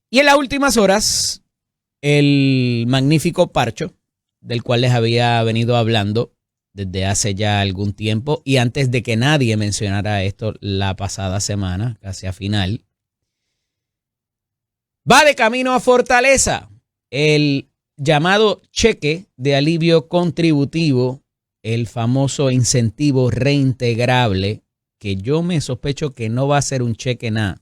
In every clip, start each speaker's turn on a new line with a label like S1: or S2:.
S1: Y en las últimas horas, el magnífico parcho, del cual les había venido hablando desde hace ya algún tiempo y antes de que nadie mencionara esto la pasada semana, casi a final, va de camino a Fortaleza. El llamado cheque de alivio contributivo, el famoso incentivo reintegrable, que yo me sospecho que no va a ser un cheque nada.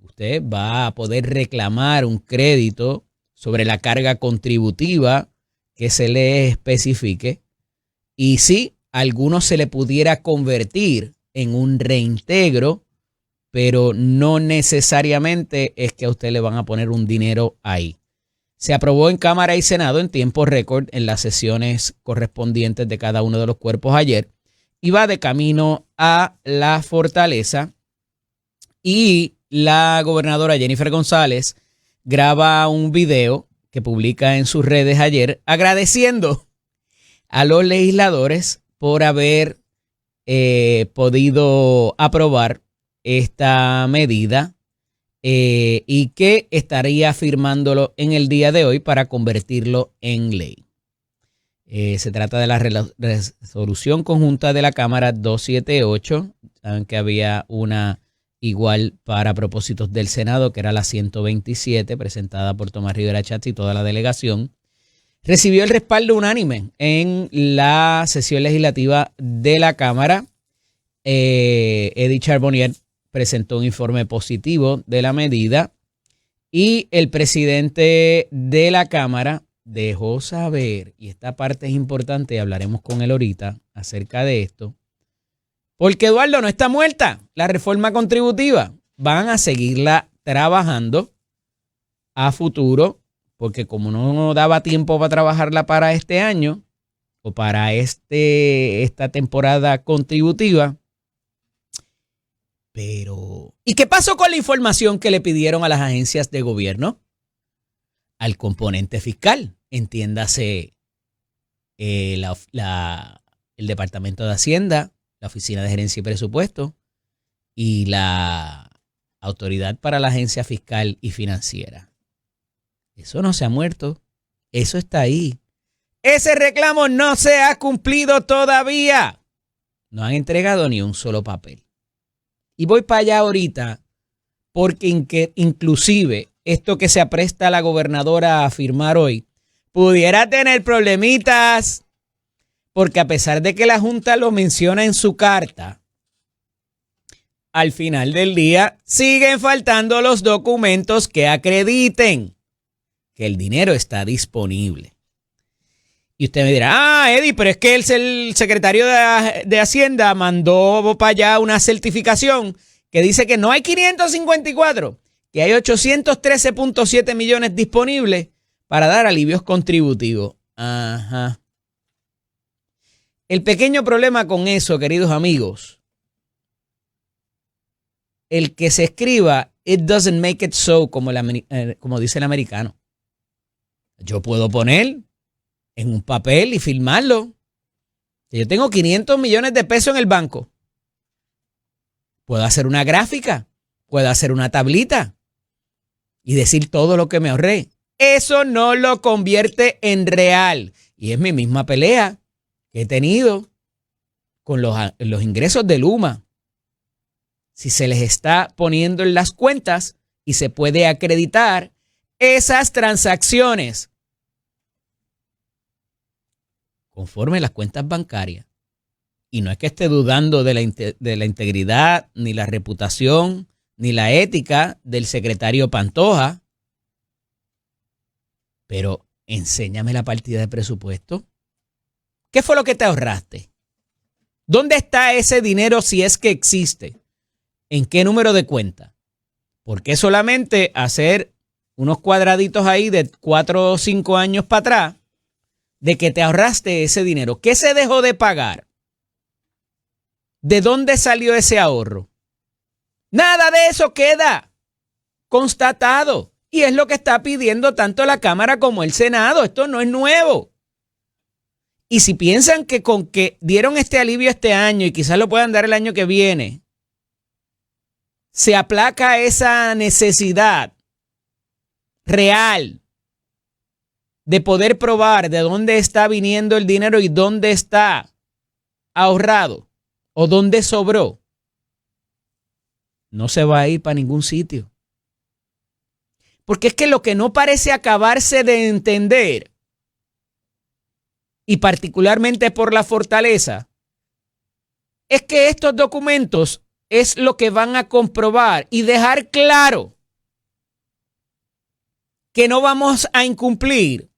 S1: Usted va a poder reclamar un crédito sobre la carga contributiva que se le especifique y sí, a algunos se le pudiera convertir en un reintegro, pero no necesariamente es que a usted le van a poner un dinero ahí. Se aprobó en Cámara y Senado en tiempo récord en las sesiones correspondientes de cada uno de los cuerpos ayer y va de camino a la Fortaleza y la gobernadora Jennifer González graba un video que publica en sus redes ayer agradeciendo a los legisladores por haber podido aprobar esta medida y que estaría firmándolo en el día de hoy para convertirlo en ley. Se trata de la resolución conjunta de la Cámara 278. Saben que había una igual para propósitos del Senado, que era la 127, presentada por Tomás Rivera Chatz y toda la delegación. Recibió el respaldo unánime en la sesión legislativa de la Cámara. Eddie Charbonnier presentó un informe positivo de la medida y el presidente de la Cámara dejó saber, y esta parte es importante, hablaremos con él ahorita acerca de esto, porque Eduardo no está muerta, la reforma contributiva. Van a seguirla trabajando a futuro, porque como no daba tiempo para trabajarla para este año o para esta temporada contributiva. Pero, ¿y qué pasó con la información que le pidieron a las agencias de gobierno? Al componente fiscal, entiéndase el Departamento de Hacienda, la Oficina de Gerencia y Presupuesto y la Autoridad para la Agencia Fiscal y Financiera. Eso no se ha muerto, eso está ahí. Ese reclamo no se ha cumplido todavía. No han entregado ni un solo papel. Y voy para allá ahorita porque inclusive esto que se apresta a la gobernadora a firmar hoy pudiera tener problemitas. Porque a pesar de que la Junta lo menciona en su carta, al final del día siguen faltando los documentos que acrediten que el dinero está disponible. Y usted me dirá, Eddie, pero es que el secretario de Hacienda mandó para allá una certificación que dice que no hay 554, que hay 813.7 millones disponibles para dar alivios contributivos. Ajá. El pequeño problema con eso, queridos amigos, el que se escriba "it doesn't make it so", como dice el americano. Yo puedo poner en un papel y firmarlo que yo tengo 500 millones de pesos en el banco. Puedo hacer una gráfica, puedo hacer una tablita y decir todo lo que me ahorré. Eso no lo convierte en real. Y es mi misma pelea que he tenido con los ingresos de Luma. Si se les está poniendo en las cuentas y se puede acreditar esas transacciones conforme las cuentas bancarias. Y no es que esté dudando de la integridad, ni la reputación, ni la ética del secretario Pantoja, pero enséñame la partida de presupuesto. ¿Qué fue lo que te ahorraste? ¿Dónde está ese dinero si es que existe? ¿En qué número de cuenta? ¿Por qué solamente hacer unos cuadraditos ahí de 4 o 5 años para atrás de que te ahorraste ese dinero? ¿Qué se dejó de pagar? ¿De dónde salió ese ahorro? Nada de eso queda constatado. Y es lo que está pidiendo tanto la Cámara como el Senado. Esto no es nuevo. Y si piensan que con que dieron este alivio este año y quizás lo puedan dar el año que viene, se aplaca esa necesidad real de poder probar de dónde está viniendo el dinero y dónde está ahorrado o dónde sobró, no se va a ir para ningún sitio. Porque es que lo que no parece acabarse de entender, y particularmente por la fortaleza, es que estos documentos es lo que van a comprobar y dejar claro que no vamos a incumplir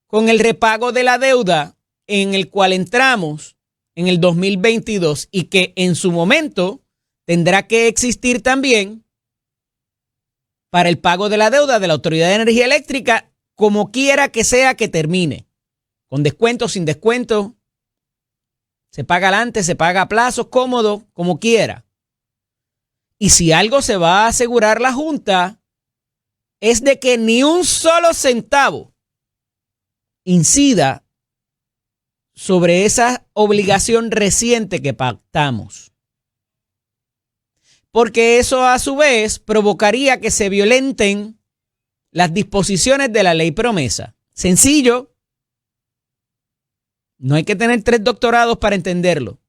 S1: con el repago de la deuda en el cual entramos en el 2022 y que en su momento tendrá que existir también para el pago de la deuda de la Autoridad de Energía Eléctrica, como quiera que sea que termine, con descuento, sin descuento, se paga adelante, se paga a plazos, cómodo, como quiera. Y si algo se va a asegurar la Junta es de que ni un solo centavo incida sobre esa obligación reciente que pactamos. Porque eso a su vez provocaría que se violenten las disposiciones de la ley promesa. Sencillo. No hay que tener 3 doctorados para entenderlo.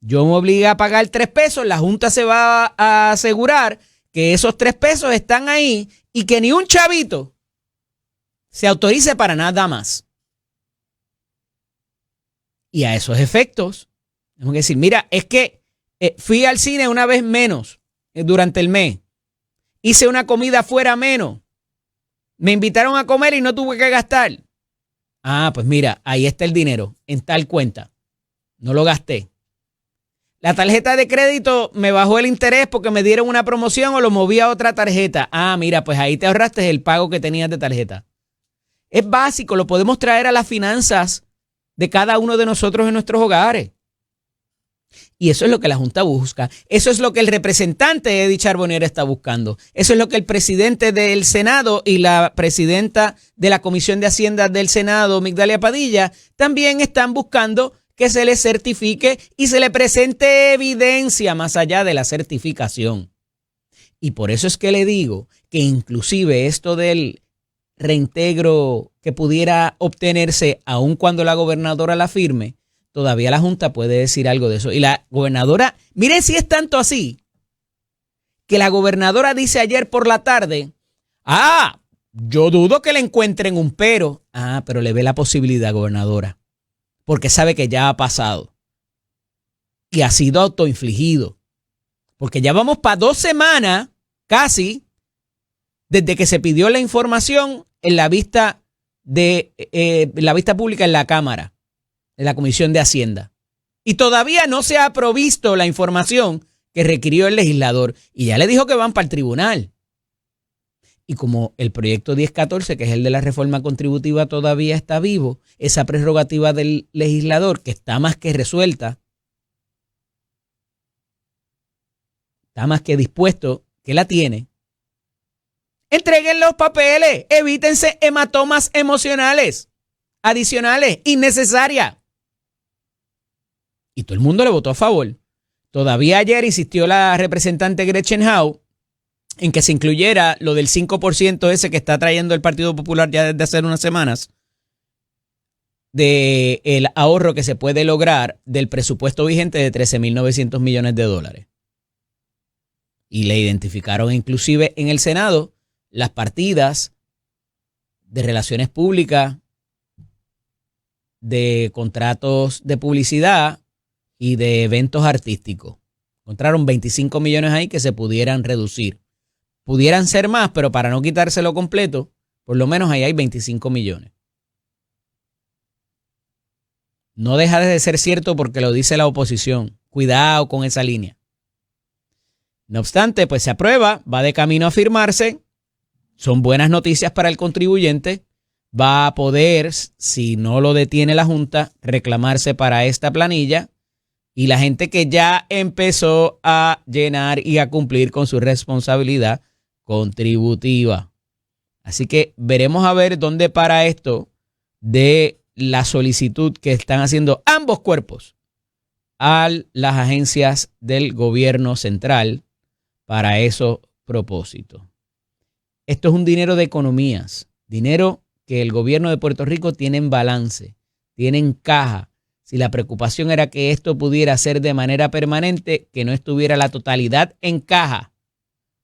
S1: Yo me obligo a pagar 3 pesos, la Junta se va a asegurar que esos 3 pesos están ahí y que ni un chavito se autorice para nada más. Y a esos efectos, tengo que decir, mira, es que fui al cine una vez menos durante el mes. Hice una comida fuera menos. Me invitaron a comer y no tuve que gastar. Ah, pues mira, ahí está el dinero, en tal cuenta. No lo gasté. La tarjeta de crédito me bajó el interés porque me dieron una promoción o lo moví a otra tarjeta. Ah, mira, pues ahí te ahorraste el pago que tenías de tarjeta. Es básico, lo podemos traer a las finanzas de cada uno de nosotros en nuestros hogares. Y eso es lo que la Junta busca. Eso es lo que el representante Eddie Charbonnier está buscando. Eso es lo que el presidente del Senado y la presidenta de la Comisión de Hacienda del Senado, Migdalia Padilla, también están buscando que se le certifique y se le presente evidencia más allá de la certificación. Y por eso es que le digo que inclusive esto del reintegro que pudiera obtenerse aun cuando la gobernadora la firme, todavía la Junta puede decir algo de eso. Y la gobernadora, miren si es tanto así, que la gobernadora dice ayer por la tarde, yo dudo que le encuentren un pero. Pero le ve la posibilidad, gobernadora, porque sabe que ya ha pasado y ha sido autoinfligido. Porque ya vamos para 2 semanas, casi, desde que se pidió la información en la vista pública en la Cámara, de la Comisión de Hacienda. Y todavía no se ha provisto la información que requirió el legislador. Y ya le dijo que van para el tribunal. Y como el proyecto 1014, que es el de la reforma contributiva, todavía está vivo, esa prerrogativa del legislador, que está más que resuelta, está más que dispuesto, que la tiene, entreguen los papeles, evítense hematomas emocionales adicionales, innecesarias. Y todo el mundo le votó a favor. Todavía ayer insistió la representante Gretchen Howe en que se incluyera lo del 5% ese que está trayendo el Partido Popular ya desde hace unas semanas, del ahorro que se puede lograr del presupuesto vigente de 13.900 millones de dólares. Y le identificaron inclusive en el Senado las partidas de relaciones públicas, de contratos de publicidad y de eventos artísticos. Encontraron 25 millones ahí que se pudieran reducir. Pudieran ser más, pero para no quitárselo completo, por lo menos ahí hay 25 millones. No deja de ser cierto porque lo dice la oposición. Cuidado con esa línea. No obstante, pues se aprueba, va de camino a firmarse. Son buenas noticias para el contribuyente. Va a poder, si no lo detiene la Junta, reclamarse para esta planilla. Y la gente que ya empezó a llenar y a cumplir con su responsabilidad contributiva. Así que veremos a ver dónde para esto de la solicitud que están haciendo ambos cuerpos a las agencias del gobierno central para esos propósitos. Esto es un dinero de economías, dinero que el gobierno de Puerto Rico tiene en balance, tiene en caja. Si la preocupación era que esto pudiera ser de manera permanente, que no estuviera la totalidad en caja,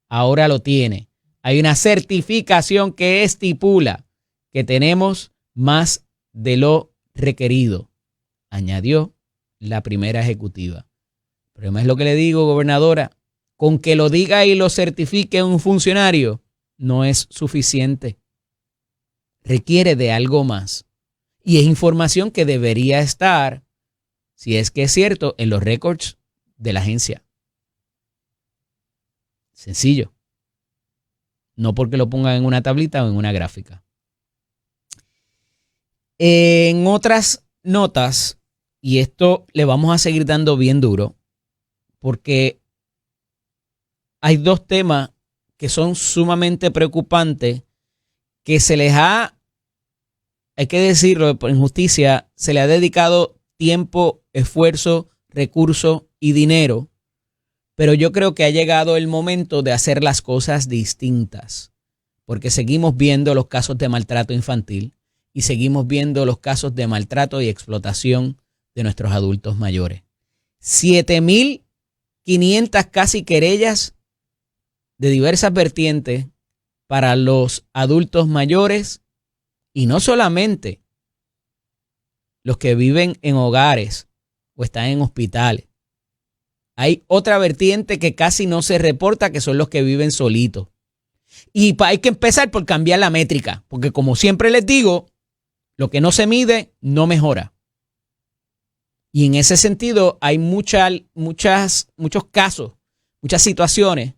S1: ahora lo tiene. Hay una certificación que estipula que tenemos más de lo requerido, añadió la primera ejecutiva. El problema es lo que le digo, gobernadora, con que lo diga y lo certifique un funcionario no es suficiente. Requiere de algo más. Y es información que debería estar, si es que es cierto, en los récords de la agencia. Sencillo. No porque lo pongan en una tablita o en una gráfica. En otras notas, y esto le vamos a seguir dando bien duro, porque hay dos temas que son sumamente preocupantes, que se les hay que decirlo, en justicia, se le ha dedicado tiempo, esfuerzo, recursos y dinero, pero yo creo que ha llegado el momento de hacer las cosas distintas, porque seguimos viendo los casos de maltrato infantil y seguimos viendo los casos de maltrato y explotación de nuestros adultos mayores. 7,500 casi querellas de diversas vertientes para los adultos mayores, y no solamente los que viven en hogares o están en hospitales. Hay otra vertiente que casi no se reporta, que son los que viven solitos. Y hay que empezar por cambiar la métrica, porque como siempre les digo, lo que no se mide no mejora. Y en ese sentido hay muchos casos, muchas situaciones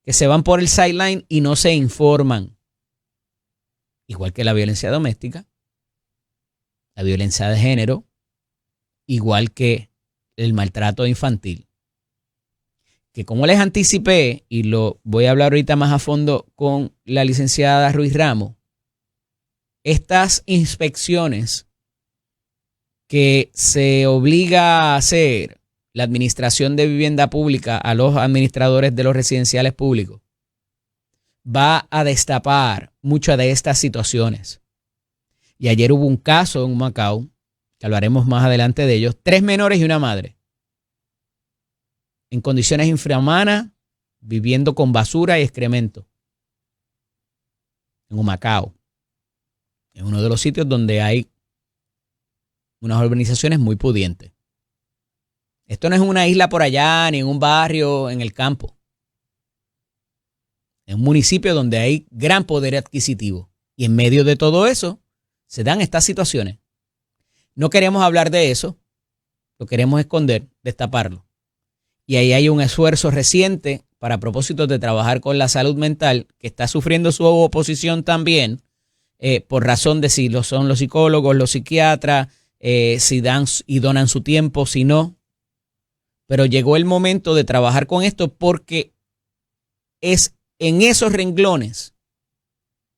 S1: que se van por el sideline y no se informan. Igual que la violencia doméstica, la violencia de género, igual que el maltrato infantil. Que como les anticipé, y lo voy a hablar ahorita más a fondo con la licenciada Ruiz Ramos, estas inspecciones que se obliga a hacer la Administración de Vivienda Pública a los administradores de los residenciales públicos, va a destapar muchas de estas situaciones. Y ayer hubo un caso en Humacao, que hablaremos más adelante de ellos, 3 menores y una madre, en condiciones infrahumanas, viviendo con basura y excremento, en Humacao, en uno de los sitios donde hay unas urbanizaciones muy pudientes. Esto no es una isla por allá, ni en un barrio, en el campo. Es un municipio donde hay gran poder adquisitivo. Y en medio de todo eso, se dan estas situaciones. No queremos hablar de eso. Lo queremos esconder, destaparlo. Y ahí hay un esfuerzo reciente para propósitos de trabajar con la salud mental, que está sufriendo su oposición también, por razón de si lo son los psicólogos, los psiquiatras, si dan y donan su tiempo, si no. Pero llegó el momento de trabajar con esto, porque es en esos renglones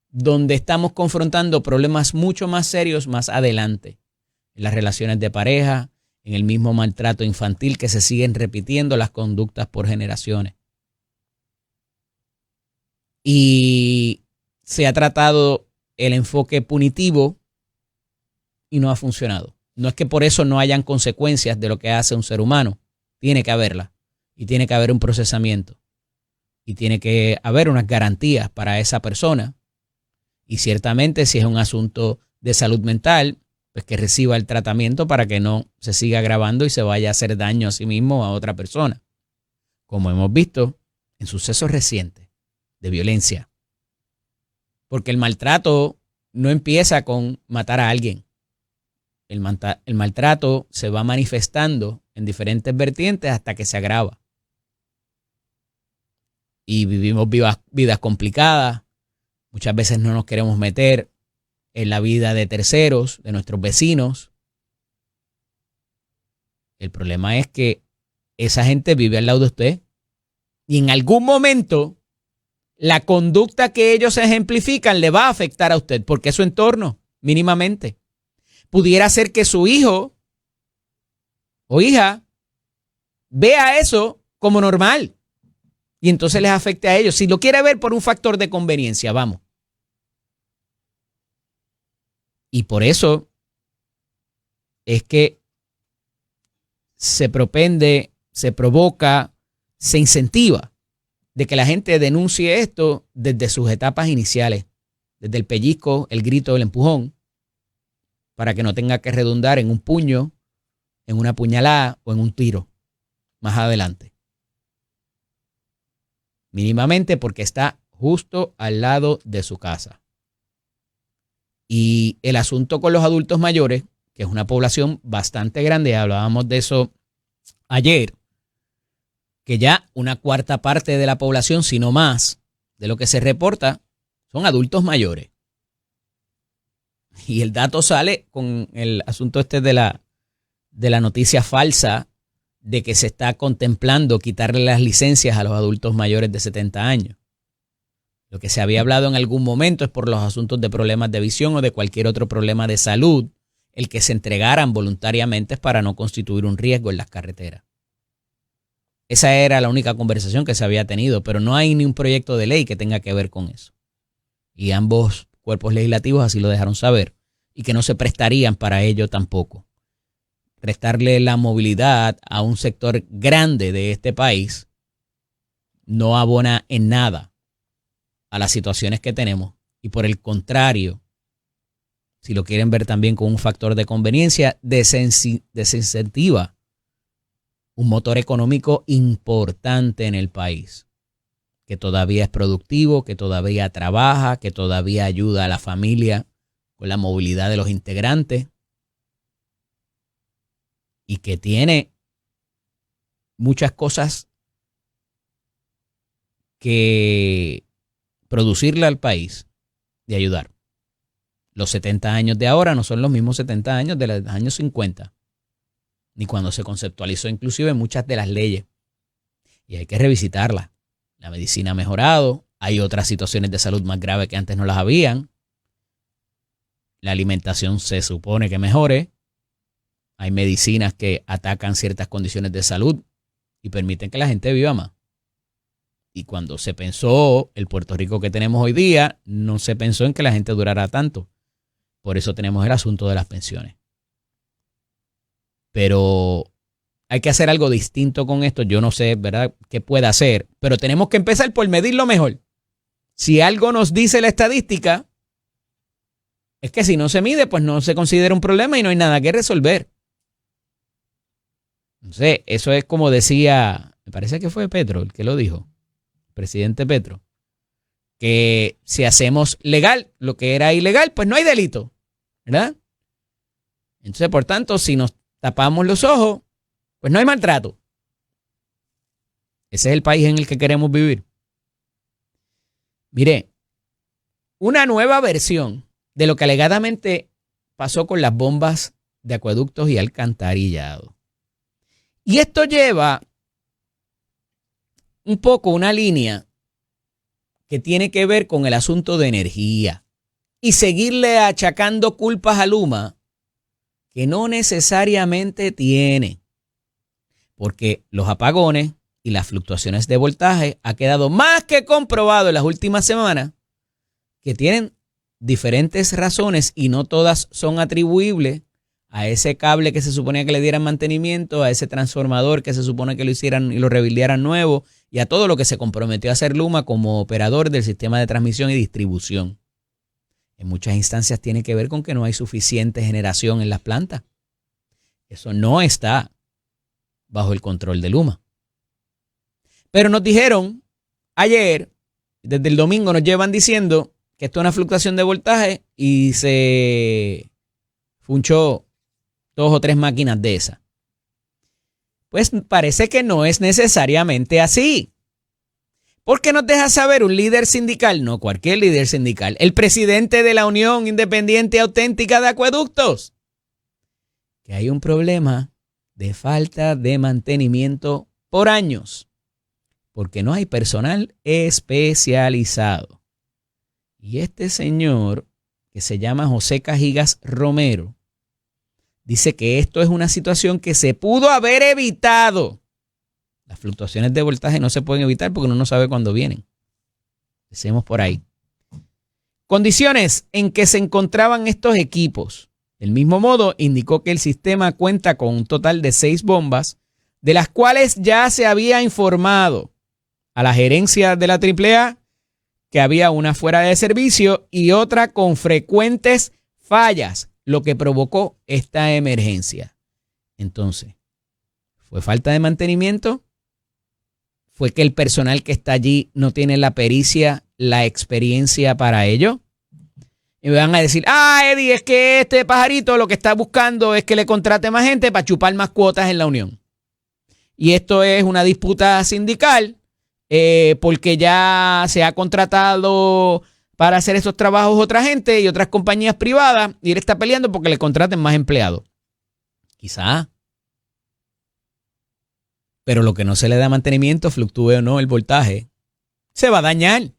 S1: donde estamos confrontando problemas mucho más serios más adelante. En las relaciones de pareja, en el mismo maltrato infantil, que se siguen repitiendo las conductas por generaciones. Y se ha tratado el enfoque punitivo y no ha funcionado. No es que por eso no hayan consecuencias de lo que hace un ser humano. Tiene que haberla. Y tiene que haber un procesamiento. Y tiene que haber unas garantías para esa persona. Y ciertamente, si es un asunto de salud mental, pues que reciba el tratamiento para que no se siga agravando y se vaya a hacer daño a sí mismo o a otra persona. Como hemos visto en sucesos recientes de violencia. Porque el maltrato no empieza con matar a alguien. El maltrato se va manifestando en diferentes vertientes hasta que se agrava. Y vivimos vidas complicadas. Muchas veces no nos queremos meter en la vida de terceros, de nuestros vecinos. El problema es que esa gente vive al lado de usted. Y en algún momento, la conducta que ellos ejemplifican le va a afectar a usted, porque es su entorno, mínimamente. Pudiera ser que su hijo o hija vea eso como normal. Y entonces les afecte a ellos. Si lo quiere ver por un factor de conveniencia, vamos. Y por eso es que se propende, se provoca, se incentiva de que la gente denuncie esto desde sus etapas iniciales, desde el pellizco, el grito, el empujón, para que no tenga que redundar en un puño, en una puñalada o en un tiro más adelante. Mínimamente porque está justo al lado de su casa. Y el asunto con los adultos mayores, que es una población bastante grande, hablábamos de eso ayer, que ya una cuarta parte de la población, si no más, de lo que se reporta, son adultos mayores. Y el dato sale con el asunto este de la noticia falsa de que se está contemplando quitarle las licencias a los adultos mayores de 70 años. Lo que se había hablado en algún momento es por los asuntos de problemas de visión o de cualquier otro problema de salud, el que se entregaran voluntariamente para no constituir un riesgo en las carreteras. Esa era la única conversación que se había tenido, pero no hay ni un proyecto de ley que tenga que ver con eso. Y ambos cuerpos legislativos así lo dejaron saber y que no se prestarían para ello tampoco. Restarle la movilidad a un sector grande de este país no abona en nada a las situaciones que tenemos y por el contrario, si lo quieren ver también con un factor de conveniencia, desincentiva un motor económico importante en el país, que todavía es productivo, que todavía trabaja, que todavía ayuda a la familia con la movilidad de los integrantes y que tiene muchas cosas que producirle al país de ayudar. Los 70 años de ahora no son los mismos 70 años de los años 50, ni cuando se conceptualizó inclusive muchas de las leyes. Y hay que revisitarlas. La medicina ha mejorado, hay otras situaciones de salud más graves que antes no las habían. La alimentación se supone que mejore. Hay medicinas que atacan ciertas condiciones de salud y permiten que la gente viva más. Y cuando se pensó el Puerto Rico que tenemos hoy día, no se pensó en que la gente durara tanto. Por eso tenemos el asunto de las pensiones. Pero hay que hacer algo distinto con esto. Yo no sé, ¿verdad?, qué puede hacer, pero tenemos que empezar por medirlo mejor. Si algo nos dice la estadística, es que si no se mide, pues no se considera un problema y no hay nada que resolver. No sé, eso es como decía, me parece que fue Petro el que lo dijo, presidente Petro, que si hacemos legal lo que era ilegal, pues no hay delito, ¿verdad? Entonces, por tanto, si nos tapamos los ojos, pues no hay maltrato. Ese es el país en el que queremos vivir. Mire, una nueva versión de lo que alegadamente pasó con las bombas de acueductos y alcantarillado. Y esto lleva un poco una línea que tiene que ver con el asunto de energía y seguirle achacando culpas a Luma que no necesariamente tiene, porque los apagones y las fluctuaciones de voltaje ha quedado más que comprobado en las últimas semanas que tienen diferentes razones y no todas son atribuibles a ese cable que se suponía que le dieran mantenimiento, a ese transformador que se supone que lo hicieran y lo rebuildearan nuevo y a todo lo que se comprometió a hacer Luma como operador del sistema de transmisión y distribución. En muchas instancias tiene que ver con que no hay suficiente generación en las plantas. Eso no está bajo el control de Luma. Pero nos dijeron ayer, desde el domingo nos llevan diciendo que esto es una fluctuación de voltaje y se funchó 2 o 3 máquinas de esas. Pues parece que no es necesariamente así. Porque nos deja saber un líder sindical, no cualquier líder sindical, el presidente de la Unión Independiente Auténtica de Acueductos, que hay un problema de falta de mantenimiento por años, porque no hay personal especializado. Y este señor, que se llama José Cajigas Romero, dice que esto es una situación que se pudo haber evitado. Las fluctuaciones de voltaje no se pueden evitar porque uno no sabe cuándo vienen. Decimos por ahí. Condiciones en que se encontraban estos equipos. Del mismo modo, indicó que el sistema cuenta con un total de 6 bombas, de las cuales ya se había informado a la gerencia de la AAA que había una fuera de servicio y otra con frecuentes fallas, lo que provocó esta emergencia. Entonces, ¿fue falta de mantenimiento? ¿Fue que el personal que está allí no tiene la pericia, la experiencia para ello? Y me van a decir, Eddie, es que este pajarito lo que está buscando es que le contrate más gente para chupar más cuotas en la unión. Y esto es una disputa sindical porque ya se ha contratado para hacer esos trabajos otra gente y otras compañías privadas y él está peleando porque le contraten más empleados. Quizá. Pero lo que no se le da mantenimiento, fluctúe o no el voltaje, se va a dañar.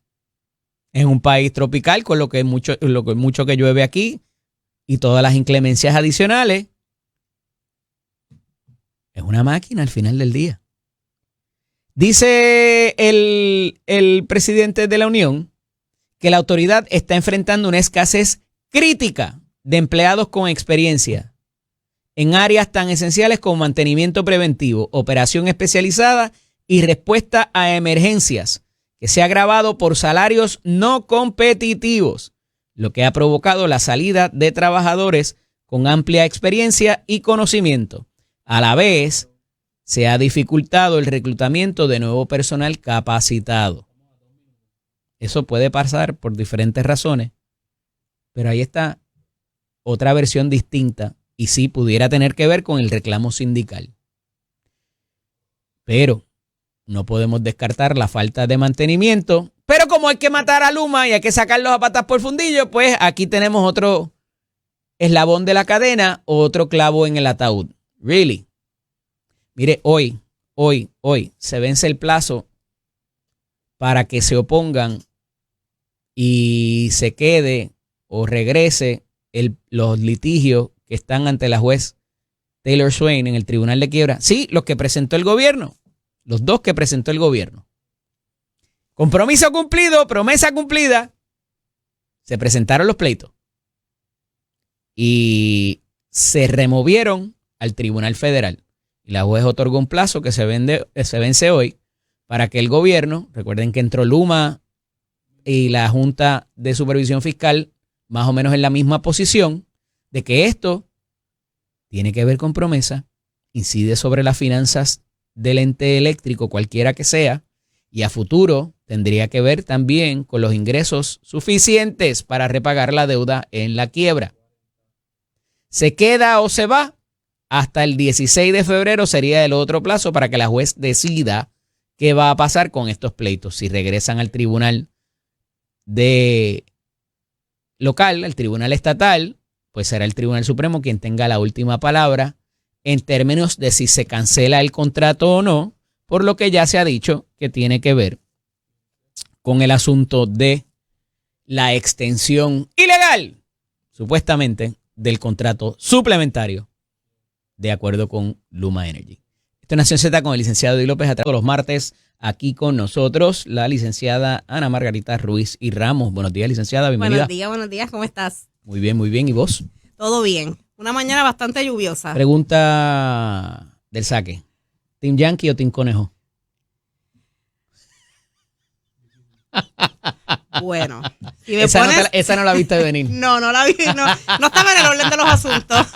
S1: Es un país tropical con lo que mucho que llueve aquí y todas las inclemencias adicionales. Es una máquina al final del día. Dice el presidente de la Unión que la autoridad está enfrentando una escasez crítica de empleados con experiencia en áreas tan esenciales como mantenimiento preventivo, operación especializada y respuesta a emergencias, que se ha agravado por salarios no competitivos, lo que ha provocado la salida de trabajadores con amplia experiencia y conocimiento. A la vez, se ha dificultado el reclutamiento de nuevo personal capacitado. Eso puede pasar por diferentes razones, pero ahí está otra versión distinta y sí pudiera tener que ver con el reclamo sindical. Pero no podemos descartar la falta de mantenimiento. Pero como hay que matar a Luma y hay que sacarlos a patas por fundillo, pues aquí tenemos otro eslabón de la cadena, otro clavo en el ataúd. Really. Mire, hoy se vence el plazo para que se opongan y se quede o regrese los litigios que están ante la juez Taylor Swain en el Tribunal de Quiebra. Sí, los que presentó el gobierno. Los 2 que presentó el gobierno. Compromiso cumplido, promesa cumplida. Se presentaron los pleitos. Y se removieron al Tribunal Federal. Y la juez otorgó un plazo que se vence hoy para que el gobierno, recuerden que entró Luma y la Junta de Supervisión Fiscal más o menos en la misma posición, de que esto tiene que ver con promesa, incide sobre las finanzas del ente eléctrico, cualquiera que sea, y a futuro tendría que ver también con los ingresos suficientes para repagar la deuda en la quiebra. ¿Se queda o se va? Hasta el 16 de febrero sería el otro plazo para que la juez decida qué va a pasar con estos pleitos. Si regresan al tribunal local, al tribunal estatal, pues será el Tribunal Supremo quien tenga la última palabra en términos de si se cancela el contrato o no, por lo que ya se ha dicho que tiene que ver con el asunto de la extensión ilegal, supuestamente, del contrato suplementario, de acuerdo con Luma Energy. Esto es Nación Z con el licenciado Eddie López, todos los martes, aquí con nosotros, la licenciada Ana Margarita Ruiz y Ramos. Buenos días, licenciada, bienvenida.
S2: Buenos días, ¿cómo estás?
S1: Muy bien. ¿Y vos?
S2: Todo bien. Una mañana bastante lluviosa.
S1: Pregunta del saque. ¿Team Yankee o Team Conejo?
S2: Bueno, si
S1: me esa no la viste venir.
S2: No la vi. No estaba en el orden de los asuntos.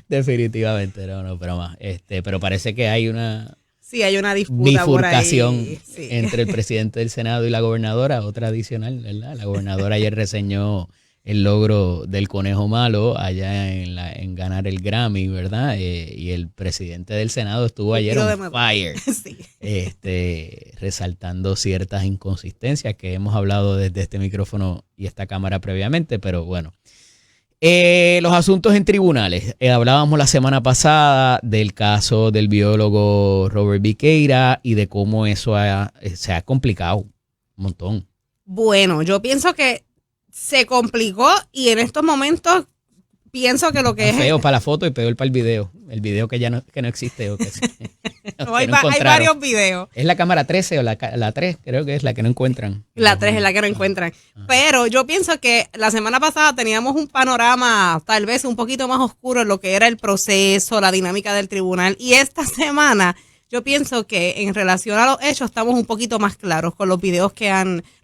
S1: Definitivamente, no, pero más. Pero parece que hay una...
S2: Sí, hay una disputa
S1: bifurcación
S2: por ahí. Sí.
S1: Entre el presidente del Senado y la gobernadora, otra adicional, ¿verdad? La gobernadora ayer reseñó el logro del conejo malo allá en ganar el Grammy, ¿verdad? Y el presidente del Senado estuvo ayer on fire, sí. Resaltando ciertas inconsistencias que hemos hablado desde este micrófono y esta cámara previamente, pero bueno. Los asuntos en tribunales. Hablábamos la semana pasada del caso del biólogo Robert Viqueira y de cómo eso se ha complicado un montón.
S2: Bueno, yo pienso que se complicó y en estos momentos pienso que lo que
S1: Está
S2: es...
S1: feo para la foto y peor para el video. El video que ya no existe. O que,
S2: No, hay varios videos.
S1: ¿Es la cámara 13 o la 3? Creo que es la que no encuentran.
S2: La 3 es la que no encuentran. Pero yo pienso que la semana pasada teníamos un panorama tal vez un poquito más oscuro en lo que era el proceso, la dinámica del tribunal. Y esta semana yo pienso que en relación a los hechos estamos un poquito más claros con los videos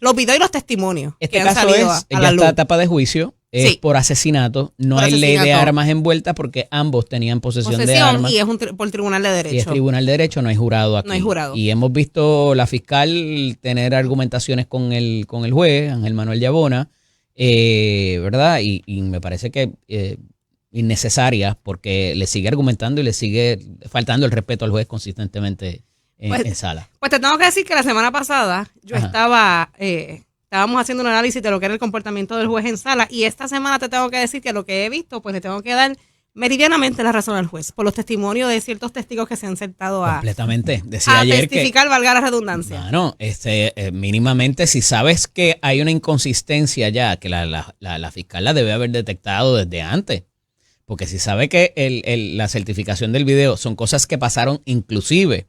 S2: los videos y los testimonios
S1: Este
S2: que han
S1: caso
S2: salido
S1: es,
S2: a la
S1: ya
S2: luz.
S1: está etapa de juicio. Es
S2: Sí.
S1: por asesinato. No
S2: Por
S1: hay ley de
S2: asesinato.
S1: armas envuelta porque ambos tenían posesión de armas.
S2: Y es por tribunal de derecho.
S1: Y es tribunal de derecho, no hay jurado aquí.
S2: No hay jurado.
S1: Y hemos visto la fiscal tener argumentaciones con el juez, Ángel Manuel Yabona, ¿verdad? Y me parece que innecesarias porque le sigue argumentando y le sigue faltando el respeto al juez consistentemente en sala.
S2: Pues te tengo que decir que la semana pasada yo estábamos haciendo un análisis de lo que era el comportamiento del juez en sala y esta semana te tengo que decir que lo que he visto, pues le tengo que dar meridianamente la razón al juez por los testimonios de ciertos testigos que se han sentado
S1: Completamente. Decía
S2: a
S1: ayer
S2: testificar, valga la redundancia.
S1: Bueno, mínimamente si sabes que hay una inconsistencia ya, que la fiscal la debe haber detectado desde antes. Porque si sabe que la certificación del video son cosas que pasaron inclusive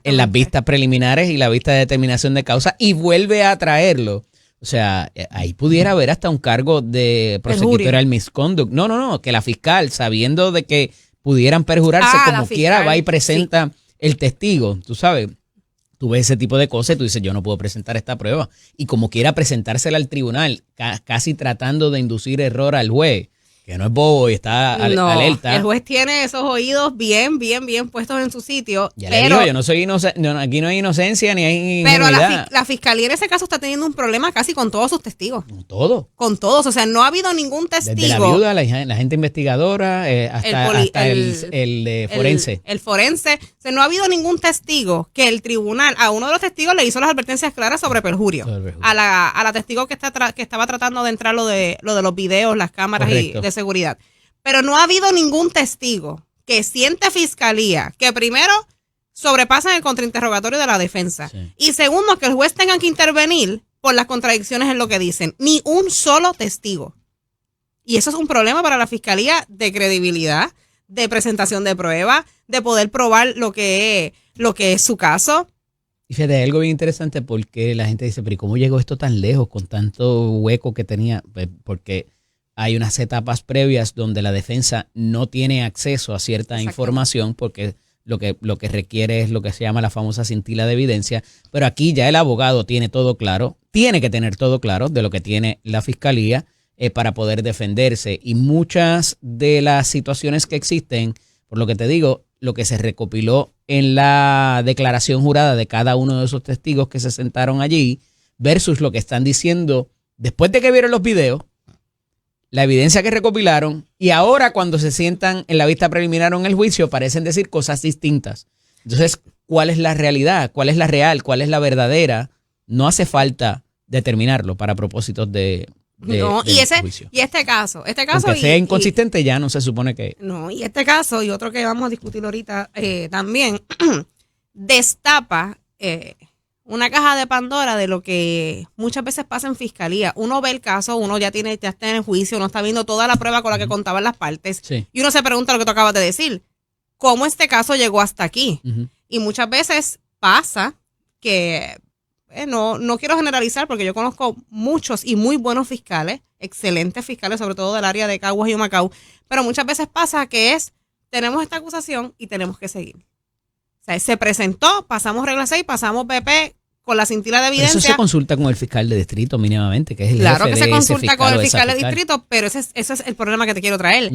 S1: en las vistas preliminares y la vista de determinación de causa y vuelve a traerlo. O sea, ahí pudiera haber hasta un cargo de prosecutorial misconduct. No, que la fiscal, sabiendo de que pudieran perjurarse como quiera, va y presenta el testigo, tú sabes. Tú ves ese tipo de cosas y tú dices, yo no puedo presentar esta prueba. Y como quiera presentársela al tribunal, casi tratando de inducir error al juez, que no es bobo y está alerta.
S2: El juez tiene esos oídos bien puestos en su sitio.
S1: Ya le digo, yo no soy inocente, aquí no hay inocencia ni hay ingenuidad.
S2: Pero la fiscalía en ese caso está teniendo un problema casi con todos sus testigos.
S1: Con
S2: todos, o sea, no ha habido ningún testigo.
S1: Desde la viuda, la gente investigadora, hasta el de forense.
S2: El forense. O sea, no ha habido ningún testigo que el tribunal, a uno de los testigos le hizo las advertencias claras sobre perjurio. A la testigo que estaba tratando de entrar lo de los videos, las cámaras y de seguridad. Pero no ha habido ningún testigo que siente fiscalía que primero sobrepasan el contrainterrogatorio de la defensa y segundo que el juez tenga que intervenir por las contradicciones en lo que dicen. Ni un solo testigo. Y eso es un problema para la fiscalía de credibilidad, de presentación de pruebas, de poder probar lo que es su caso.
S1: Y fíjate, hay algo bien interesante porque la gente dice, pero ¿y cómo llegó esto tan lejos con tanto hueco que tenía? Pues porque hay unas etapas previas donde la defensa no tiene acceso a cierta información porque lo que requiere es lo que se llama la famosa cintila de evidencia. Pero aquí ya el abogado tiene todo claro, tiene que tener todo claro de lo que tiene la fiscalía para poder defenderse. Y muchas de las situaciones que existen, por lo que te digo, lo que se recopiló en la declaración jurada de cada uno de esos testigos que se sentaron allí versus lo que están diciendo después de que vieron los videos, la evidencia que recopilaron y ahora cuando se sientan en la vista preliminar o en el juicio parecen decir cosas distintas. Entonces, ¿cuál es la realidad? ¿Cuál es la real? ¿Cuál es la verdadera? No hace falta determinarlo para propósitos de juicio.
S2: Y este caso
S1: aunque sea inconsistente ya no se supone que...
S2: No, y este caso y otro que vamos a discutir ahorita también destapa una caja de Pandora de lo que muchas veces pasa en fiscalía. Uno ve el caso, uno ya está en el juicio, uno está viendo toda la prueba con la que contaban las partes y uno se pregunta lo que tú acabas de decir, ¿cómo este caso llegó hasta aquí? Y muchas veces pasa que, no quiero generalizar porque yo conozco muchos y muy buenos fiscales, excelentes fiscales, sobre todo del área de Caguas y Humacao, pero muchas veces pasa que tenemos esta acusación y tenemos que seguir. O sea, se presentó, pasamos regla 6, pasamos BP con la cintila de evidencia.
S1: Pero eso se consulta con el fiscal de distrito mínimamente, que es el
S2: claro
S1: jefe
S2: que se consulta
S1: fiscal
S2: con el fiscal de distrito, pero ese es el problema que te quiero traer.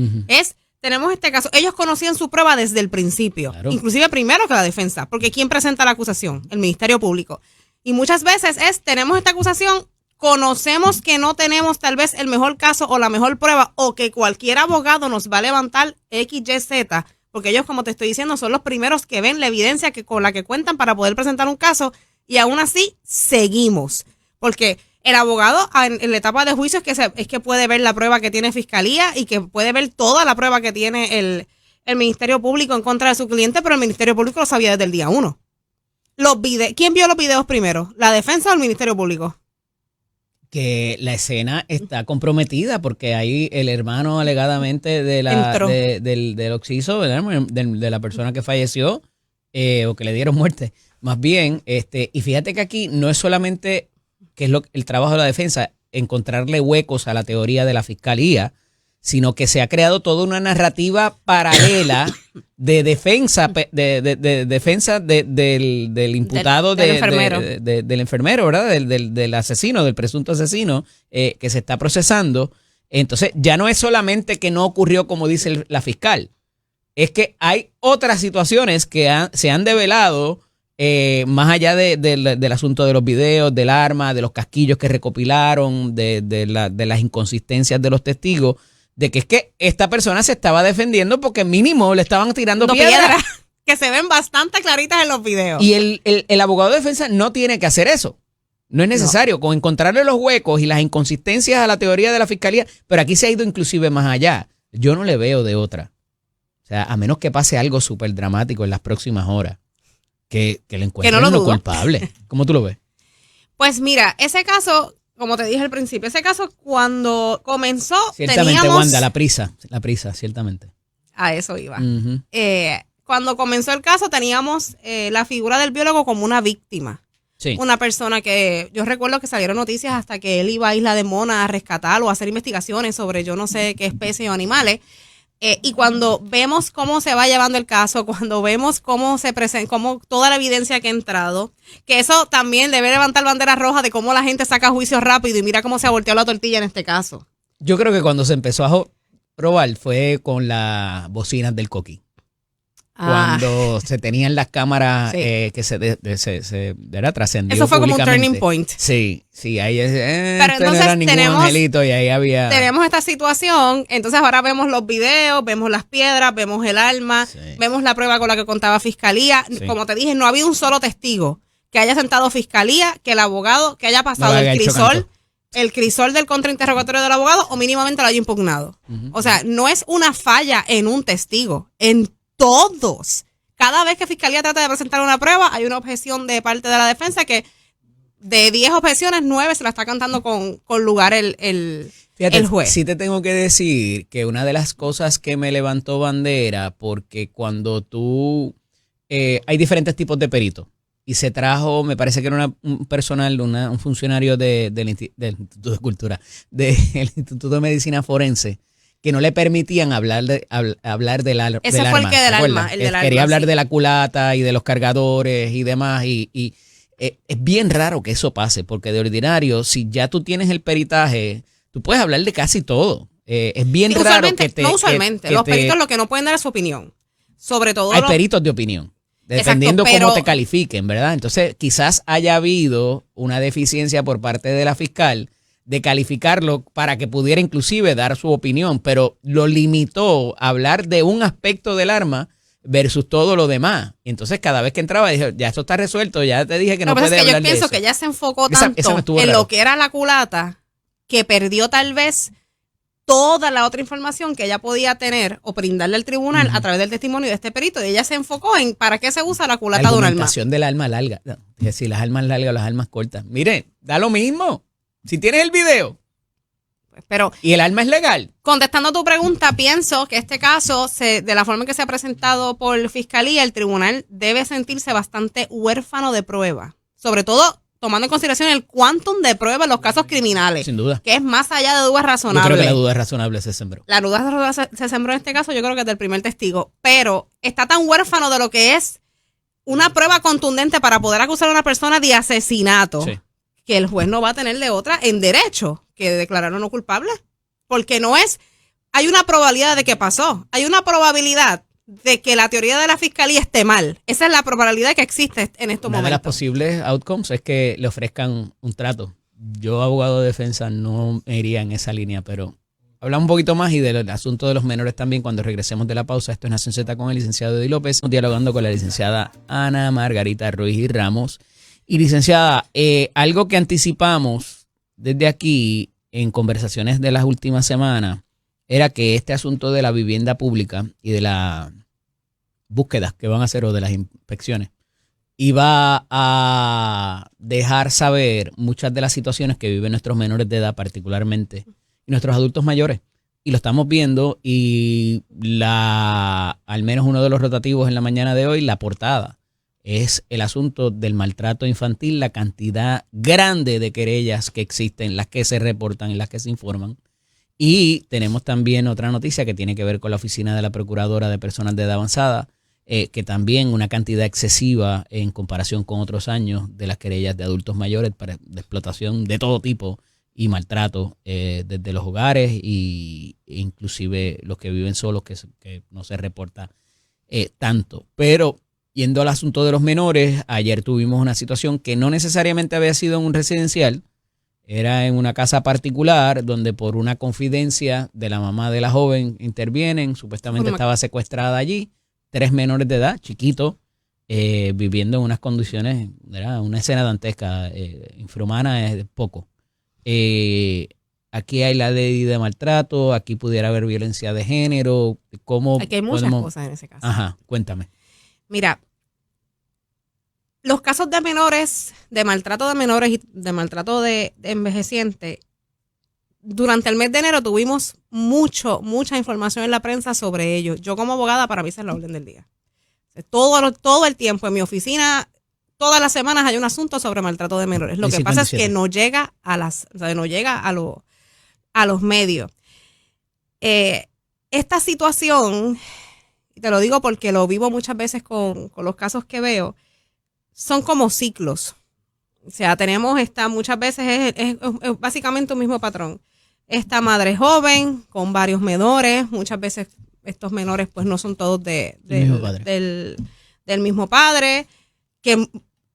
S2: Tenemos este caso, ellos conocían su prueba desde el principio, inclusive primero que la defensa, porque ¿quién presenta la acusación? El Ministerio Público. Y muchas veces tenemos esta acusación, conocemos que no tenemos tal vez el mejor caso o la mejor prueba, o que cualquier abogado nos va a levantar X, Y, Z, porque ellos, como te estoy diciendo, son los primeros que ven la evidencia con la que cuentan para poder presentar un caso, y aún así seguimos. Porque el abogado en la etapa de juicio es que puede ver la prueba que tiene fiscalía y que puede ver toda la prueba que tiene el Ministerio Público en contra de su cliente, pero el Ministerio Público lo sabía desde el día 1. ¿Quién vio los videos primero? ¿La defensa o el Ministerio Público?
S1: que la escena está comprometida porque ahí el hermano alegadamente del occiso, ¿verdad? De la persona que falleció o que le dieron muerte. Más bien, y fíjate que aquí no es solamente que es el trabajo de la defensa, encontrarle huecos a la teoría de la fiscalía, sino que se ha creado toda una narrativa paralela de defensa del imputado del enfermero, ¿verdad? Del asesino, del presunto asesino que se está procesando. Entonces, ya no es solamente que no ocurrió como dice la fiscal, es que hay otras situaciones que se han develado más allá del asunto de los videos, del arma, de los casquillos que recopilaron, de las inconsistencias de los testigos, de que es que esta persona se estaba defendiendo porque mínimo le estaban tirando piedras.
S2: Que se ven bastante claritas en los videos.
S1: Y el abogado de defensa no tiene que hacer eso. No es necesario. Con encontrarle los huecos y las inconsistencias a la teoría de la fiscalía, pero aquí se ha ido inclusive más allá. Yo no le veo de otra. O sea, a menos que pase algo súper dramático en las próximas horas, que le encuentren lo culpable. ¿Cómo tú lo ves?
S2: Pues mira, ese caso, como te dije al principio, ese caso cuando comenzó,
S1: ciertamente, Wanda, la prisa, ciertamente.
S2: A eso iba. Uh-huh. Cuando comenzó el caso teníamos la figura del biólogo como una víctima.
S1: Sí.
S2: Una persona que yo recuerdo que salieron noticias hasta que él iba a Isla de Mona a rescatar o a hacer investigaciones sobre yo no sé qué especies o animales. Y cuando vemos cómo se va llevando el caso, cuando vemos cómo se presenta, cómo toda la evidencia que ha entrado, que eso también debe levantar bandera roja de cómo la gente saca juicios rápido y mira cómo se ha volteado la tortilla en este caso.
S1: Yo creo que cuando se empezó a probar fue con las bocinas del Coqui. Cuando se tenían las cámaras que se trascendió.
S2: Eso fue como un turning point.
S1: Sí, ahí
S2: pero entonces
S1: no era ningún angelito y ahí había.
S2: Tenemos esta situación, entonces ahora vemos los videos, vemos las piedras, vemos el arma, vemos la prueba con la que contaba fiscalía. Sí. Como te dije, no ha habido un solo testigo que haya sentado fiscalía, que el abogado, que haya pasado el crisol del contrainterrogatorio del abogado o mínimamente lo haya impugnado. Uh-huh. O sea, no es una falla en un testigo, en todos. Cada vez que fiscalía trata de presentar una prueba, hay una objeción de parte de la defensa que de 10 objeciones, 9 se la está cantando con lugar el juez.
S1: Sí te tengo que decir que una de las cosas que me levantó bandera, porque cuando hay diferentes tipos de peritos, y se trajo, me parece que era un funcionario del Instituto de Cultura, del Instituto de Medicina Forense, que no le permitían hablar del arma.
S2: Ese fue el que del arma.
S1: Quería hablar de la culata y de los cargadores y demás. Y es bien raro que eso pase, porque de ordinario, si ya tú tienes el peritaje, tú puedes hablar de casi todo. Es bien raro que te...
S2: No usualmente. Los peritos lo que no pueden dar es su opinión. Sobre todo...
S1: Hay peritos de opinión. Dependiendo cómo te califiquen, ¿verdad? Entonces, quizás haya habido una deficiencia por parte de la fiscal de calificarlo para que pudiera inclusive dar su opinión, pero lo limitó a hablar de un aspecto del arma versus todo lo demás. Y entonces cada vez que entraba dije, ya esto está resuelto, ya te dije que no puede hablar de eso.
S2: Yo pienso que ella se enfocó tanto en lo que era la culata que perdió tal vez toda la otra información que ella podía tener o brindarle al tribunal a través del testimonio de este perito. Y ella se enfocó en para qué se usa la culata de un arma.
S1: La argumentación del arma larga. No, es decir, las armas largas o las armas cortas. Mire, da lo mismo. Si tienes el video
S2: pero
S1: y el arma es legal.
S2: Contestando a tu pregunta, pienso que este caso, de la forma en que se ha presentado por fiscalía, el tribunal debe sentirse bastante huérfano de prueba. Sobre todo tomando en consideración el quantum de prueba en los casos criminales.
S1: Sin duda.
S2: Que es más allá de dudas razonables.
S1: Yo creo que la duda razonable se sembró.
S2: La duda se sembró en este caso, yo creo que es del primer testigo. Pero está tan huérfano de lo que es una prueba contundente para poder acusar a una persona de asesinato. Sí. Que el juez no va a tener de otra en derecho que declararlo no culpable. Porque hay una probabilidad de que pasó. Hay una probabilidad de que la teoría de la fiscalía esté mal. Esa es la probabilidad que existe en estos momentos.
S1: Una de las posibles outcomes es que le ofrezcan un trato. Yo, abogado de defensa, no me iría en esa línea, pero hablamos un poquito más y del asunto de los menores también cuando regresemos de la pausa. Esto es Nación Z con el licenciado Eddie López. Estamos dialogando con la licenciada Ana Margarita Ruiz y Ramos. Y licenciada, algo que anticipamos desde aquí en conversaciones de las últimas semanas era que este asunto de la vivienda pública y de las búsquedas que van a hacer o de las inspecciones iba a dejar saber muchas de las situaciones que viven nuestros menores de edad particularmente y nuestros adultos mayores. Y lo estamos viendo y al menos uno de los rotativos en la mañana de hoy, la portada, es el asunto del maltrato infantil, la cantidad grande de querellas que existen, las que se reportan y las que se informan. Y tenemos también otra noticia que tiene que ver con la oficina de la Procuradora de Personas de Edad Avanzada, que también una cantidad excesiva en comparación con otros años de las querellas de adultos mayores de explotación de todo tipo y maltrato desde los hogares e inclusive los que viven solos, que no se reporta tanto. Pero yendo al asunto de los menores, ayer tuvimos una situación que no necesariamente había sido en un residencial, era en una casa particular donde por una confidencia de la mamá de la joven intervienen, supuestamente estaba secuestrada allí, 3 menores de edad, chiquitos, viviendo en unas condiciones, era una escena dantesca, infrahumana es poco. Aquí hay la ley de maltrato, aquí pudiera haber violencia de género.
S2: Aquí hay muchas cosas en ese caso.
S1: Ajá, cuéntame.
S2: Mira, los casos de menores, de maltrato de menores y de maltrato de envejecientes, durante el mes de enero tuvimos mucha información en la prensa sobre ello. Yo como abogada, para mí esa es la orden del día. Todo el tiempo en mi oficina, todas las semanas hay un asunto sobre maltrato de menores. Lo que pasa es que no llega a los medios. Esta situación, y te lo digo porque lo vivo muchas veces con los casos que veo, son como ciclos. O sea, tenemos muchas veces es básicamente un mismo patrón. Esta madre joven con varios menores, muchas veces estos menores pues no son todos del mismo padre, que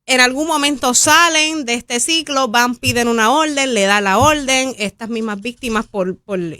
S2: en algún momento salen de este ciclo, piden una orden, le da la orden, estas mismas víctimas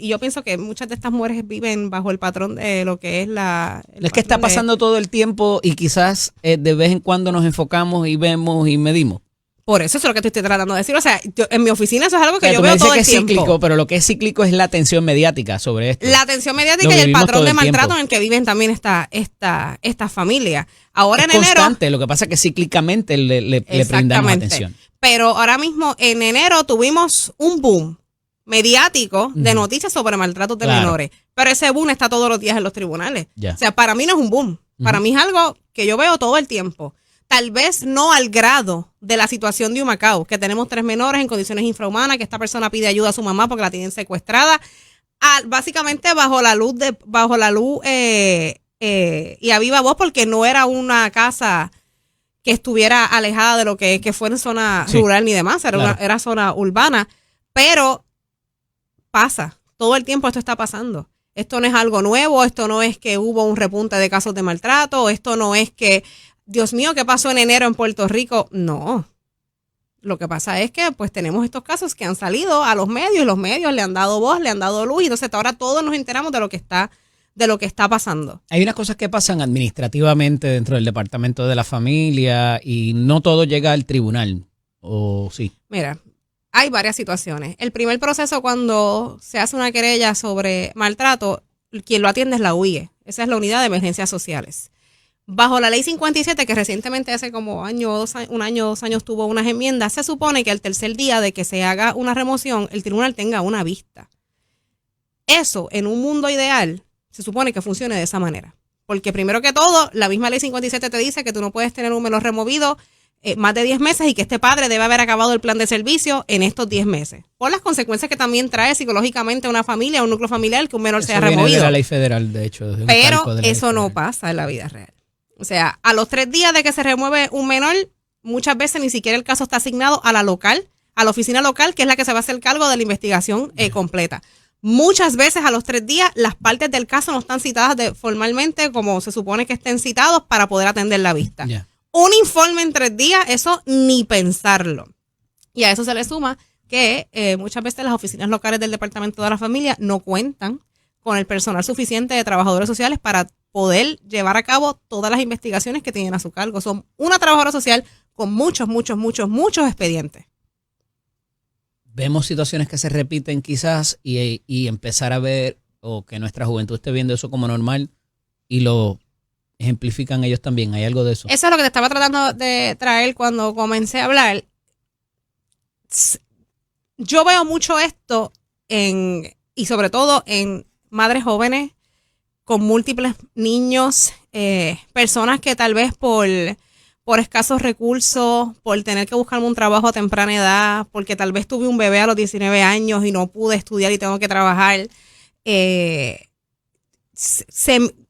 S2: y yo pienso que muchas de estas mujeres viven bajo el patrón de lo que es
S1: es que está pasando todo el tiempo y quizás de vez en cuando nos enfocamos y vemos y medimos.
S2: Por eso es lo que te estoy tratando de decir. O sea, en mi oficina eso es algo que yo veo todo el tiempo.
S1: Cíclico, pero lo que es cíclico es la atención mediática sobre esto.
S2: La atención mediática y el patrón de maltrato en el que viven también esta familia. Ahora en enero. Es
S1: constante, lo que pasa es que cíclicamente le brindamos atención.
S2: Pero ahora mismo en enero tuvimos un boom mediático de noticias sobre maltratos de menores. Pero ese boom está todos los días en los tribunales. Ya. O sea, para mí no es un boom. Para mí es algo que yo veo todo el tiempo. Tal vez no al grado de la situación de Humacao, que tenemos 3 menores en condiciones infrahumanas, que esta persona pide ayuda a su mamá porque la tienen secuestrada, básicamente bajo la luz y a viva voz, porque no era una casa que estuviera alejada de lo que fuera en zona rural ni demás, era zona urbana, pero pasa, todo el tiempo esto está pasando. Esto no es algo nuevo, esto no es que hubo un repunte de casos de maltrato, esto no es que Dios mío, ¿qué pasó en enero en Puerto Rico? No. Lo que pasa es que pues tenemos estos casos que han salido a los medios y los medios le han dado voz, le han dado luz y entonces ahora todos nos enteramos de lo que está pasando.
S1: Hay unas cosas que pasan administrativamente dentro del Departamento de la Familia y no todo llega al tribunal, ¿o sí?
S2: Mira, hay varias situaciones. El primer proceso cuando se hace una querella sobre maltrato, quien lo atiende es la UIE. Esa es la Unidad de Emergencias Sociales. Bajo la ley 57, que recientemente hace como un año o 2 años tuvo unas enmiendas, se supone que al tercer día de que se haga una remoción, el tribunal tenga una vista. Eso, en un mundo ideal, se supone que funcione de esa manera. Porque primero que todo, la misma ley 57 te dice que tú no puedes tener un menor removido más de 10 meses y que este padre debe haber acabado el plan de servicio en estos 10 meses. Por las consecuencias que también trae psicológicamente a una familia, a un núcleo familiar, que un menor sea removido. Eso viene
S1: de la ley federal, de hecho.
S2: Pero eso no pasa en la vida real. O sea, a los 3 días de que se remueve un menor, muchas veces ni siquiera el caso está asignado a la oficina local, que es la que se va a hacer cargo de la investigación completa. Muchas veces a los 3 días las partes del caso no están citadas formalmente como se supone que estén citados para poder atender la vista. Yeah. Un informe en 3 días, eso ni pensarlo. Y a eso se le suma que muchas veces las oficinas locales del Departamento de la Familia no cuentan con el personal suficiente de trabajadores sociales para poder llevar a cabo todas las investigaciones que tienen a su cargo. Son una trabajadora social con muchos expedientes.
S1: Vemos situaciones que se repiten quizás y empezar a ver, o que nuestra juventud esté viendo eso como normal y lo ejemplifican ellos también? ¿Hay algo de eso?
S2: Eso es lo que te estaba tratando de traer cuando comencé a hablar. Yo veo mucho esto y sobre todo en madres jóvenes con múltiples niños, personas que tal vez por escasos recursos, por tener que buscarme un trabajo a temprana edad, porque tal vez tuve un bebé a los 19 años y no pude estudiar y tengo que trabajar.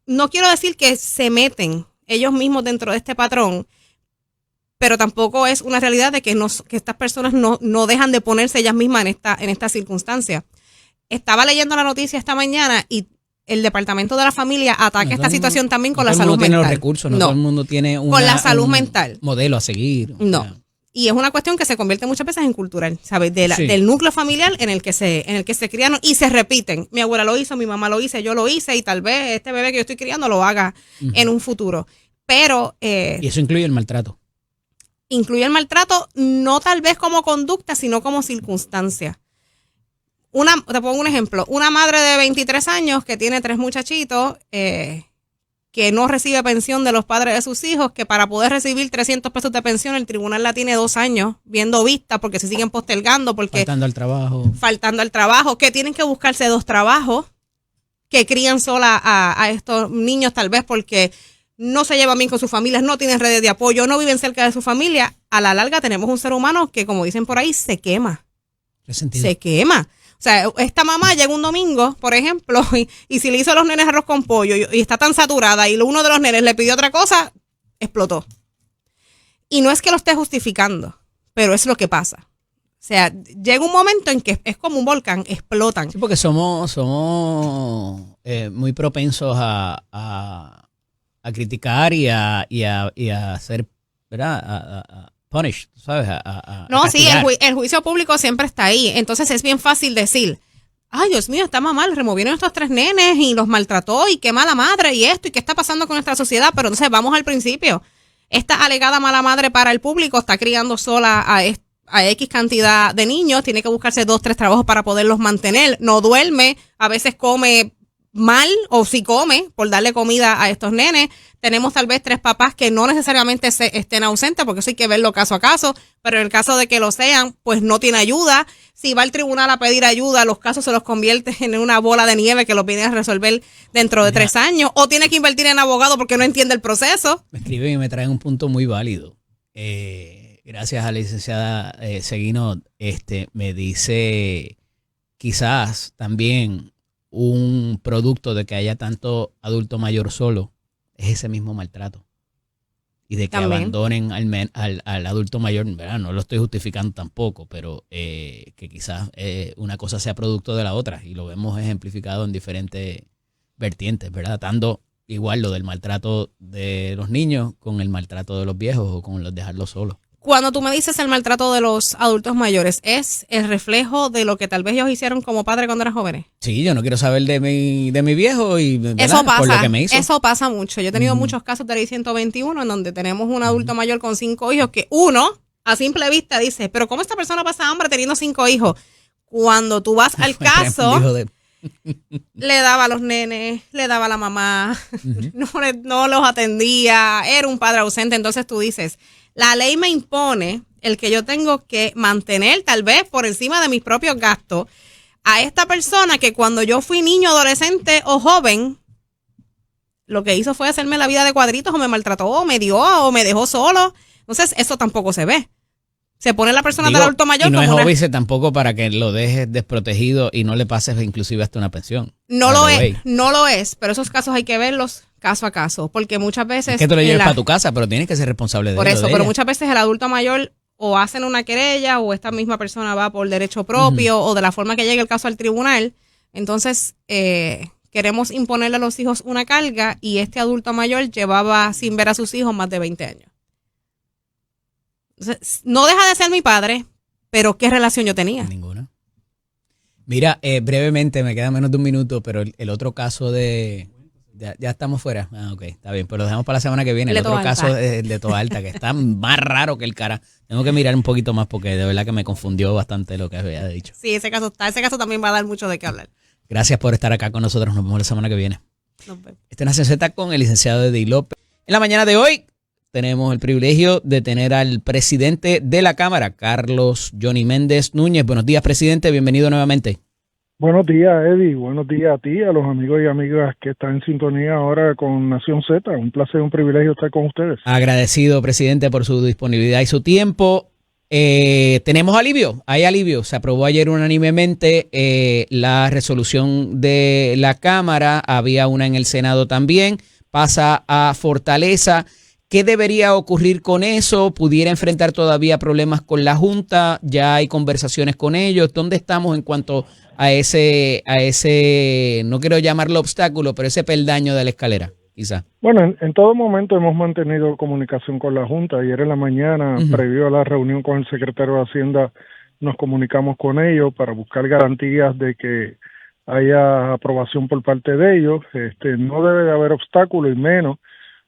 S2: No quiero decir que se meten ellos mismos dentro de este patrón, pero tampoco es una realidad de que estas personas no dejan de ponerse ellas mismas en esta circunstancia. Estaba leyendo la noticia esta mañana y el Departamento de la Familia ataca esta situación también con la salud mental. No todo el mundo tiene los recursos, no todo el mundo tiene
S1: con la salud mental. Modelo a seguir.
S2: No. Sea. Y es una cuestión que se convierte muchas veces en cultural, ¿sabes? Del núcleo familiar en el que se crían y se repiten. Mi abuela lo hizo, mi mamá lo hizo, yo lo hice y tal vez este bebé que yo estoy criando lo haga en un futuro. Pero...
S1: y eso incluye el maltrato.
S2: Incluye el maltrato, no tal vez como conducta, sino como circunstancia. Te pongo un ejemplo. Una madre de 23 años que tiene 3 muchachitos, que no recibe pensión de los padres de sus hijos, que para poder recibir 300 pesos de pensión el tribunal la tiene 2 años viendo vista porque se siguen postergando.
S1: Faltando al trabajo.
S2: Que tienen que buscarse 2 trabajos, que crían sola a estos niños tal vez porque no se llevan bien con sus familias, no tienen redes de apoyo, no viven cerca de su familia. A la larga tenemos un ser humano que, como dicen por ahí, se quema. Se quema. O sea, esta mamá llega un domingo, por ejemplo, y si le hizo a los nenes arroz con pollo y está tan saturada y uno de los nenes le pidió otra cosa, explotó. Y no es que lo esté justificando, pero es lo que pasa. O sea, llega un momento en que es como un volcán, explotan.
S1: Sí, porque somos muy propensos a criticar y a hacer, ¿verdad? A punish, ¿sabes?
S2: No, sí, el juicio público siempre está ahí. Entonces es bien fácil decir, ay, Dios mío, está mamá, le removieron estos 3 nenes y los maltrató y qué mala madre y esto y qué está pasando con nuestra sociedad. Pero entonces vamos al principio. Esta alegada mala madre para el público está criando sola a X cantidad de niños, tiene que buscarse 2, 3 trabajos para poderlos mantener, no duerme, a veces come mal o si come por darle comida a estos nenes. Tenemos tal vez 3 papás que no necesariamente estén ausentes porque eso hay que verlo caso a caso, pero en el caso de que lo sean, pues no tiene ayuda. Si va al tribunal a pedir ayuda, los casos se los convierten en una bola de nieve que los vienen a resolver dentro de 3 años, o tiene que invertir en abogado porque no entiende el proceso.
S1: Me escriben y me traen un punto muy válido. Gracias a la licenciada Seguino, me dice quizás también un producto de que haya tanto adulto mayor solo es ese mismo maltrato y de que también abandonen al adulto mayor, ¿verdad? No lo estoy justificando tampoco, pero que quizás una cosa sea producto de la otra y lo vemos ejemplificado en diferentes vertientes, ¿verdad? Tanto igual lo del maltrato de los niños con el maltrato de los viejos o con los dejarlos solos.
S2: Cuando tú me dices el maltrato de los adultos mayores, ¿es el reflejo de lo que tal vez ellos hicieron como padre cuando eran jóvenes?
S1: Sí, yo no quiero saber de mi viejo y
S2: eso pasa,
S1: por lo que me hizo.
S2: Eso pasa mucho. Yo he tenido muchos casos de ley 121 en donde tenemos un adulto mayor con 5 hijos que uno, a simple vista, dice, pero ¿cómo esta persona pasa hambre teniendo 5 hijos? Cuando tú vas al caso, le daba a los nenes, le daba a la mamá, no los atendía, era un padre ausente. Entonces tú dices, la ley me impone el que yo tengo que mantener tal vez por encima de mis propios gastos a esta persona que cuando yo fui niño, adolescente o joven, lo que hizo fue hacerme la vida de cuadritos o me maltrató o me dio o me dejó solo. Entonces eso tampoco se ve. Se pone la persona del adulto mayor
S1: y no
S2: como
S1: es óbice tampoco para que lo dejes desprotegido y no le pases inclusive hasta una pensión.
S2: No lo es, pero esos casos hay que verlos caso a caso, porque muchas veces...
S1: Es que tú lo lleves para tu casa, pero tienes que ser responsable de
S2: por eso.
S1: De
S2: pero
S1: ella.
S2: Muchas veces el adulto mayor o hacen una querella o esta misma persona va por derecho propio o de la forma que llegue el caso al tribunal. Entonces, queremos imponerle a los hijos una carga y este adulto mayor llevaba sin ver a sus hijos más de 20 años. Entonces, no deja de ser mi padre, pero ¿qué relación yo tenía?
S1: Ninguna. Mira, brevemente, me queda menos de un minuto, pero el otro caso de... Ya estamos fuera. Ah, ok, está bien, pero lo dejamos para la semana que viene. El otro caso es el de Toa Alta, que está más raro que el cara. Tengo que mirar un poquito más porque de verdad que me confundió bastante lo que había dicho.
S2: Sí, ese caso también va a dar mucho de qué hablar.
S1: Gracias por estar acá con nosotros. Nos vemos la semana que viene.
S2: Nos vemos.
S1: Esta es Nación Z con el licenciado Eddie López. En la mañana de hoy tenemos el privilegio de tener al presidente de la Cámara, Carlos Johnny Méndez Núñez. Buenos días, presidente. Bienvenido nuevamente.
S3: Buenos días, Eddie. Buenos días a ti, a los amigos y amigas que están en sintonía ahora con Nación Z. Un placer, un privilegio estar con ustedes.
S1: Agradecido, presidente, por su disponibilidad y su tiempo. Tenemos alivio, hay alivio. Se aprobó ayer unánimemente la resolución de la Cámara. Había una en el Senado también. Pasa a Fortaleza. ¿Qué debería ocurrir con eso? ¿Pudiera enfrentar todavía problemas con la Junta? ¿Ya hay conversaciones con ellos? ¿Dónde estamos en cuanto a ese, no quiero llamarlo obstáculo, pero ese peldaño de la escalera, quizá?
S3: Bueno, en todo momento hemos mantenido comunicación con la Junta. Ayer en la mañana, previo a la reunión con el secretario de Hacienda, nos comunicamos con ellos para buscar garantías de que haya aprobación por parte de ellos. No debe de haber obstáculo, y menos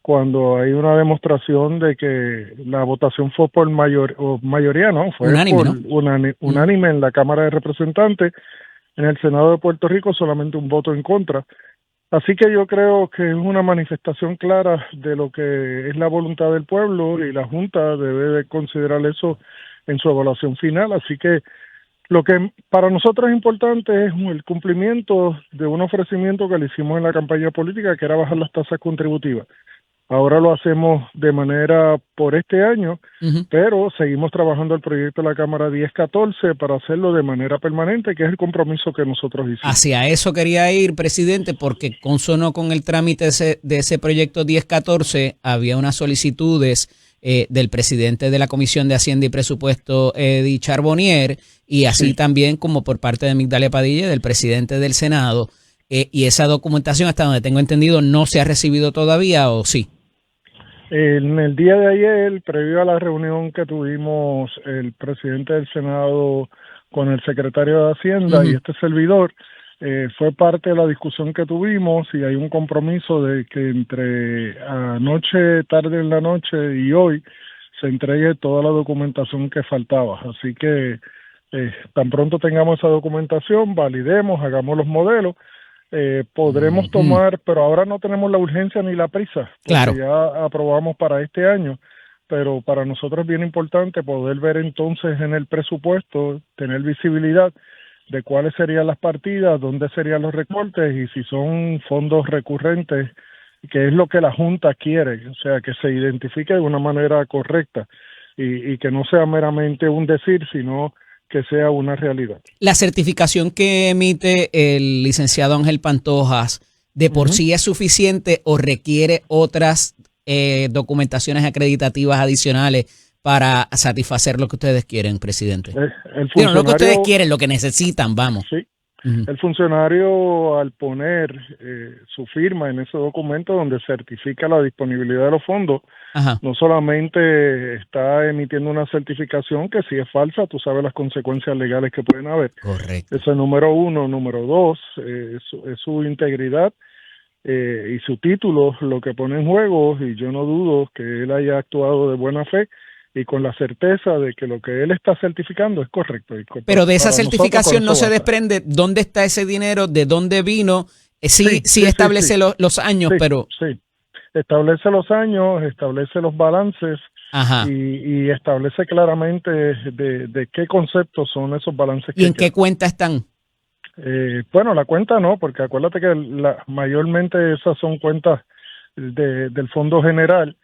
S3: cuando hay una demostración de que la votación fue por mayoría, no, fue
S1: unánime,
S3: por,
S1: ¿no?
S3: unánime en la Cámara de Representantes. En el Senado de Puerto Rico solamente un voto en contra. Así que yo creo que es una manifestación clara de lo que es la voluntad del pueblo, y la Junta debe de considerar eso en su evaluación final. Así que lo que para nosotros es importante es el cumplimiento de un ofrecimiento que le hicimos en la campaña política, que era bajar las tasas contributivas. Ahora lo hacemos de manera por este año, pero seguimos trabajando el proyecto de la Cámara 1014 para hacerlo de manera permanente, que es el compromiso que nosotros hicimos.
S1: Hacia eso quería ir, presidente, porque consono con el trámite de ese proyecto 1014, había unas solicitudes del presidente de la Comisión de Hacienda y Presupuesto, Eddie Charbonnier, y así también como por parte de Migdalia Padilla, del presidente del Senado, y esa documentación, hasta donde tengo entendido, no se ha recibido todavía, ¿o sí?
S3: En el día de ayer, previo a la reunión que tuvimos el presidente del Senado con el secretario de Hacienda y este servidor, fue parte de la discusión que tuvimos, y hay un compromiso de que entre anoche, tarde en la noche y hoy se entregue toda la documentación que faltaba. Así que tan pronto tengamos esa documentación, validemos, hagamos los modelos, podremos tomar, pero ahora no tenemos la urgencia ni la prisa, porque
S1: claro,
S3: ya aprobamos para este año, pero para nosotros es bien importante poder ver entonces en el presupuesto, tener visibilidad de cuáles serían las partidas, dónde serían los recortes y si son fondos recurrentes, que es lo que la Junta quiere, o sea, que se identifique de una manera correcta y que no sea meramente un decir, sino que sea una realidad.
S1: La certificación que emite el licenciado Ángel Pantojas, ¿de por sí es suficiente o requiere otras documentaciones acreditativas adicionales para satisfacer lo que ustedes quieren, presidente? No lo que ustedes quieren, lo que necesitan, vamos.
S3: Sí. El funcionario, al poner su firma en ese documento donde certifica la disponibilidad de los fondos, no solamente está emitiendo una certificación que si es falsa, tú sabes las consecuencias legales que pueden haber.
S1: Correcto.
S3: Eso es número uno. Número dos, es su integridad y su título lo que pone en juego, y yo no dudo que él haya actuado de buena fe y con la certeza de que lo que él está certificando es correcto.
S1: Pero de esa certificación no se desprende dónde está ese dinero, de dónde vino. Sí establece los años, pero...
S3: Sí, establece los años, establece los balances y establece claramente de qué conceptos son esos balances.
S1: ¿Y en qué cuenta están?
S3: Bueno, la cuenta no, porque acuérdate que mayormente esas son cuentas del Fondo General,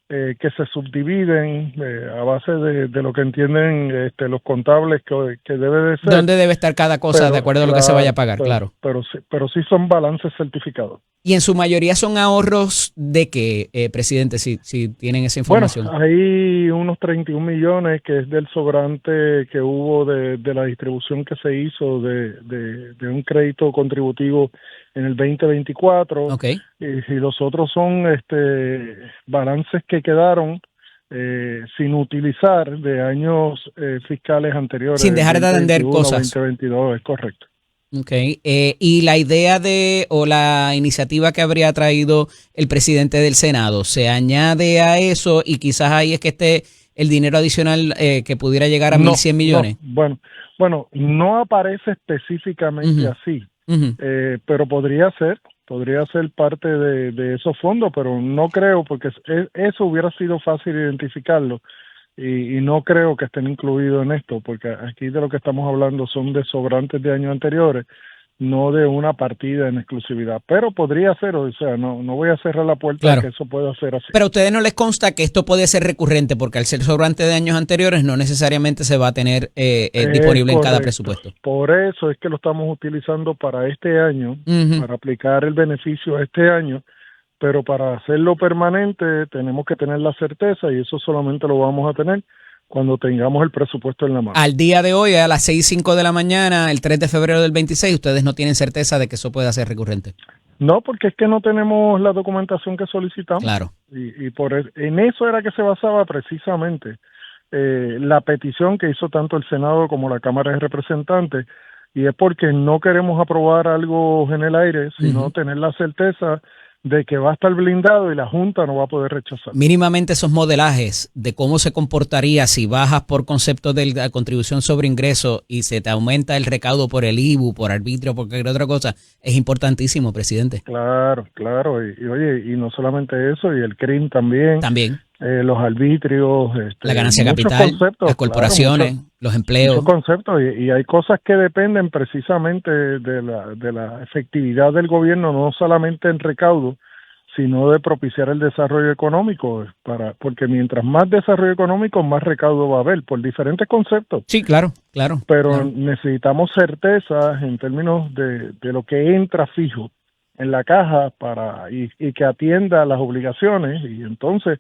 S3: que se subdividen a base de lo que entienden los contables que debe de ser.
S1: ¿Dónde debe estar cada cosa de acuerdo a lo que se vaya a pagar? Claro.
S3: Pero sí son balances certificados.
S1: Y en su mayoría son ahorros de qué, presidente, si tienen esa información.
S3: Bueno, hay unos 31 millones que es del sobrante que hubo de la distribución que se hizo de un crédito contributivo en el 2024.
S1: Okay.
S3: Y los otros son balances que quedaron sin utilizar de años fiscales anteriores.
S1: Sin dejar de atender cosas.
S3: 2022, es correcto.
S1: Okay. Y la idea o la iniciativa que habría traído el presidente del Senado, ¿se añade a eso y quizás ahí es que esté el dinero adicional que pudiera llegar a 1.100 millones?
S3: No, bueno, no aparece específicamente así, pero podría ser parte de esos fondos, pero no creo, porque eso hubiera sido fácil identificarlo, y no creo que estén incluidos en esto, porque aquí de lo que estamos hablando son de sobrantes de años anteriores, no de una partida en exclusividad, pero podría ser, o sea, no voy a cerrar la puerta a que eso pueda ser así.
S1: Pero a ustedes no les consta que esto puede ser recurrente, porque al ser sobrante de años anteriores no necesariamente se va a tener disponible en cada presupuesto.
S3: Por eso es que lo estamos utilizando para este año, para aplicar el beneficio a este año, pero para hacerlo permanente tenemos que tener la certeza, y eso solamente lo vamos a tener cuando tengamos el presupuesto en la mano.
S1: Al día de hoy, a las 6:05 de la mañana, el 3 de febrero del 26, ustedes no tienen certeza de que eso pueda ser recurrente.
S3: No, porque es que no tenemos la documentación que solicitamos.
S1: Claro.
S3: Y en eso era que se basaba precisamente la petición que hizo tanto el Senado como la Cámara de Representantes, y es porque no queremos aprobar algo en el aire, sino tener la certeza de que va a estar blindado y la Junta no va a poder rechazar.
S1: Mínimamente esos modelajes de cómo se comportaría si bajas por concepto de la contribución sobre ingreso y se te aumenta el recaudo por el IBU, por arbitrio, por cualquier otra cosa, es importantísimo, presidente.
S3: Claro. Y oye, y no solamente eso, y el CRIM también. Los arbitrios,
S1: la ganancia capital, las corporaciones, los empleos.
S3: Muchos conceptos, y hay cosas que dependen precisamente de la efectividad del gobierno, no solamente en recaudo, sino de propiciar el desarrollo económico, porque mientras más desarrollo económico, más recaudo va a haber, por diferentes conceptos.
S1: Sí, claro.
S3: Pero necesitamos certeza en términos de lo que entra fijo en la caja y que atienda las obligaciones, y entonces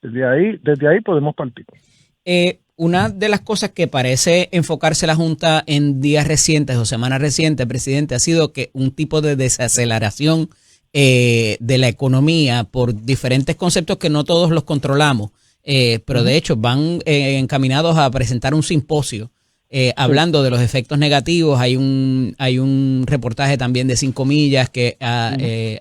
S3: desde ahí podemos partir.
S1: Una de las cosas que parece enfocarse la Junta en días recientes o semanas recientes, presidente, ha sido que un tipo de desaceleración de la economía por diferentes conceptos que no todos los controlamos, pero de hecho van encaminados a presentar un simposio hablando de los efectos negativos. Hay un reportaje también de 5 millas que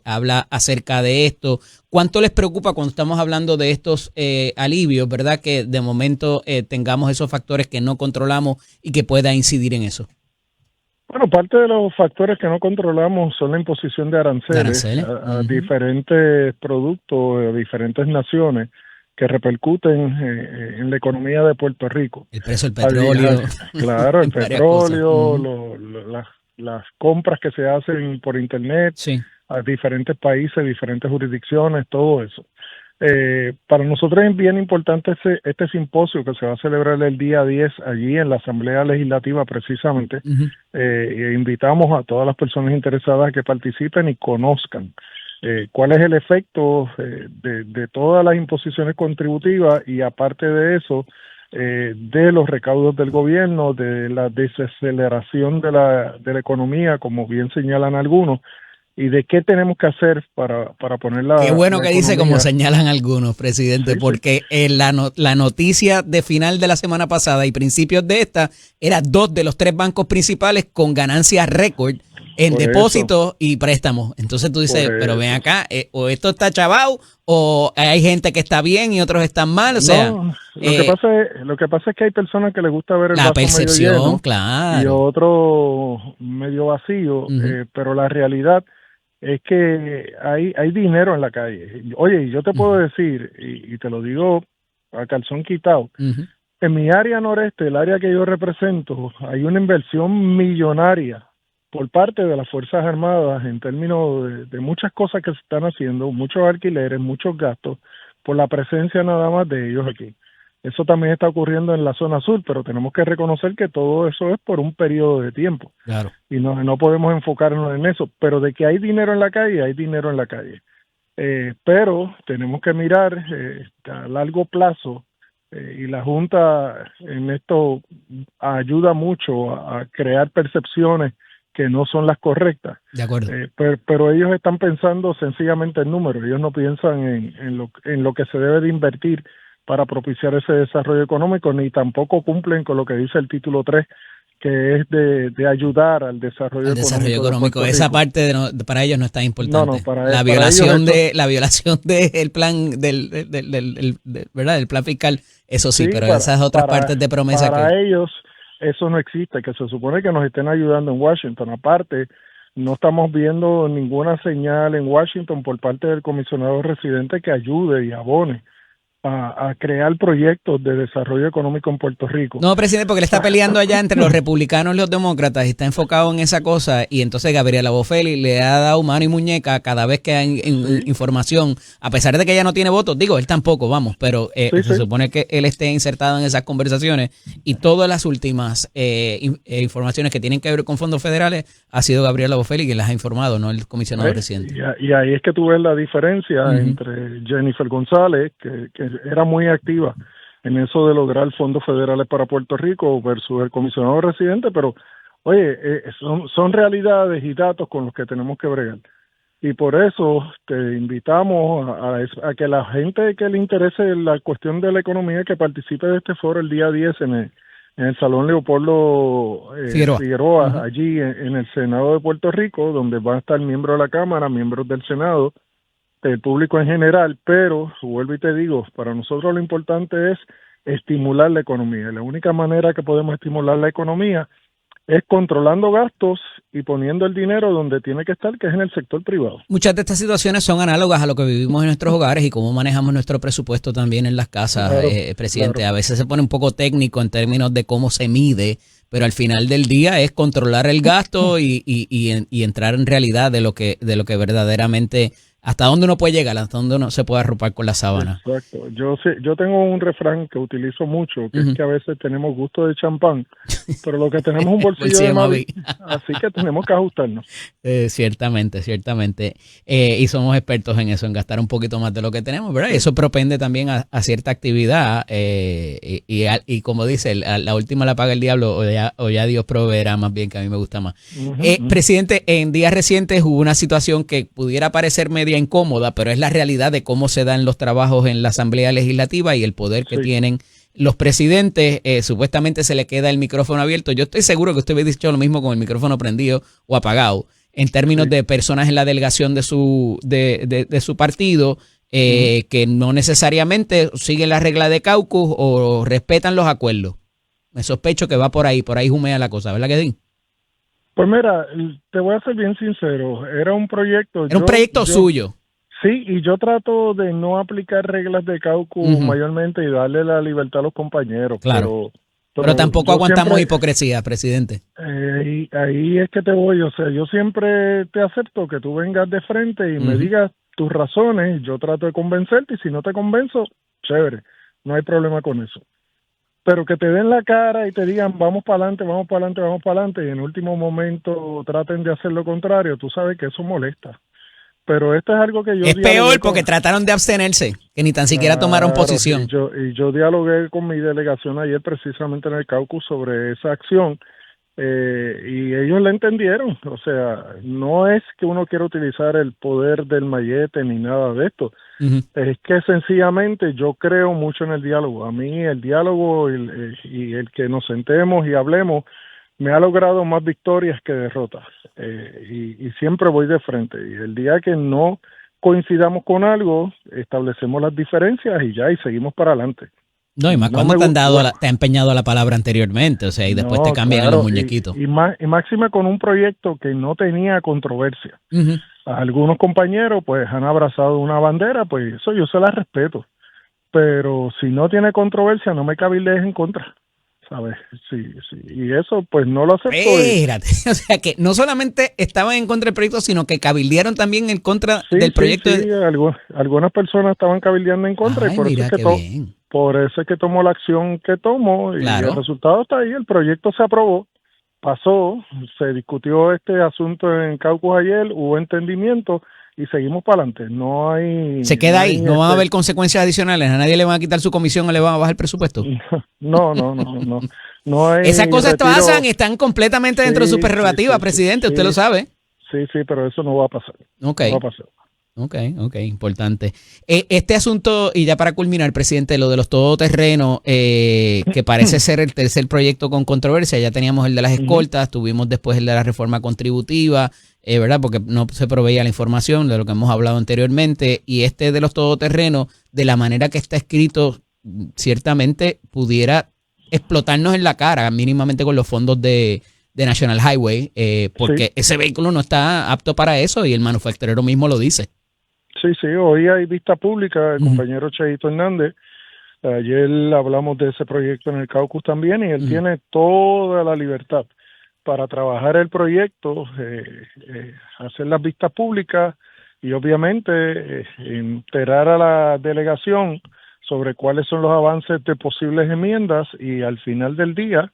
S1: habla acerca de esto. ¿Cuánto les preocupa cuando estamos hablando de estos alivios, verdad, que de momento tengamos esos factores que no controlamos y que pueda incidir en eso?
S3: Bueno, parte de los factores que no controlamos son la imposición de aranceles a diferentes productos, a diferentes naciones, que repercuten en la economía de Puerto Rico.
S1: El precio del petróleo.
S3: Claro, el petróleo, las compras que se hacen por internet a diferentes países, diferentes jurisdicciones, todo eso. Para nosotros es bien importante este simposio que se va a celebrar el día 10 allí en la Asamblea Legislativa precisamente. Invitamos a todas las personas interesadas a que participen y conozcan cuál es el efecto de todas las imposiciones contributivas, y aparte de eso, de los recaudos del gobierno, de la desaceleración de la economía, como bien señalan algunos, y de qué tenemos que hacer para ponerla.
S1: Qué bueno que dice como señalan algunos, presidente, porque la noticia de final de la semana pasada y principios de esta era 2 de los 3 bancos principales con ganancias récord en depósitos y préstamos. Entonces tú dices, pero ven acá, o esto está chavado, o hay gente que está bien y otros están mal. O sea,
S3: lo que pasa es que hay personas que les gusta ver el
S1: la
S3: vaso
S1: percepción,
S3: medio lleno,
S1: claro,
S3: y otro medio vacío, pero la realidad es que hay dinero en la calle. Oye, yo te puedo decir, y te lo digo a calzón quitado, en mi área noreste, el área que yo represento, hay una inversión millonaria por parte de las Fuerzas Armadas en términos de muchas cosas que se están haciendo, muchos alquileres, muchos gastos, por la presencia nada más de ellos aquí. Eso también está ocurriendo en la zona sur, pero tenemos que reconocer que todo eso es por un periodo de tiempo.
S1: Claro.
S3: Y no podemos enfocarnos en eso. Pero de que hay dinero en la calle, hay dinero en la calle. Pero tenemos que mirar a largo plazo, y la Junta en esto ayuda mucho a crear percepciones que no son las correctas.
S1: De acuerdo.
S3: Pero ellos están pensando sencillamente en números. Ellos no piensan en lo que se debe de invertir para propiciar ese desarrollo económico, ni tampoco cumplen con lo que dice el título 3, que es de ayudar al desarrollo económico.
S1: Esa parte para ellos no es tan importante.
S3: No, para
S1: la violación del plan ¿verdad? Del plan fiscal, eso sí, pero esas otras partes de promesa
S3: para ellos eso no existe, que se supone que nos estén ayudando en Washington. Aparte, no estamos viendo ninguna señal en Washington por parte del comisionado residente que ayude y abone a crear proyectos de desarrollo económico en Puerto Rico.
S1: No, presidente, porque él está peleando allá entre los republicanos y los demócratas y está enfocado en esa cosa, y entonces Gabriela Boffelli le ha dado mano y muñeca cada vez que hay información, a pesar de que ella no tiene votos. Digo, él tampoco, vamos, pero se supone que él esté insertado en esas conversaciones, y todas las últimas informaciones que tienen que ver con fondos federales ha sido Gabriela Boffelli quien las ha informado, no el comisionado residente.
S3: Y ahí es que tú ves la diferencia entre Jennifer González, que era muy activa en eso de lograr fondos federales para Puerto Rico, versus el comisionado residente, pero oye, son realidades y datos con los que tenemos que bregar. Y por eso te invitamos a que la gente que le interese la cuestión de la economía, que participe de este foro el día 10 en el Salón Leopoldo Figueroa, allí en el Senado de Puerto Rico, donde van a estar miembros de la Cámara, miembros del Senado, el público en general, pero vuelvo y te digo, para nosotros lo importante es estimular la economía. La única manera que podemos estimular la economía es controlando gastos y poniendo el dinero donde tiene que estar, que es en el sector privado.
S1: Muchas de estas situaciones son análogas a lo que vivimos en nuestros hogares y cómo manejamos nuestro presupuesto también en las casas, claro, presidente. Claro. A veces se pone un poco técnico en términos de cómo se mide, pero al final del día es controlar el gasto y entrar en realidad de lo que verdaderamente, hasta dónde uno puede llegar, hasta dónde uno se puede arropar con la sábana.
S3: Exacto. Yo tengo un refrán que utilizo mucho, que es que a veces tenemos gusto de champán, pero lo que tenemos es un bolsillo de Mavi, así que tenemos que ajustarnos.
S1: Ciertamente. Y somos expertos en eso, en gastar un poquito más de lo que tenemos, ¿verdad? Y eso propende también a cierta actividad, y como dice, la última la paga el diablo, o ya Dios proveerá, más bien, que a mí me gusta más. Presidente, en días recientes hubo una situación que pudiera parecer media incómoda, pero es la realidad de cómo se dan los trabajos en la Asamblea Legislativa y el poder que tienen los presidentes. Supuestamente se le queda el micrófono abierto. Yo estoy seguro que usted hubiera dicho lo mismo con el micrófono prendido o apagado, en términos de personas en la delegación de su partido, que no necesariamente siguen la regla de caucus o respetan los acuerdos. Me sospecho que va por ahí humea la cosa, ¿verdad que sí?
S3: Pues mira, te voy a ser bien sincero, era un proyecto
S1: suyo.
S3: Sí, y yo trato de no aplicar reglas de caucus mayormente y darle la libertad a los compañeros.
S1: Claro. Pero tampoco aguantamos hipocresía, presidente.
S3: Ahí es que te voy, o sea, yo siempre te acepto que tú vengas de frente y me digas tus razones, yo trato de convencerte, y si no te convenzo, chévere, no hay problema con eso. Pero que te den la cara y te digan vamos para adelante, y en último momento traten de hacer lo contrario, tú sabes que eso molesta. Pero esto es algo que yo...
S1: Es peor porque trataron de abstenerse, que ni tan siquiera tomaron posición.
S3: Y yo dialogué con mi delegación ayer precisamente en el caucus sobre esa acción, y ellos la entendieron. O sea, no es que uno quiera utilizar el poder del mallete ni nada de esto. Es que sencillamente yo creo mucho en el diálogo. A mí el diálogo y el que nos sentemos y hablemos me ha logrado más victorias que derrotas, y siempre voy de frente, y el día que no coincidamos con algo establecemos las diferencias y seguimos para adelante.
S1: No, y más cuando te ha empeñado a la palabra anteriormente, o sea, y después te cambian los muñequitos.
S3: Y máxima con un proyecto que no tenía controversia. Algunos compañeros pues han abrazado una bandera, pues eso yo se la respeto, pero si no tiene controversia no me cabildees en contra, ¿sabes? Sí, y eso pues no lo acepto.
S1: Espérate, o sea que no solamente estaban en contra del proyecto, sino que cabildearon también en contra del proyecto.
S3: Sí, algunas personas estaban cabildeando en contra.
S1: Ay,
S3: y por eso es que tomó la acción que tomó, y el resultado está ahí. El proyecto se aprobó, pasó, se discutió este asunto en caucus ayer, hubo entendimiento y seguimos para adelante. No hay...
S1: Se queda ahí, no van a haber consecuencias adicionales, a nadie le van a quitar su comisión o le van a bajar el presupuesto.
S3: No hay.
S1: Esas cosas pasan y están completamente dentro de su prerrogativa, presidente, usted lo sabe.
S3: Sí, pero eso no va a pasar.
S1: No va a pasar. Ok, importante. Este asunto, y ya para culminar, presidente, lo de los todoterrenos, que parece ser el tercer proyecto con controversia. Ya teníamos el de las escoltas, tuvimos después el de la reforma contributiva, ¿verdad? Porque no se proveía la información de lo que hemos hablado anteriormente. Y este de los todoterrenos, de la manera que está escrito, ciertamente pudiera explotarnos en la cara, mínimamente con los fondos de de National Highway, porque ese vehículo no está apto para eso y el manufacturero mismo lo dice.
S3: Sí, hoy hay vista pública, el compañero Cheito Hernández. Ayer hablamos de ese proyecto en el caucus también y él tiene toda la libertad para trabajar el proyecto, hacer las vistas públicas y obviamente enterar a la delegación sobre cuáles son los avances de posibles enmiendas y al final del día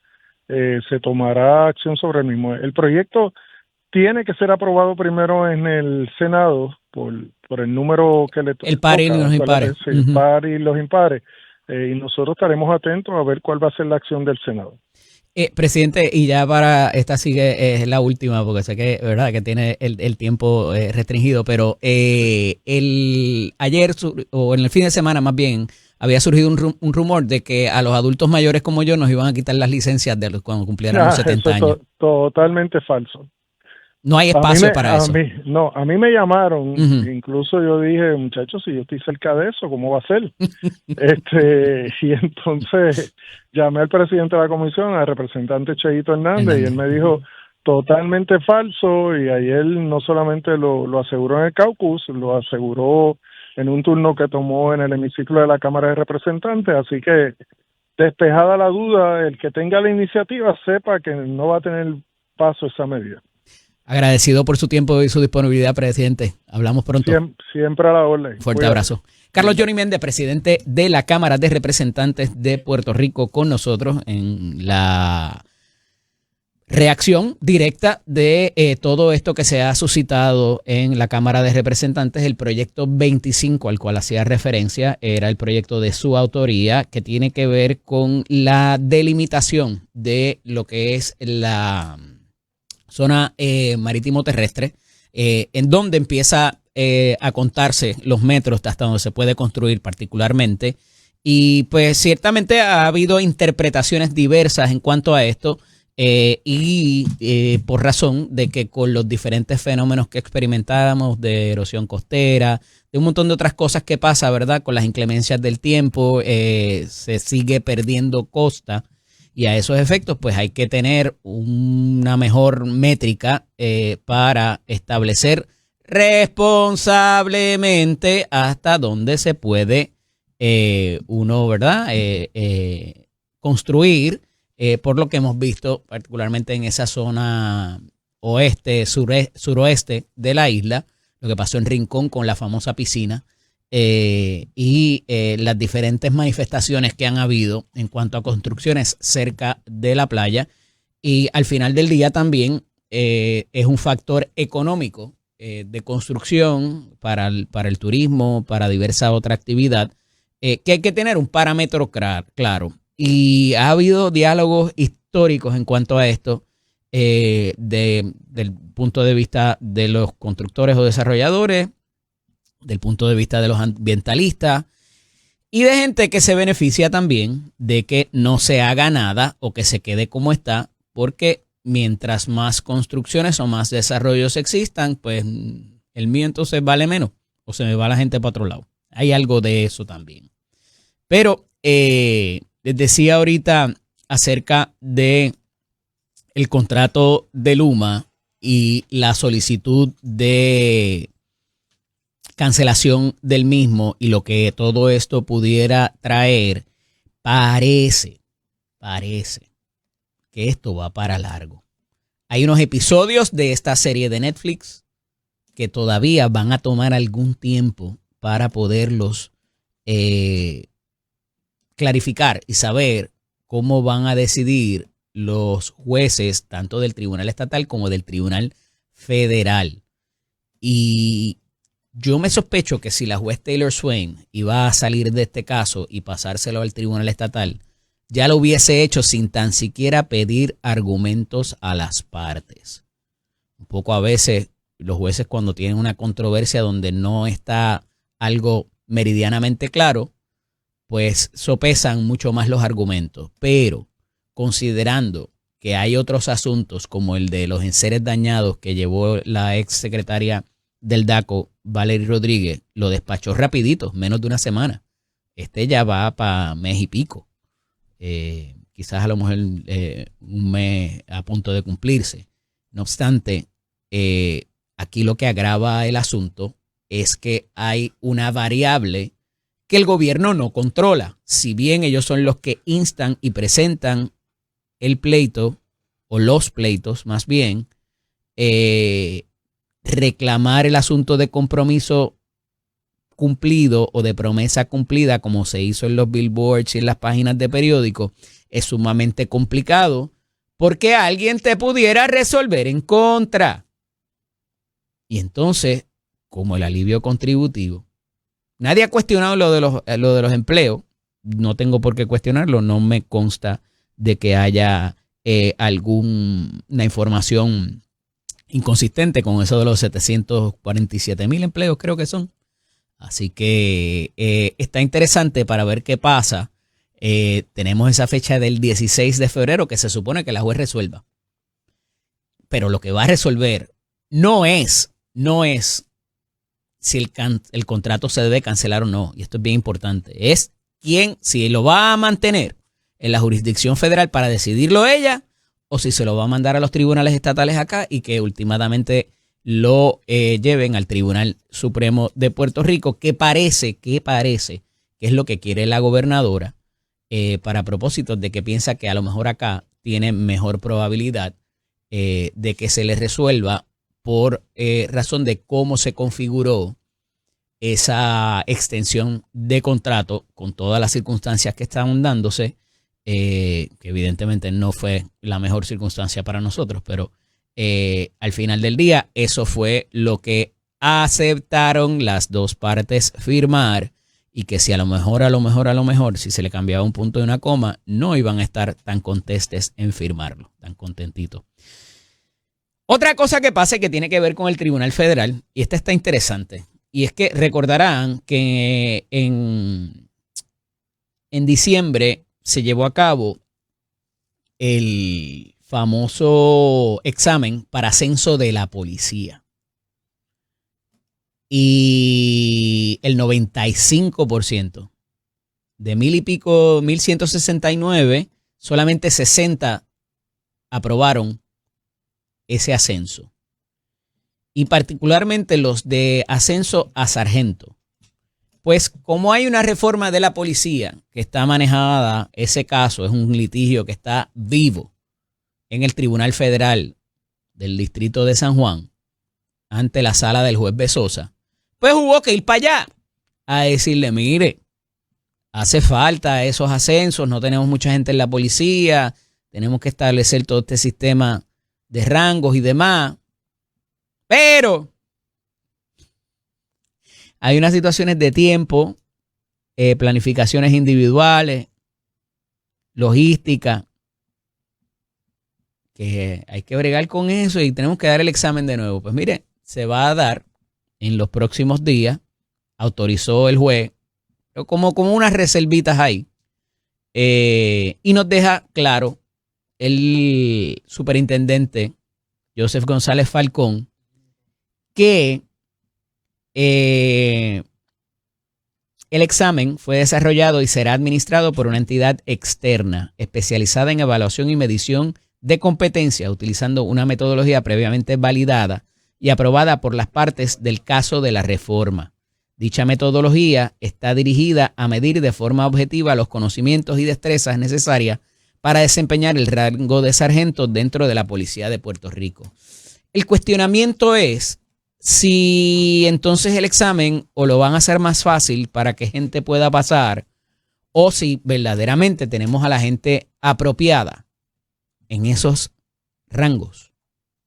S3: se tomará acción sobre el mismo. El proyecto tiene que ser aprobado primero en el Senado por el número que le toca.
S1: El par y los impares.
S3: Sí, el par y los impares. Y nosotros estaremos atentos a ver cuál va a ser la acción del Senado.
S1: Presidente, y ya para esta sigue es la última, porque sé que verdad que tiene el tiempo restringido, pero ayer o en el fin de semana más bien había surgido un rumor de que a los adultos mayores como yo nos iban a quitar las licencias cuando cumplieran los 70 años.
S3: Totalmente falso.
S1: No hay espacio para eso.
S3: A mí me llamaron, incluso yo dije, muchachos, si yo estoy cerca de eso, ¿cómo va a ser? Y entonces llamé al presidente de la comisión, al representante Cheito Hernández, y él me dijo, totalmente falso, y ayer no solamente lo aseguró en el caucus, lo aseguró en un turno que tomó en el hemiciclo de la Cámara de Representantes, así que despejada la duda, el que tenga la iniciativa sepa que no va a tener paso esa medida.
S1: Agradecido por su tiempo y su disponibilidad, presidente. Hablamos pronto.
S3: Siempre a la orden.
S1: Fuerte abrazo. Carlos Johnny Méndez, presidente de la Cámara de Representantes de Puerto Rico, con nosotros en la reacción directa de todo esto que se ha suscitado en la Cámara de Representantes. El proyecto 25 al cual hacía referencia era el proyecto de su autoría que tiene que ver con la delimitación de lo que es la zona marítimo terrestre, en donde empieza a contarse los metros hasta donde se puede construir particularmente. Y pues ciertamente ha habido interpretaciones diversas en cuanto a esto por razón de que con los diferentes fenómenos que experimentábamos de erosión costera, de un montón de otras cosas que pasa, ¿verdad? Con las inclemencias del tiempo, se sigue perdiendo costa. Y a esos efectos, pues hay que tener una mejor métrica para establecer responsablemente hasta dónde se puede uno, ¿verdad? Construir, por lo que hemos visto particularmente en esa zona oeste, suroeste de la isla, lo que pasó en Rincón con la famosa piscina. Y las diferentes manifestaciones que han habido en cuanto a construcciones cerca de la playa, y al final del día también es un factor económico de construcción para el turismo, para diversa otra actividad, que hay que tener un parámetro claro, y ha habido diálogos históricos en cuanto a esto del punto de vista de los constructores o desarrolladores, del punto de vista de los ambientalistas y de gente que se beneficia también de que no se haga nada o que se quede como está, porque mientras más construcciones o más desarrollos existan, pues el mío entonces vale menos o se me va la gente para otro lado. Hay algo de eso también. Pero les decía ahorita acerca de el contrato de Luma y la solicitud de cancelación del mismo y lo que todo esto pudiera traer. Parece que esto va para largo. Hay unos episodios de esta serie de Netflix que todavía van a tomar algún tiempo para poderlos clarificar y saber cómo van a decidir los jueces tanto del Tribunal Estatal como del Tribunal Federal. Y yo me sospecho que si la juez Taylor Swain iba a salir de este caso y pasárselo al Tribunal Estatal, ya lo hubiese hecho sin tan siquiera pedir argumentos a las partes. Un poco a veces los jueces, cuando tienen una controversia donde no está algo meridianamente claro, pues sopesan mucho más los argumentos. Pero considerando que hay otros asuntos como el de los enseres dañados que llevó la ex secretaria del DACO, Valerie Rodríguez, lo despachó rapidito, menos de una semana. Ya va para mes y pico. Que quizás a lo mejor un mes a punto de cumplirse. No obstante, aquí lo que agrava el asunto es que hay una variable que el gobierno no controla. Si bien ellos son los que instan y presentan el pleito, o los pleitos más bien, reclamar el asunto de compromiso cumplido o de promesa cumplida, como se hizo en los billboards y en las páginas de periódicos, es sumamente complicado porque alguien te pudiera resolver en contra. Y entonces, como el alivio contributivo, nadie ha cuestionado lo de los empleos. No tengo por qué cuestionarlo. No me consta de que haya alguna información inconsistente con eso de los 747,000 empleos, creo que son. Así que está interesante para ver qué pasa. Tenemos esa fecha del 16 de febrero que se supone que la juez resuelva. Pero lo que va a resolver no es si el contrato se debe cancelar o no. Y esto es bien importante. Es quién, si lo va a mantener en la jurisdicción federal para decidirlo ella, o si se lo va a mandar a los tribunales estatales acá y que últimamente lo lleven al Tribunal Supremo de Puerto Rico, que parece que es lo que quiere la gobernadora, para propósitos de que piensa que a lo mejor acá tiene mejor probabilidad de que se le resuelva por razón de cómo se configuró esa extensión de contrato con todas las circunstancias que estaban dándose, que evidentemente no fue la mejor circunstancia para nosotros, pero al final del día eso fue lo que aceptaron las dos partes firmar, y que si a lo mejor, si se le cambiaba un punto y una coma, no iban a estar tan contestes en firmarlo, tan contentitos. Otra cosa que pasa que tiene que ver con el Tribunal Federal, y esta está interesante, y es que recordarán que en diciembre se llevó a cabo el famoso examen para ascenso de la policía. Y el 95% de 1,169, solamente 60 aprobaron ese ascenso. Y particularmente los de ascenso a sargento. Pues como hay una reforma de la policía que está manejada, ese caso es un litigio que está vivo en el Tribunal Federal del Distrito de San Juan, ante la sala del juez Bezosa, pues hubo que ir para allá a decirle, mire, hace falta esos ascensos, no tenemos mucha gente en la policía, tenemos que establecer todo este sistema de rangos y demás, pero hay unas situaciones de tiempo, planificaciones individuales, logística, que hay que bregar con eso y tenemos que dar el examen de nuevo. Pues mire, se va a dar en los próximos días, autorizó el juez, como unas reservitas ahí, y nos deja claro el superintendente Joseph González Falcón que el examen fue desarrollado y será administrado por una entidad externa especializada en evaluación y medición de competencia, utilizando una metodología previamente validada y aprobada por las partes del caso de la reforma. Dicha metodología está dirigida a medir de forma objetiva los conocimientos y destrezas necesarias para desempeñar el rango de sargento dentro de la Policía de Puerto Rico. El cuestionamiento es si entonces el examen o lo van a hacer más fácil para que gente pueda pasar, o si verdaderamente tenemos a la gente apropiada en esos rangos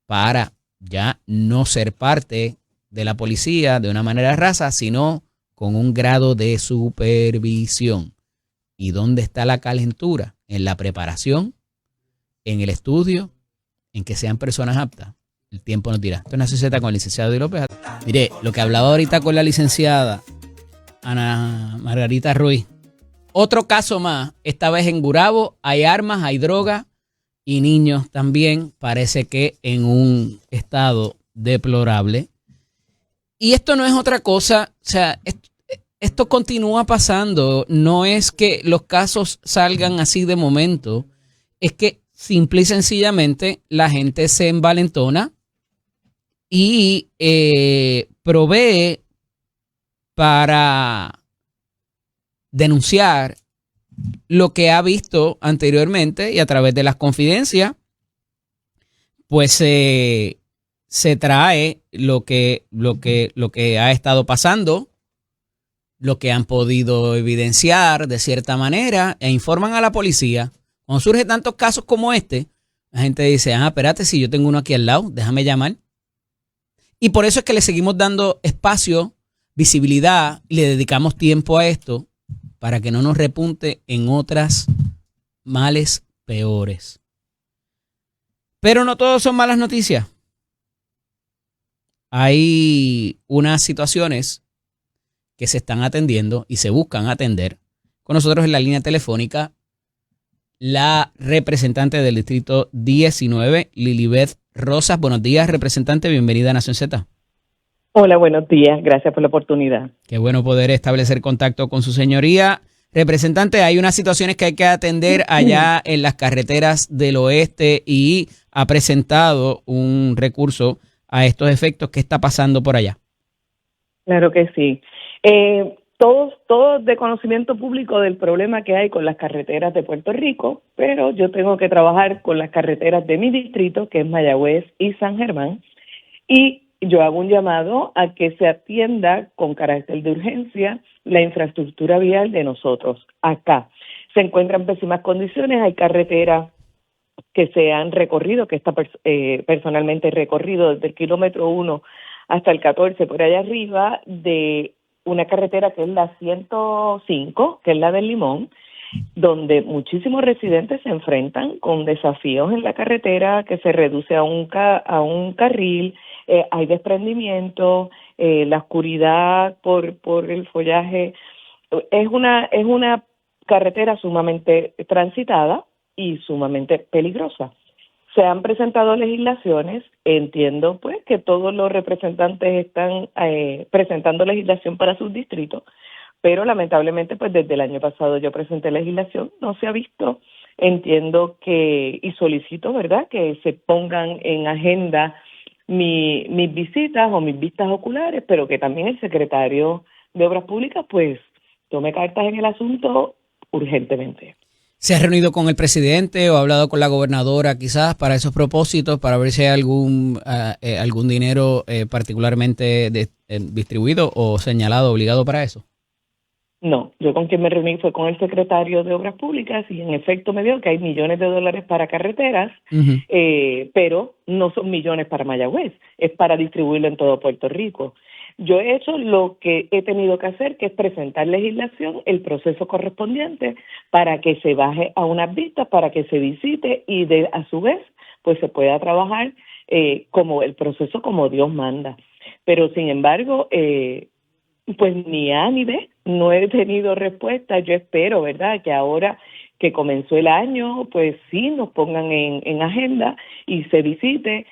S1: para ya no ser parte de la policía de una manera rasa, sino con un grado de supervisión. ¿Y dónde está la calentura? En la preparación, en el estudio, en que sean personas aptas. El tiempo nos dirá. Esto es una sociedad con el licenciado Di López. Mire, lo que hablaba ahorita con la licenciada Ana Margarita Ruiz. Otro caso más, esta vez en Gurabo, hay armas, hay droga y niños también, parece que en un estado deplorable. Y esto no es otra cosa, o sea, esto continúa pasando. No es que los casos salgan así de momento. es que simple y sencillamente la gente se envalentona y provee para denunciar lo que ha visto anteriormente y a través de las confidencias, pues se trae lo que ha estado pasando, lo que han podido evidenciar de cierta manera e informan a la policía. Cuando surgen tantos casos como este, la gente dice, espérate, si yo tengo uno aquí al lado, déjame llamar. Y por eso es que le seguimos dando espacio, visibilidad y le dedicamos tiempo a esto para que no nos repunte en otras males peores. Pero no todos son malas noticias. Hay unas situaciones que se están atendiendo y se buscan atender. Con nosotros en la línea telefónica, la representante del Distrito 19, Lilibeth Rosas. Buenos días, representante. Bienvenida a Nación Z.
S4: Hola, buenos días. Gracias por la oportunidad.
S1: Qué bueno poder establecer contacto con su señoría. Representante, hay unas situaciones que hay que atender allá en las carreteras del oeste y ha presentado un recurso a estos efectos. ¿Qué está pasando por allá?
S4: Claro que sí. Todos de conocimiento público del problema que hay con las carreteras de Puerto Rico, pero yo tengo que trabajar con las carreteras de mi distrito, que es Mayagüez y San Germán, y yo hago un llamado a que se atienda con carácter de urgencia la infraestructura vial de nosotros. Acá se encuentra en pésimas condiciones, hay carreteras que se han recorrido, que está personalmente recorrido desde el kilómetro 1 hasta el 14 por allá arriba, de una carretera que es la 105, que es la del Limón, donde muchísimos residentes se enfrentan con desafíos en la carretera, que se reduce a un carril, hay desprendimiento, la oscuridad por el follaje. Es una carretera sumamente transitada y sumamente peligrosa. Se han presentado legislaciones, entiendo pues que todos los representantes están presentando legislación para sus distritos, pero lamentablemente pues desde el año pasado yo presenté legislación, no se ha visto. Entiendo que, y solicito, ¿verdad?, que se pongan en agenda mis visitas o mis vistas oculares, pero que también el secretario de Obras Públicas pues tome cartas en el asunto urgentemente.
S1: ¿Se ha reunido con el presidente o ha hablado con la gobernadora quizás para esos propósitos, para ver si hay algún dinero particularmente distribuido o señalado, obligado para eso?
S4: No, yo con quien me reuní fue con el secretario de Obras Públicas y en efecto me dijo que hay millones de dólares para carreteras, pero no son millones para Mayagüez, es para distribuirlo en todo Puerto Rico. Yo he hecho lo que he tenido que hacer, que es presentar legislación, el proceso correspondiente, para que se baje a unas vistas, para que se visite y a su vez pues se pueda trabajar como el proceso como Dios manda. Pero sin embargo, pues ni A ni B, no he tenido respuesta. Yo espero, ¿verdad?, que ahora que comenzó el año, pues sí nos pongan en agenda y se visite.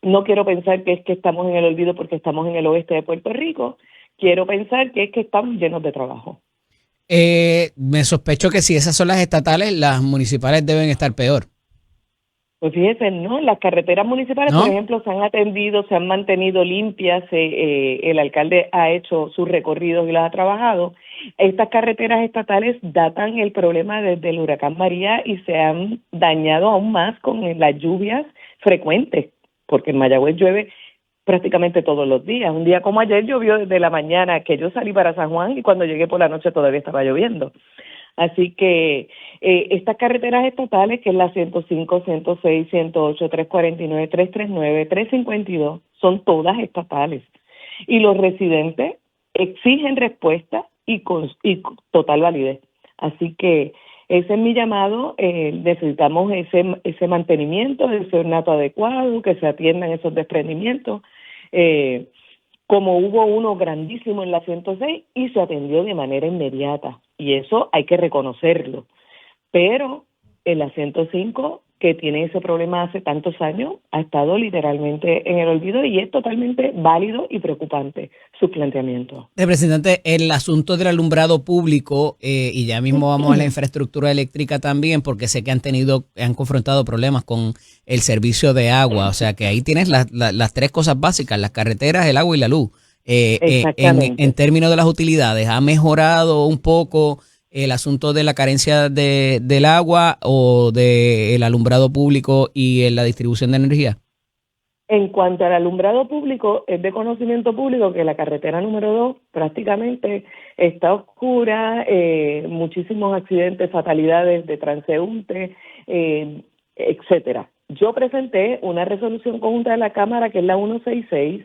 S4: No quiero pensar que es que estamos en el olvido porque estamos en el oeste de Puerto Rico. Quiero pensar que es que estamos llenos de trabajo.
S1: Me sospecho que si esas son las estatales, las municipales deben estar peor.
S4: Pues fíjense, ¿no? Las carreteras municipales,
S1: ¿No?
S4: por ejemplo, se han atendido, se han mantenido limpias, el alcalde ha hecho sus recorridos y las ha trabajado. Estas carreteras estatales datan el problema desde el huracán María y se han dañado aún más con las lluvias frecuentes, porque en Mayagüez llueve prácticamente todos los días. Un día como ayer llovió desde la mañana que yo salí para San Juan y cuando llegué por la noche todavía estaba lloviendo. Así que estas carreteras estatales, que es la 105, 106, 108, 349, 339, 352, son todas estatales. Y los residentes exigen respuesta y total validez. Así que ese es mi llamado. Necesitamos ese mantenimiento, ese ornato adecuado, que se atiendan esos desprendimientos. Como hubo uno grandísimo en la 106 y se atendió de manera inmediata. Y eso hay que reconocerlo. Pero en la 105 que tiene ese problema hace tantos años, ha estado literalmente en el olvido y es totalmente válido y preocupante su planteamiento.
S1: Representante, el asunto del alumbrado público, y ya mismo vamos a la infraestructura eléctrica también, porque sé que han confrontado problemas con el servicio de agua, o sea que ahí tienes las tres cosas básicas, las carreteras, el agua y la luz. En términos de las utilidades, ¿ha mejorado un poco el asunto de la carencia del agua o del alumbrado público y la distribución de energía?
S4: En cuanto al alumbrado público, es de conocimiento público que la carretera número 2 prácticamente está oscura, muchísimos accidentes, fatalidades de transeúntes, etcétera. Yo presenté una resolución conjunta de la Cámara, que es la 166,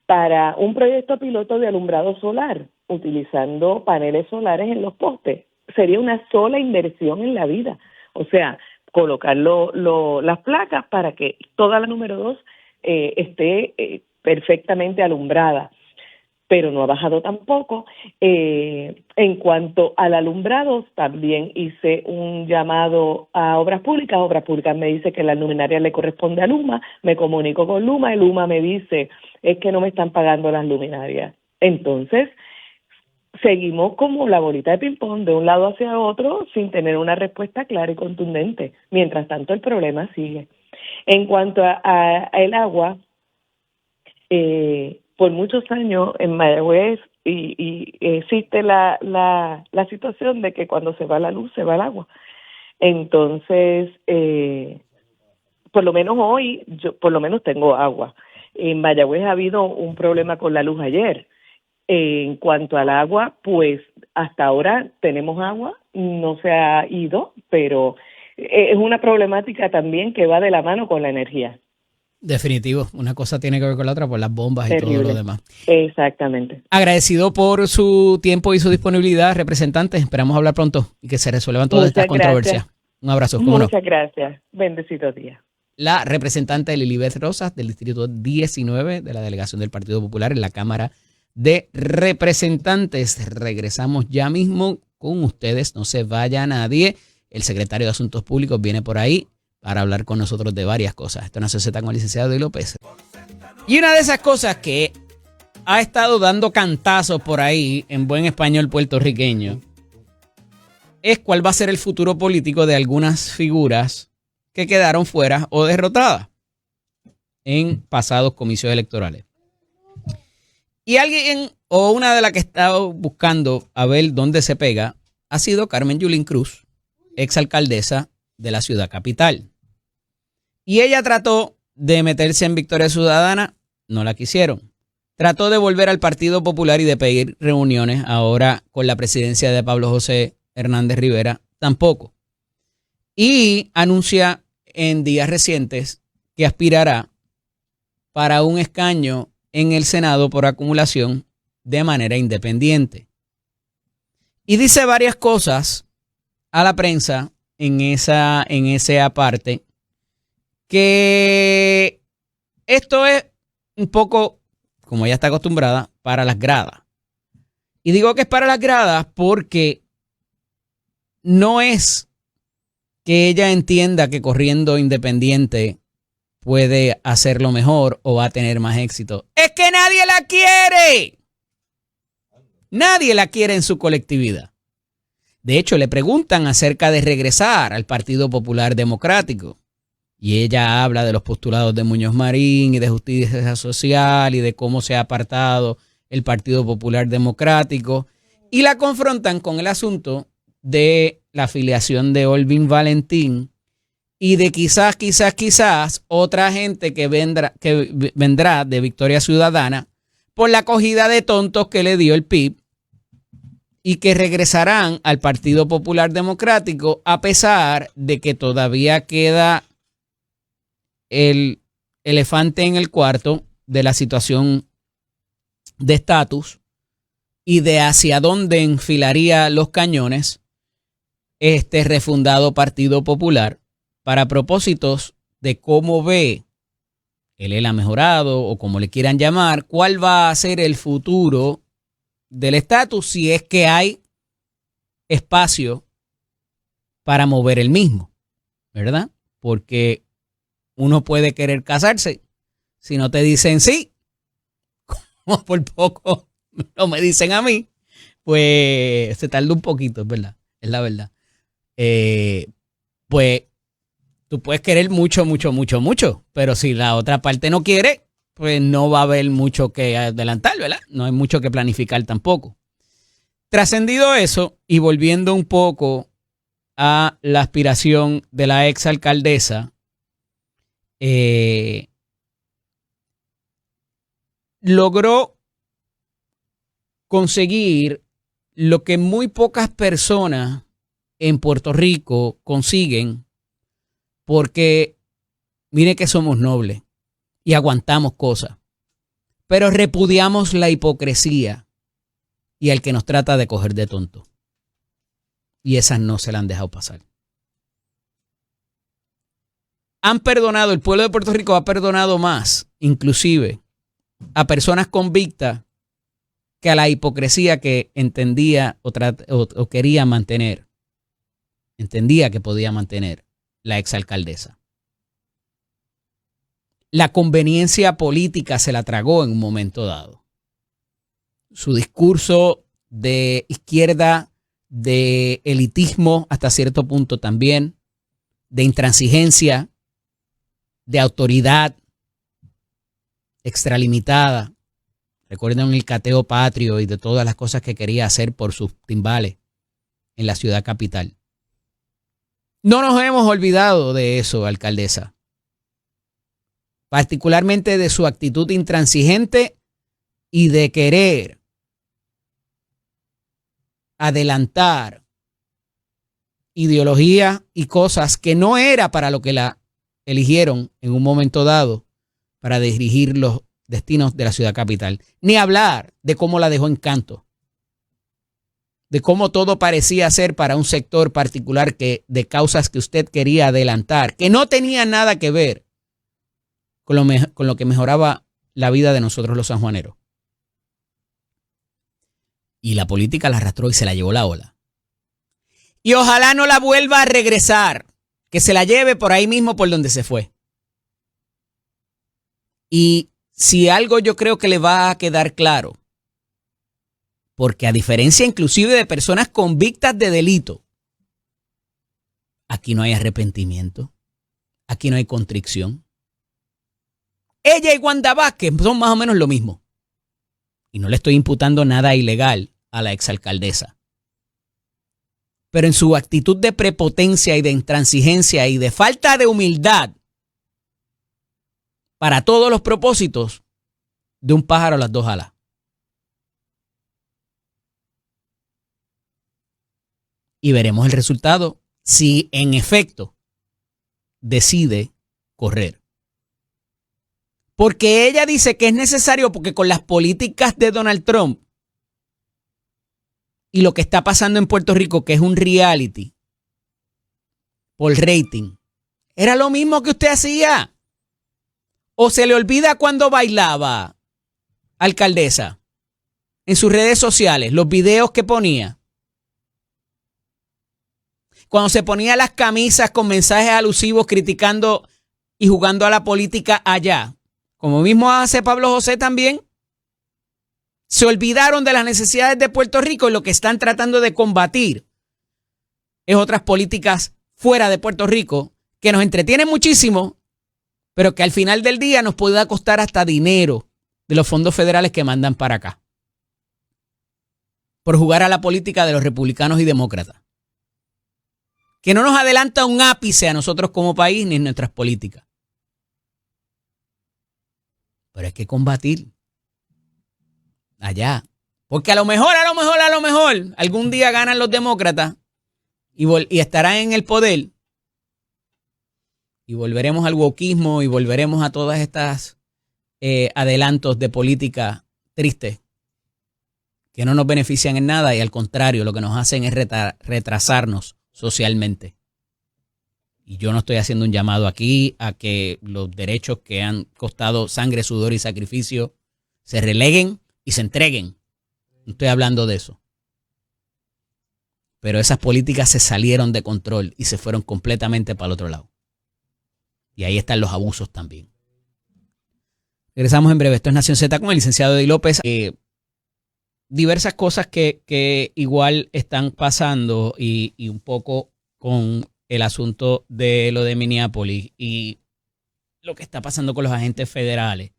S4: para un proyecto piloto de alumbrado solar, utilizando paneles solares en los postes. Sería una sola inversión en la vida. O sea, colocar las placas para que toda la número 2 esté perfectamente alumbrada. Pero no ha bajado tampoco. En cuanto al alumbrado, también hice un llamado a Obras Públicas. Obras Públicas me dice que la luminaria le corresponde a Luma. Me comunico con Luma y Luma me dice, es que no me están pagando las luminarias. Entonces, seguimos como la bolita de ping-pong de un lado hacia otro sin tener una respuesta clara y contundente. Mientras tanto, el problema sigue. En cuanto a el agua, por muchos años en Mayagüez y existe la situación de que cuando se va la luz, se va el agua. Entonces, por lo menos hoy, yo por lo menos tengo agua. En Mayagüez ha habido un problema con la luz ayer. En cuanto al agua, pues hasta ahora tenemos agua, no se ha ido, pero es una problemática también que va de la mano con la energía.
S1: Definitivo, una cosa tiene que ver con la otra por las bombas y todo lo demás.
S4: Exactamente.
S1: Agradecido por su tiempo y su disponibilidad, representantes. Esperamos hablar pronto y que se resuelvan todas estas controversias. Un abrazo.
S4: Muchas gracias. Bendecido día.
S1: La representante Lilibeth Rosas del Distrito 19 de la Delegación del Partido Popular en la Cámara de Representantes. Regresamos ya mismo con ustedes. No se vaya nadie. El secretario de Asuntos Públicos viene por ahí para hablar con nosotros de varias cosas. Esto no se con el licenciado Eddie López. Y una de esas cosas que ha estado dando cantazos por ahí en buen español puertorriqueño es cuál va a ser el futuro político de algunas figuras que quedaron fuera o derrotadas en pasados comicios electorales. Y alguien o una de las que he estado buscando a ver dónde se pega ha sido Carmen Yulín Cruz, exalcaldesa de la ciudad capital. Y ella trató de meterse en Victoria Ciudadana, no la quisieron. Trató de volver al Partido Popular y de pedir reuniones ahora con la presidencia de Pablo José Hernández Rivera, tampoco. Y anuncia en días recientes que aspirará para un escaño en el Senado por acumulación de manera independiente. Y dice varias cosas a la prensa en esa parte, que esto es un poco, como ella está acostumbrada, para las gradas. Y digo que es para las gradas porque no es que ella entienda que corriendo independiente puede hacerlo mejor o va a tener más éxito. Es que nadie la quiere. Nadie la quiere en su colectividad. De hecho, le preguntan acerca de regresar al Partido Popular Democrático. Y ella habla de los postulados de Muñoz Marín y de justicia social y de cómo se ha apartado el Partido Popular Democrático. Y la confrontan con el asunto de la afiliación de Olvin Valentín y de quizás otra gente que vendrá de Victoria Ciudadana por la acogida de tontos que le dio el PIB y que regresarán al Partido Popular Democrático a pesar de que todavía queda el elefante en el cuarto de la situación de estatus y de hacia dónde enfilaría los cañones este refundado Partido Popular para propósitos de cómo ve el ELA mejorado o como le quieran llamar, cuál va a ser el futuro del estatus si es que hay espacio para mover el mismo, ¿verdad? porque uno puede querer casarse. Si no te dicen sí, como por poco no me dicen a mí, pues se tarda un poquito, es verdad, es la verdad. Pues tú puedes querer mucho, pero si la otra parte no quiere, pues no va a haber mucho que adelantar, ¿verdad? No hay mucho que planificar tampoco. Trascendido eso y volviendo un poco a la aspiración de la exalcaldesa, logró conseguir lo que muy pocas personas en Puerto Rico consiguen, porque mire que somos nobles y aguantamos cosas, pero repudiamos la hipocresía y al que nos trata de coger de tonto. Y esas no se la han dejado pasar. Han perdonado, el pueblo de Puerto Rico ha perdonado más, inclusive, a personas convictas que a la hipocresía que entendía o quería mantener. Entendía que podía mantener la exalcaldesa. La conveniencia política se la tragó en un momento dado. Su discurso de izquierda, de elitismo hasta cierto punto también, de intransigencia, de autoridad extralimitada. Recuerden el cateo patrio y de todas las cosas que quería hacer por sus timbales en la ciudad capital. No nos hemos olvidado de eso, alcaldesa. Particularmente de su actitud intransigente y de querer adelantar ideología y cosas que no era para lo que la eligieron en un momento dado para dirigir los destinos de la ciudad capital. Ni hablar de cómo la dejó en canto. De cómo todo parecía ser para un sector particular de causas que usted quería adelantar, que no tenía nada que ver con lo que mejoraba la vida de nosotros los sanjuaneros. Y la política la arrastró y se la llevó la ola. Y ojalá no la vuelva a regresar, que se la lleve por ahí mismo por donde se fue. Y si algo yo creo que le va a quedar claro, porque a diferencia inclusive de personas convictas de delito, aquí no hay arrepentimiento, aquí no hay contrición. Ella y Wanda Vázquez son más o menos lo mismo. Y no le estoy imputando nada ilegal a la exalcaldesa. Pero en su actitud de prepotencia y de intransigencia y de falta de humildad para todos los propósitos, de un pájaro a las dos alas. Y veremos el resultado si en efecto decide correr. Porque ella dice que es necesario porque con las políticas de Donald Trump y lo que está pasando en Puerto Rico, que es un reality por rating, era lo mismo que usted hacía. ¿O se le olvida cuando bailaba, alcaldesa, en sus redes sociales, los videos que ponía? Cuando se ponía las camisas con mensajes alusivos criticando y jugando a la política allá, como mismo hace Pablo José también. Se olvidaron de las necesidades de Puerto Rico y lo que están tratando de combatir es otras políticas fuera de Puerto Rico que nos entretienen muchísimo, pero que al final del día nos puede costar hasta dinero de los fondos federales que mandan para acá por jugar a la política de los republicanos y demócratas, que no nos adelanta un ápice a nosotros como país ni en nuestras políticas. Pero hay que combatir allá. Porque a lo mejor, algún día ganan los demócratas y estarán en el poder. Y volveremos al wokismo y volveremos a todas estas adelantos de política tristes que no nos benefician en nada y al contrario, lo que nos hacen es retrasarnos socialmente. Y yo no estoy haciendo un llamado aquí a que los derechos que han costado sangre, sudor y sacrificio se releguen y se entreguen. No estoy hablando de eso. Pero esas políticas se salieron de control y se fueron completamente para el otro lado. Y ahí están los abusos también. Regresamos en breve. Esto es Nación Z con el licenciado Eddie López. Diversas cosas que igual están pasando y un poco con el asunto de lo de Minneapolis y lo que está pasando con los agentes federales.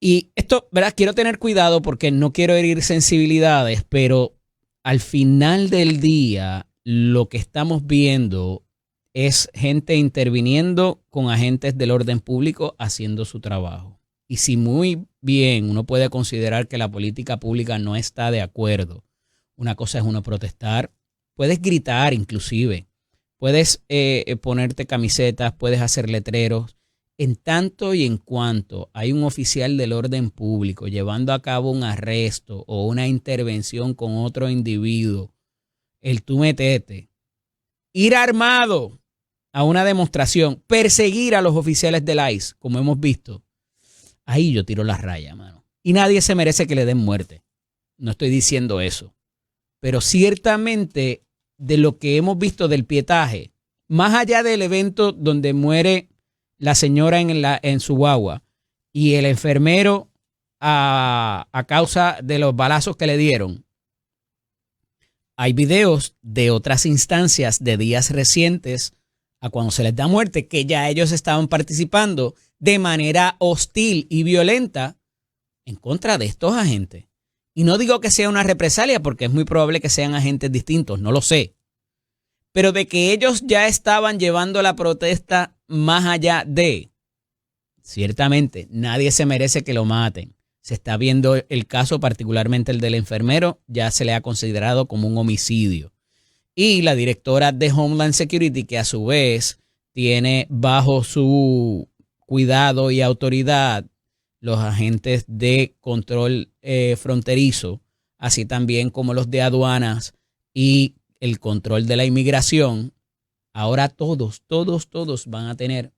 S1: Y esto, ¿verdad? Quiero tener cuidado porque no quiero herir sensibilidades, pero al final del día lo que estamos viendo es gente interviniendo con agentes del orden público haciendo su trabajo. Y si muy bien uno puede considerar que la política pública no está de acuerdo, una cosa es uno protestar, puedes gritar inclusive, puedes ponerte camisetas, puedes hacer letreros. En tanto y en cuanto hay un oficial del orden público llevando a cabo un arresto o una intervención con otro individuo, el tú metete, ir armado a una demostración, perseguir a los oficiales del ICE, como hemos visto, ahí yo tiro la raya, mano. Y nadie se merece que le den muerte. No estoy diciendo eso. Pero ciertamente de lo que hemos visto del pietaje, más allá del evento donde muere la señora en su guagua y el enfermero a causa de los balazos que le dieron, hay videos de otras instancias de días recientes a cuando se les da muerte que ya ellos estaban participando de manera hostil y violenta en contra de estos agentes. Y no digo que sea una represalia porque es muy probable que sean agentes distintos, no lo sé. Pero de que ellos ya estaban llevando la protesta más allá de, ciertamente, nadie se merece que lo maten. Se está viendo el caso, particularmente el del enfermero, ya se le ha considerado como un homicidio. Y la directora de Homeland Security, que a su vez tiene bajo su cuidado y autoridad los agentes de control fronterizo, así también como los de aduanas y el control de la inmigración, ahora todos van a tener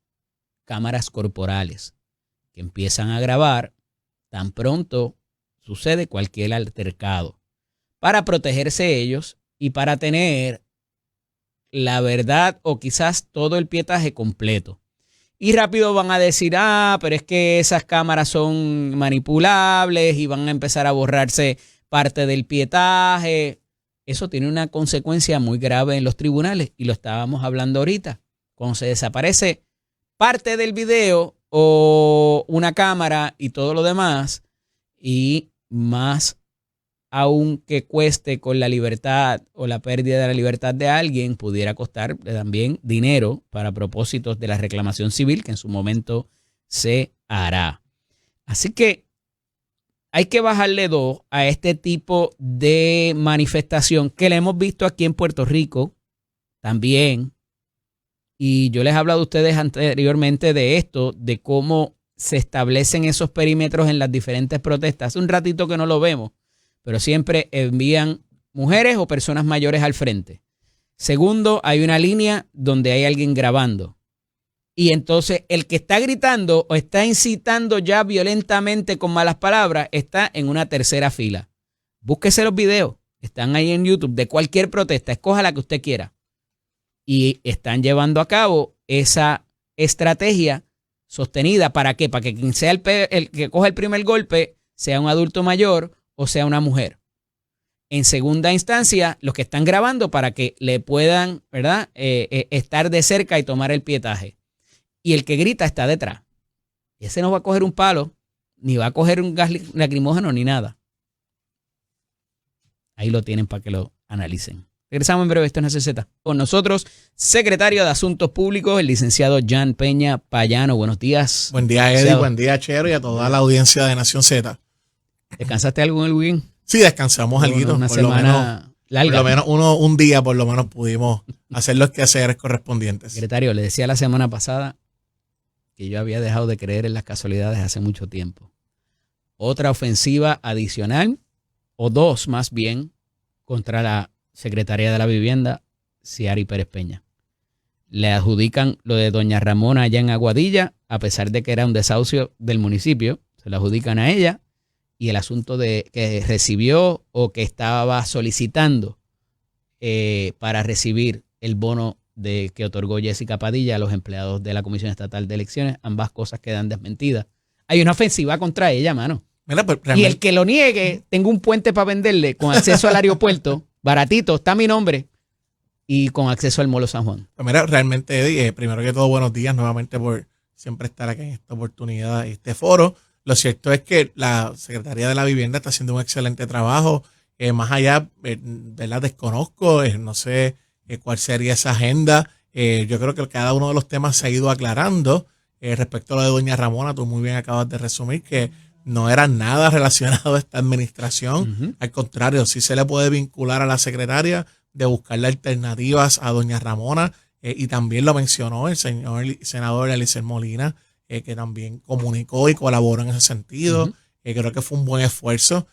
S1: cámaras corporales que empiezan a grabar tan pronto sucede cualquier altercado para protegerse ellos y para tener la verdad o quizás todo el pietaje completo. Y rápido van a decir, pero es que esas cámaras son manipulables y van a empezar a borrarse parte del pietaje. Eso tiene una consecuencia muy grave en los tribunales y lo estábamos hablando ahorita. Cuando se desaparece parte del video o una cámara y todo lo demás, y más aún que cueste con la libertad o la pérdida de la libertad de alguien, pudiera costar también dinero para propósitos de la reclamación civil que en su momento se hará. Así que hay que bajarle 2 a este tipo de manifestación que la hemos visto aquí en Puerto Rico también. Y yo les he hablado a ustedes anteriormente de esto, de cómo se establecen esos perímetros en las diferentes protestas. Hace un ratito que no lo vemos, pero siempre envían mujeres o personas mayores al frente. Segundo, hay una línea donde hay alguien grabando. Y entonces el que está gritando o está incitando ya violentamente con malas palabras está en una tercera fila. Búsquese los videos, están ahí en YouTube, de cualquier protesta, escoja la que usted quiera. Y están llevando a cabo esa estrategia sostenida. ¿Para qué? Para que quien sea el que coja el primer golpe sea un adulto mayor o sea una mujer. En segunda instancia, los que están grabando para que le puedan, ¿verdad? Estar de cerca y tomar el pietaje. Y el que grita está detrás. Y ese no va a coger un palo, ni va a coger un gas lacrimógeno, ni nada. Ahí lo tienen para que lo analicen. Regresamos en breve, esto es Nación Z. Con nosotros, secretario de Asuntos Públicos, el licenciado Jan Peña Payano. Buenos días.
S5: Buen día, Eddie. Buen día, Chero, y a toda la audiencia de Nación Z.
S1: ¿Descansaste algo en el weekend?
S5: Sí, descansamos algo.
S1: Una semana larga.
S5: Por lo menos un día por lo menos pudimos hacer los quehaceres correspondientes.
S1: Secretario, le decía la semana pasada que yo había dejado de creer en las casualidades hace mucho tiempo. Otra ofensiva adicional, o 2 más bien, contra la Secretaría de la Vivienda, Ciari Pérez Peña. Le adjudican lo de doña Ramona allá en Aguadilla, a pesar de que era un desahucio del municipio, se lo adjudican a ella, y el asunto de que recibió o que estaba solicitando para recibir el bono de que otorgó Jessica Padilla a los empleados de la Comisión Estatal de Elecciones. Ambas cosas quedan desmentidas. Hay una ofensiva contra ella, mano.
S5: Mira, pues,
S1: y el que lo niegue, tengo un puente para venderle con acceso al aeropuerto, baratito, está mi nombre, y con acceso al Molo San Juan.
S5: Pues mira, realmente, Eddie, primero que todo, buenos días nuevamente por siempre estar aquí en esta oportunidad, este foro. Lo cierto es que la Secretaría de la Vivienda está haciendo un excelente trabajo. Más allá, ¿verdad? Desconozco, no sé cuál sería esa agenda. Yo creo que cada uno de los temas se ha ido aclarando. Respecto a lo de doña Ramona, tú muy bien acabas de resumir que no era nada relacionado a esta administración. Uh-huh. Al contrario, sí se le puede vincular a la secretaria de buscarle alternativas a doña Ramona. Y también lo mencionó el senador Eliezer Molina, que también comunicó y colaboró en ese sentido. Uh-huh. Creo que fue un buen esfuerzo.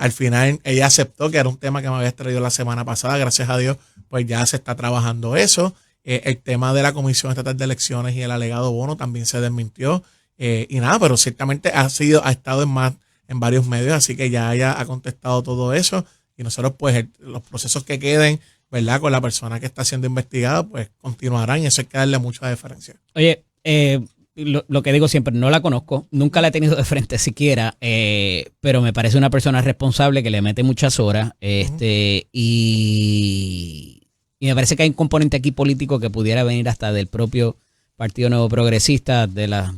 S5: Al final ella aceptó que era un tema que me había traído la semana pasada. Gracias a Dios, pues ya se está trabajando eso. El tema de la Comisión Estatal de Elecciones y el alegado bono también se desmintió. Y nada, pero ciertamente ha estado en varios medios, así que ya ella ha contestado todo eso. Y nosotros, pues, los procesos que queden, ¿verdad? Con la persona que está siendo investigada, pues continuarán y eso hay que darle mucha deferencia.
S1: Oye, lo que digo siempre, no la conozco, nunca la he tenido de frente siquiera, pero me parece una persona responsable que le mete muchas horas, y me parece que hay un componente aquí político que pudiera venir hasta del propio Partido Nuevo Progresista, de las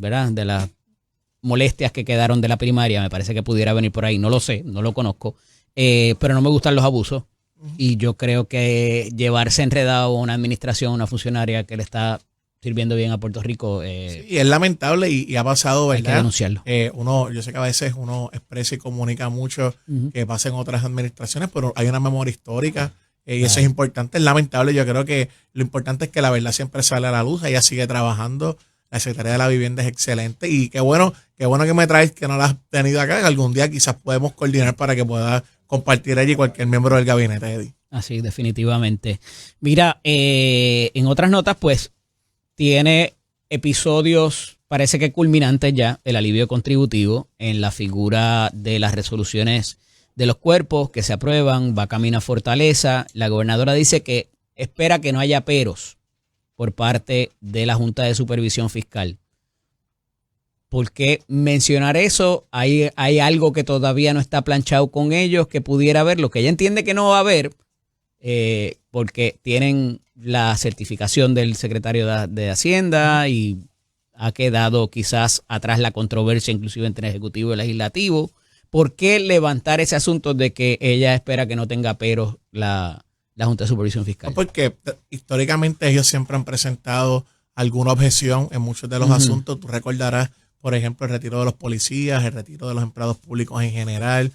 S1: molestias que quedaron de la primaria. Me parece que pudiera venir por ahí, no lo sé, no lo conozco, pero no me gustan los abusos. Y yo creo que llevarse enredado a una administración, una funcionaria que le está sirviendo bien a Puerto Rico.
S5: Sí, es lamentable y ha pasado, ¿verdad?
S1: Hay que denunciarlo.
S5: Yo sé que a veces uno expresa y comunica mucho que pasa en otras administraciones, pero hay una memoria histórica y eso es importante. Es lamentable. Yo creo que lo importante es que la verdad siempre sale a la luz. Ella sigue trabajando. La Secretaría de la Vivienda es excelente y qué bueno que me traes, que no la has tenido acá. Algún día quizás podemos coordinar para que pueda compartir allí cualquier miembro del gabinete, Eddie.
S1: Así, definitivamente. Mira, en otras notas, pues, tiene episodios, parece que culminantes ya, el alivio contributivo en la figura de las resoluciones de los cuerpos que se aprueban, va camino a Fortaleza. La gobernadora dice que espera que no haya peros por parte de la Junta de Supervisión Fiscal. ¿Por qué mencionar eso? Hay algo que todavía no está planchado con ellos que pudiera haber, lo que ella entiende que no va a haber, porque tienen la certificación del secretario de Hacienda y ha quedado quizás atrás la controversia inclusive entre el Ejecutivo y el Legislativo. ¿Por qué levantar ese asunto de que ella espera que no tenga peros la Junta de Supervisión Fiscal?
S5: Porque históricamente ellos siempre han presentado alguna objeción en muchos de los asuntos. Tú recordarás, por ejemplo, el retiro de los policías, el retiro de los empleados públicos en general,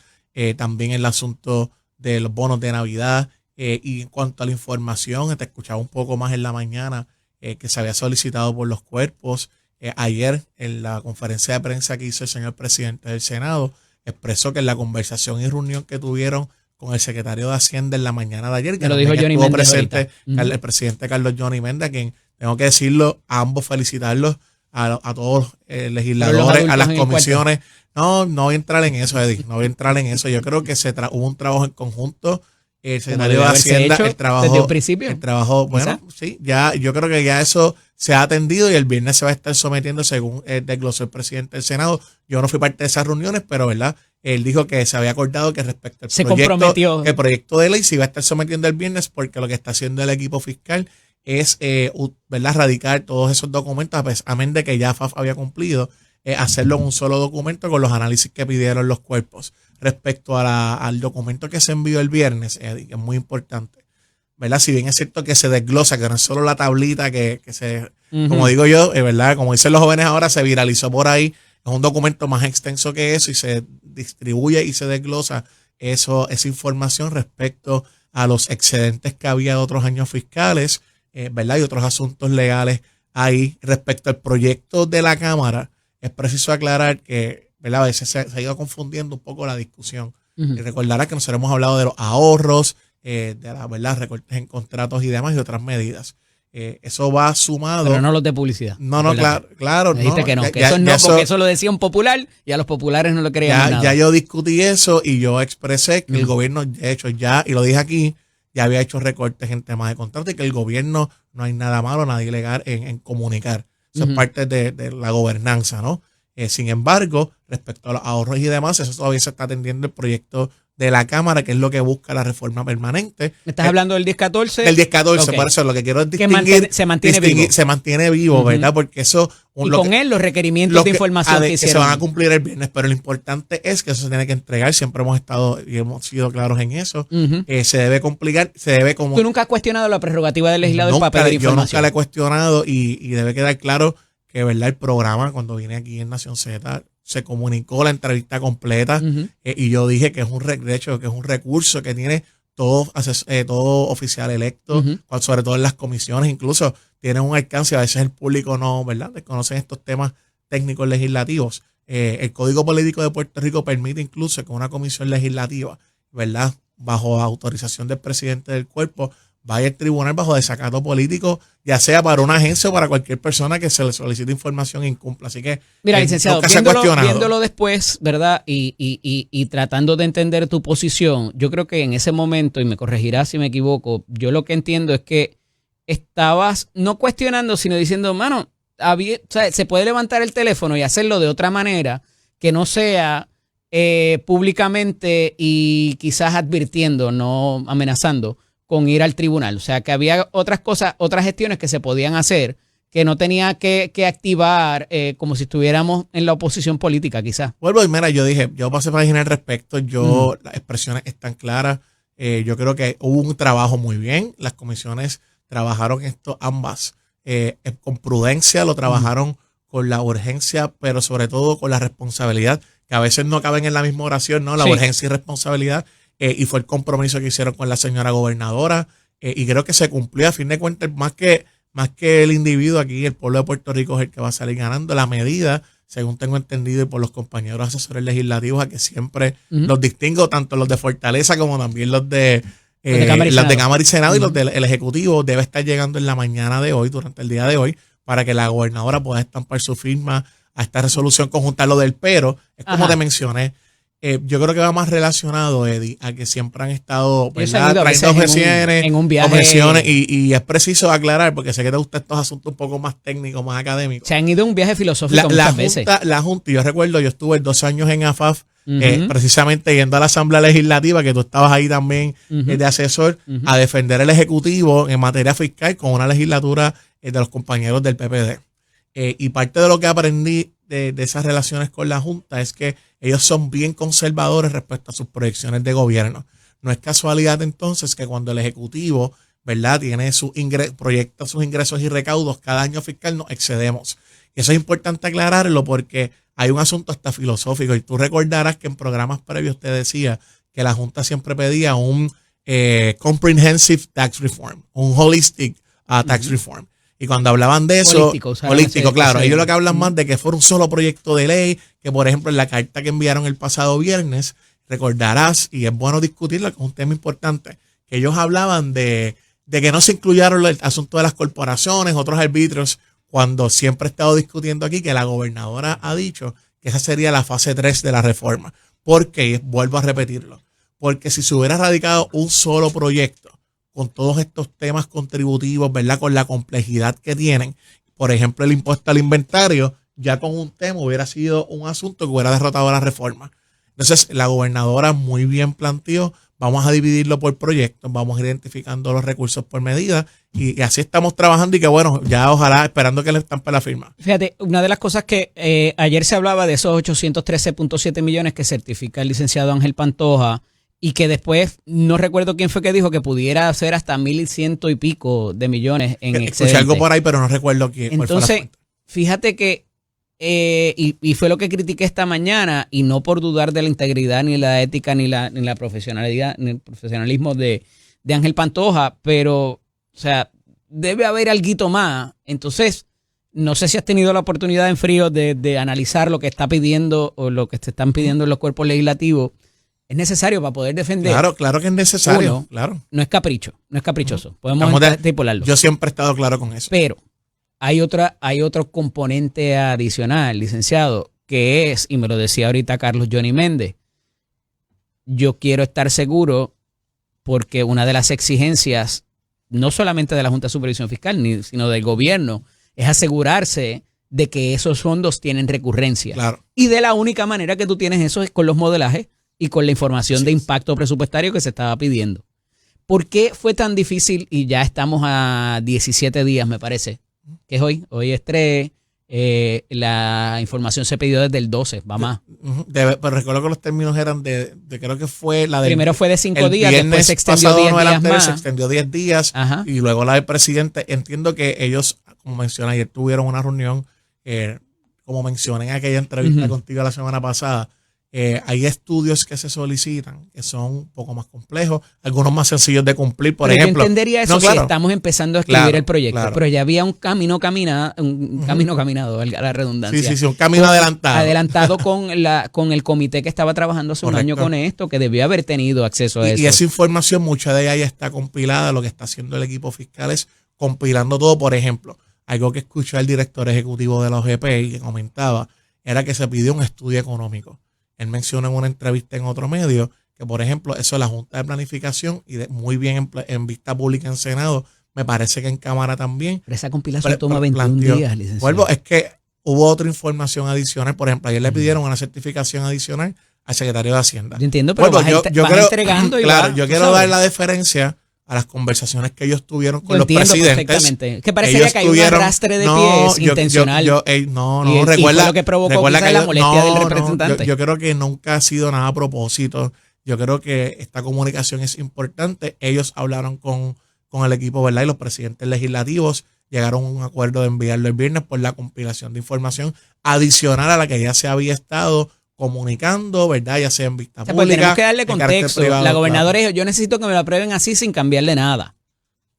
S5: también el asunto de los bonos de Navidad. Y en cuanto a la información, te escuchaba un poco más en la mañana que se había solicitado por los cuerpos. Ayer, en la conferencia de prensa que hizo el señor presidente del Senado, expresó que en la conversación y reunión que tuvieron con el secretario de Hacienda en la mañana de ayer, que
S1: lo dijo Johnny
S5: estuvo
S1: Méndez
S5: presente el presidente Carlos Johnny Méndez, a quien tengo que decirlo, a ambos felicitarlos, a todos los legisladores, a las comisiones. No voy a entrar en eso, Eddie, no voy a entrar en eso. Yo creo que hubo un trabajo en conjunto. El secretario de Hacienda,
S1: desde un principio.
S5: El trabajo, bueno, sí, ya yo creo que ya eso se ha atendido y el viernes se va a estar sometiendo según desglosó el presidente del Senado. Yo no fui parte de esas reuniones, pero verdad, él dijo que se había acordado que respecto al proyecto, el proyecto de ley se iba a estar sometiendo el viernes porque lo que está haciendo el equipo fiscal es, verdad, radicar todos esos documentos, a menos de que ya FAF había cumplido, hacerlo en un solo documento con los análisis que pidieron los cuerpos. Respecto al documento que se envió el viernes, Eddie, que es muy importante, ¿verdad? Si bien es cierto que se desglosa, que no es solo la tablita que se, como digo yo, ¿verdad? Como dicen los jóvenes ahora, se viralizó por ahí, es un documento más extenso que eso y se distribuye y se desglosa esa información respecto a los excedentes que había de otros años fiscales, ¿verdad? Y otros asuntos legales ahí. Respecto al proyecto de la Cámara, es preciso aclarar que, ¿verdad? A veces se ha ido confundiendo un poco la discusión. Y recordará que nosotros hemos hablado de los ahorros, de la verdad, recortes en contratos y demás y otras medidas. Eso va sumado.
S1: Pero no los de publicidad.
S5: No, claro.
S1: Dijiste que no, que eso no, porque eso lo decía un popular y a los populares no le creían nada.
S5: Ya yo discutí eso y yo expresé que el gobierno, de hecho, ya, y lo dije aquí, ya había hecho recortes en temas de contrato y que el gobierno no hay nada malo, nada ilegal en comunicar. Eso es parte de la gobernanza, ¿no? Sin embargo, respecto a los ahorros y demás, eso todavía se está atendiendo el proyecto de la Cámara, que es lo que busca la reforma permanente.
S1: ¿Me estás hablando del 1014?
S5: Del 1014,
S1: Okay.
S5: Por eso lo que quiero es distinguir.
S1: Se mantiene vivo.
S5: Se mantiene vivo, ¿verdad? Porque eso...
S1: Y con él los requerimientos de información que
S5: se van a cumplir el viernes, pero lo importante es que eso se tiene que entregar. Siempre hemos estado y hemos sido claros en eso. Se debe complicar, se debe como...
S1: ¿Tú nunca has cuestionado la prerrogativa del legislador para pedir información?
S5: Yo nunca la he cuestionado y debe quedar claro que, ¿verdad? El programa, cuando vine aquí en Nación Z, se comunicó la entrevista completa y yo dije que es de hecho, que es un recurso que tiene todo oficial electo, sobre todo en las comisiones, incluso tiene un alcance, a veces el público no, ¿verdad? Desconocen estos temas técnicos legislativos. El Código Político de Puerto Rico permite incluso que una comisión legislativa, ¿verdad? Bajo autorización del presidente del cuerpo, vaya al tribunal bajo desacato político, ya sea para una agencia o para cualquier persona que se le solicite información e incumpla. Así que,
S1: mira, licenciado, viéndolo después, ¿verdad? Y tratando de entender tu posición, yo creo que en ese momento, y me corregirás si me equivoco, yo lo que entiendo es que estabas no cuestionando, sino diciendo, mano, o sea, se puede levantar el teléfono y hacerlo de otra manera que no sea públicamente y quizás advirtiendo, no amenazando con ir al tribunal. O sea, que había otras cosas, otras gestiones que se podían hacer que no tenía que activar como si estuviéramos en la oposición política, quizás.
S5: Vuelvo y mira, yo pasé página al respecto, las expresiones están claras. Yo creo que hubo un trabajo muy bien. Las comisiones trabajaron esto ambas con prudencia, lo trabajaron con la urgencia, pero sobre todo con la responsabilidad, que a veces no caben en la misma oración, ¿no? La urgencia y responsabilidad. Y fue el compromiso que hicieron con la señora gobernadora y creo que se cumplió. A fin de cuentas, más que el individuo aquí, el pueblo de Puerto Rico es el que va a salir ganando. La medida, según tengo entendido y por los compañeros asesores legislativos, a que siempre los distingo, tanto los de Fortaleza como también los de Cámara y Senado y los del Ejecutivo, debe estar llegando en la mañana de hoy, durante el día de hoy, para que la gobernadora pueda estampar su firma a esta resolución conjunta. Lo del pero, es como te mencioné. Yo creo que va más relacionado, Eddie, a que siempre han estado trayendo objeciones,
S1: en un viaje,
S5: y es preciso aclarar, porque sé que te gustan estos asuntos un poco más técnicos, más académicos.
S1: Se han ido en un viaje filosófico muchas veces.
S5: La Junta, yo recuerdo, yo estuve 2 años en AFAF, precisamente yendo a la Asamblea Legislativa, que tú estabas ahí también de asesor, a defender el Ejecutivo en materia fiscal con una legislatura de los compañeros del PPD. Y parte de lo que aprendí de esas relaciones con la Junta es que ellos son bien conservadores respecto a sus proyecciones de gobierno. No es casualidad entonces que cuando el Ejecutivo, ¿verdad?, tiene proyecta sus ingresos y recaudos cada año fiscal, nos excedemos. Y eso es importante aclararlo porque hay un asunto hasta filosófico. Y tú recordarás que en programas previos te decía que la Junta siempre pedía un comprehensive tax reform, un holistic tax reform. Y cuando hablaban de eso, holístico, claro, ellos lo que hablan más de que fuera un solo proyecto de ley, que por ejemplo en la carta que enviaron el pasado viernes, recordarás, y es bueno discutirlo, que es un tema importante, que ellos hablaban de que no se incluyeron el asunto de las corporaciones, otros arbitrios, cuando siempre he estado discutiendo aquí que la gobernadora ha dicho que esa sería la fase 3 de la reforma. ¿Por qué? Vuelvo a repetirlo. Porque si se hubiera radicado un solo proyecto, con todos estos temas contributivos, ¿verdad? Con la complejidad que tienen. Por ejemplo, el impuesto al inventario, ya con un tema hubiera sido un asunto que hubiera derrotado la reforma. Entonces, la gobernadora muy bien planteó, vamos a dividirlo por proyectos, vamos identificando los recursos por medida y así estamos trabajando y que bueno, ya ojalá esperando que le estampe la firma.
S1: Fíjate, una de las cosas que ayer se hablaba de esos 813.7 millones que certifica el licenciado Ángel Pantoja, y que después, no recuerdo quién fue que dijo que pudiera ser hasta 1,100 y pico de millones en excedente.
S5: Escuché algo por ahí, pero no recuerdo quién.
S1: Entonces, fíjate que, y fue lo que critiqué esta mañana, y no por dudar de la integridad, ni la ética, ni la profesionalidad, ni el profesionalismo de Ángel Pantoja, pero, o sea, debe haber alguito más. Entonces, no sé si has tenido la oportunidad en frío de analizar lo que está pidiendo o lo que te están pidiendo los cuerpos legislativos. Es necesario para poder defender.
S5: Claro que es necesario. Claro.
S1: No es capricho, no es caprichoso. Podemos estipularlo.
S5: Yo siempre he estado claro con eso.
S1: Pero hay otro componente adicional, licenciado, que es, y me lo decía ahorita Carlos Johnny Méndez, yo quiero estar seguro porque una de las exigencias no solamente de la Junta de Supervisión Fiscal, sino del gobierno, es asegurarse de que esos fondos tienen recurrencia.
S5: Claro.
S1: Y de la única manera que tú tienes eso es con los modelajes y con la información de impacto presupuestario que se estaba pidiendo. ¿Por qué fue tan difícil? Y ya estamos a 17 días, me parece. ¿Qué es hoy? Hoy es 3. La información se pidió desde el 12, va más.
S5: Pero recuerdo que los términos eran de creo que fue la de...
S1: Primero fue de 5 días, después se extendió 10 días más.
S5: Se extendió 10 días.
S1: Ajá.
S5: Y luego la del presidente. Entiendo que ellos, como mencioné ayer, tuvieron una reunión, como mencioné en aquella entrevista contigo la semana pasada. Hay estudios que se solicitan que son un poco más complejos, algunos más sencillos de cumplir, por ejemplo.
S1: Yo entendería eso si estamos empezando a escribir el proyecto, pero ya había un camino caminado, valga la redundancia.
S5: Sí, un camino adelantado.
S1: Adelantado con el comité que estaba trabajando hace un año con esto, que debió haber tenido acceso a eso.
S5: Y esa información, mucha de ella ya está compilada. Lo que está haciendo el equipo fiscal es compilando todo. Por ejemplo, algo que escuché al director ejecutivo de la OGP y que comentaba era que se pidió un estudio económico. Él mencionó en una entrevista en otro medio que, por ejemplo, eso de la Junta de Planificación y muy bien en vista pública en Senado, me parece que en Cámara también.
S1: Pero esa compilación toma 21 días, licenciado.
S5: Vuelvo, es que hubo otra información adicional. Por ejemplo, ayer le pidieron una certificación adicional al secretario de Hacienda.
S1: Yo entiendo, pero
S5: yo creo,
S1: entregando.
S5: Claro, yo quiero dar la deferencia a las conversaciones que ellos tuvieron con los presidentes.
S1: Perfectamente. Que parecería que hay un arrastre de pies intencional.
S5: Recuerda
S1: lo que provocó la molestia del representante.
S5: Yo creo que nunca ha sido nada a propósito. Yo creo que esta comunicación es importante. Ellos hablaron con el equipo, ¿verdad? Y los presidentes legislativos llegaron a un acuerdo de enviarlo el viernes por la compilación de información adicional a la que ya se había estado comunicando, ¿verdad? Ya sea en vista pública.
S1: Pues tenemos que darle contexto.
S5: Privado,
S1: la gobernadora dijo, yo necesito que me lo aprueben así sin cambiarle nada.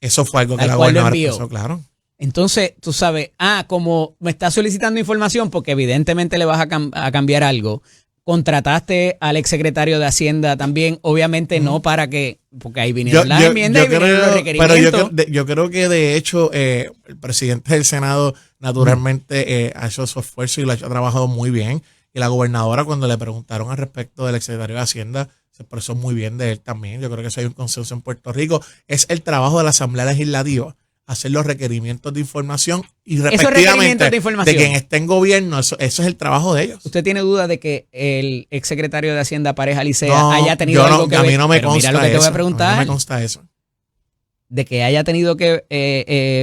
S5: Eso fue algo que la gobernadora expresó, claro.
S1: Entonces, tú sabes, como me está solicitando información, porque evidentemente le vas a cambiar algo, contrataste al exsecretario de Hacienda también, obviamente no para que, porque ahí vinieron las enmiendas y vinieron los requerimientos.
S5: Pero yo creo que de hecho el presidente del Senado naturalmente ha hecho su esfuerzo y lo ha trabajado muy bien. Y la gobernadora, cuando le preguntaron al respecto del exsecretario de Hacienda, se expresó muy bien de él también. Yo creo que eso hay un consenso en Puerto Rico. Es el trabajo de la Asamblea Legislativa hacer los requerimientos de información y respectivamente de quien esté en gobierno. Eso es el trabajo de ellos.
S1: ¿Usted tiene duda de que el exsecretario de Hacienda, Pareja Licea, haya tenido algo que ver?
S5: A mí no me consta
S1: mira lo que
S5: eso.
S1: Te voy a preguntar.
S5: No me consta eso.
S1: De que haya tenido que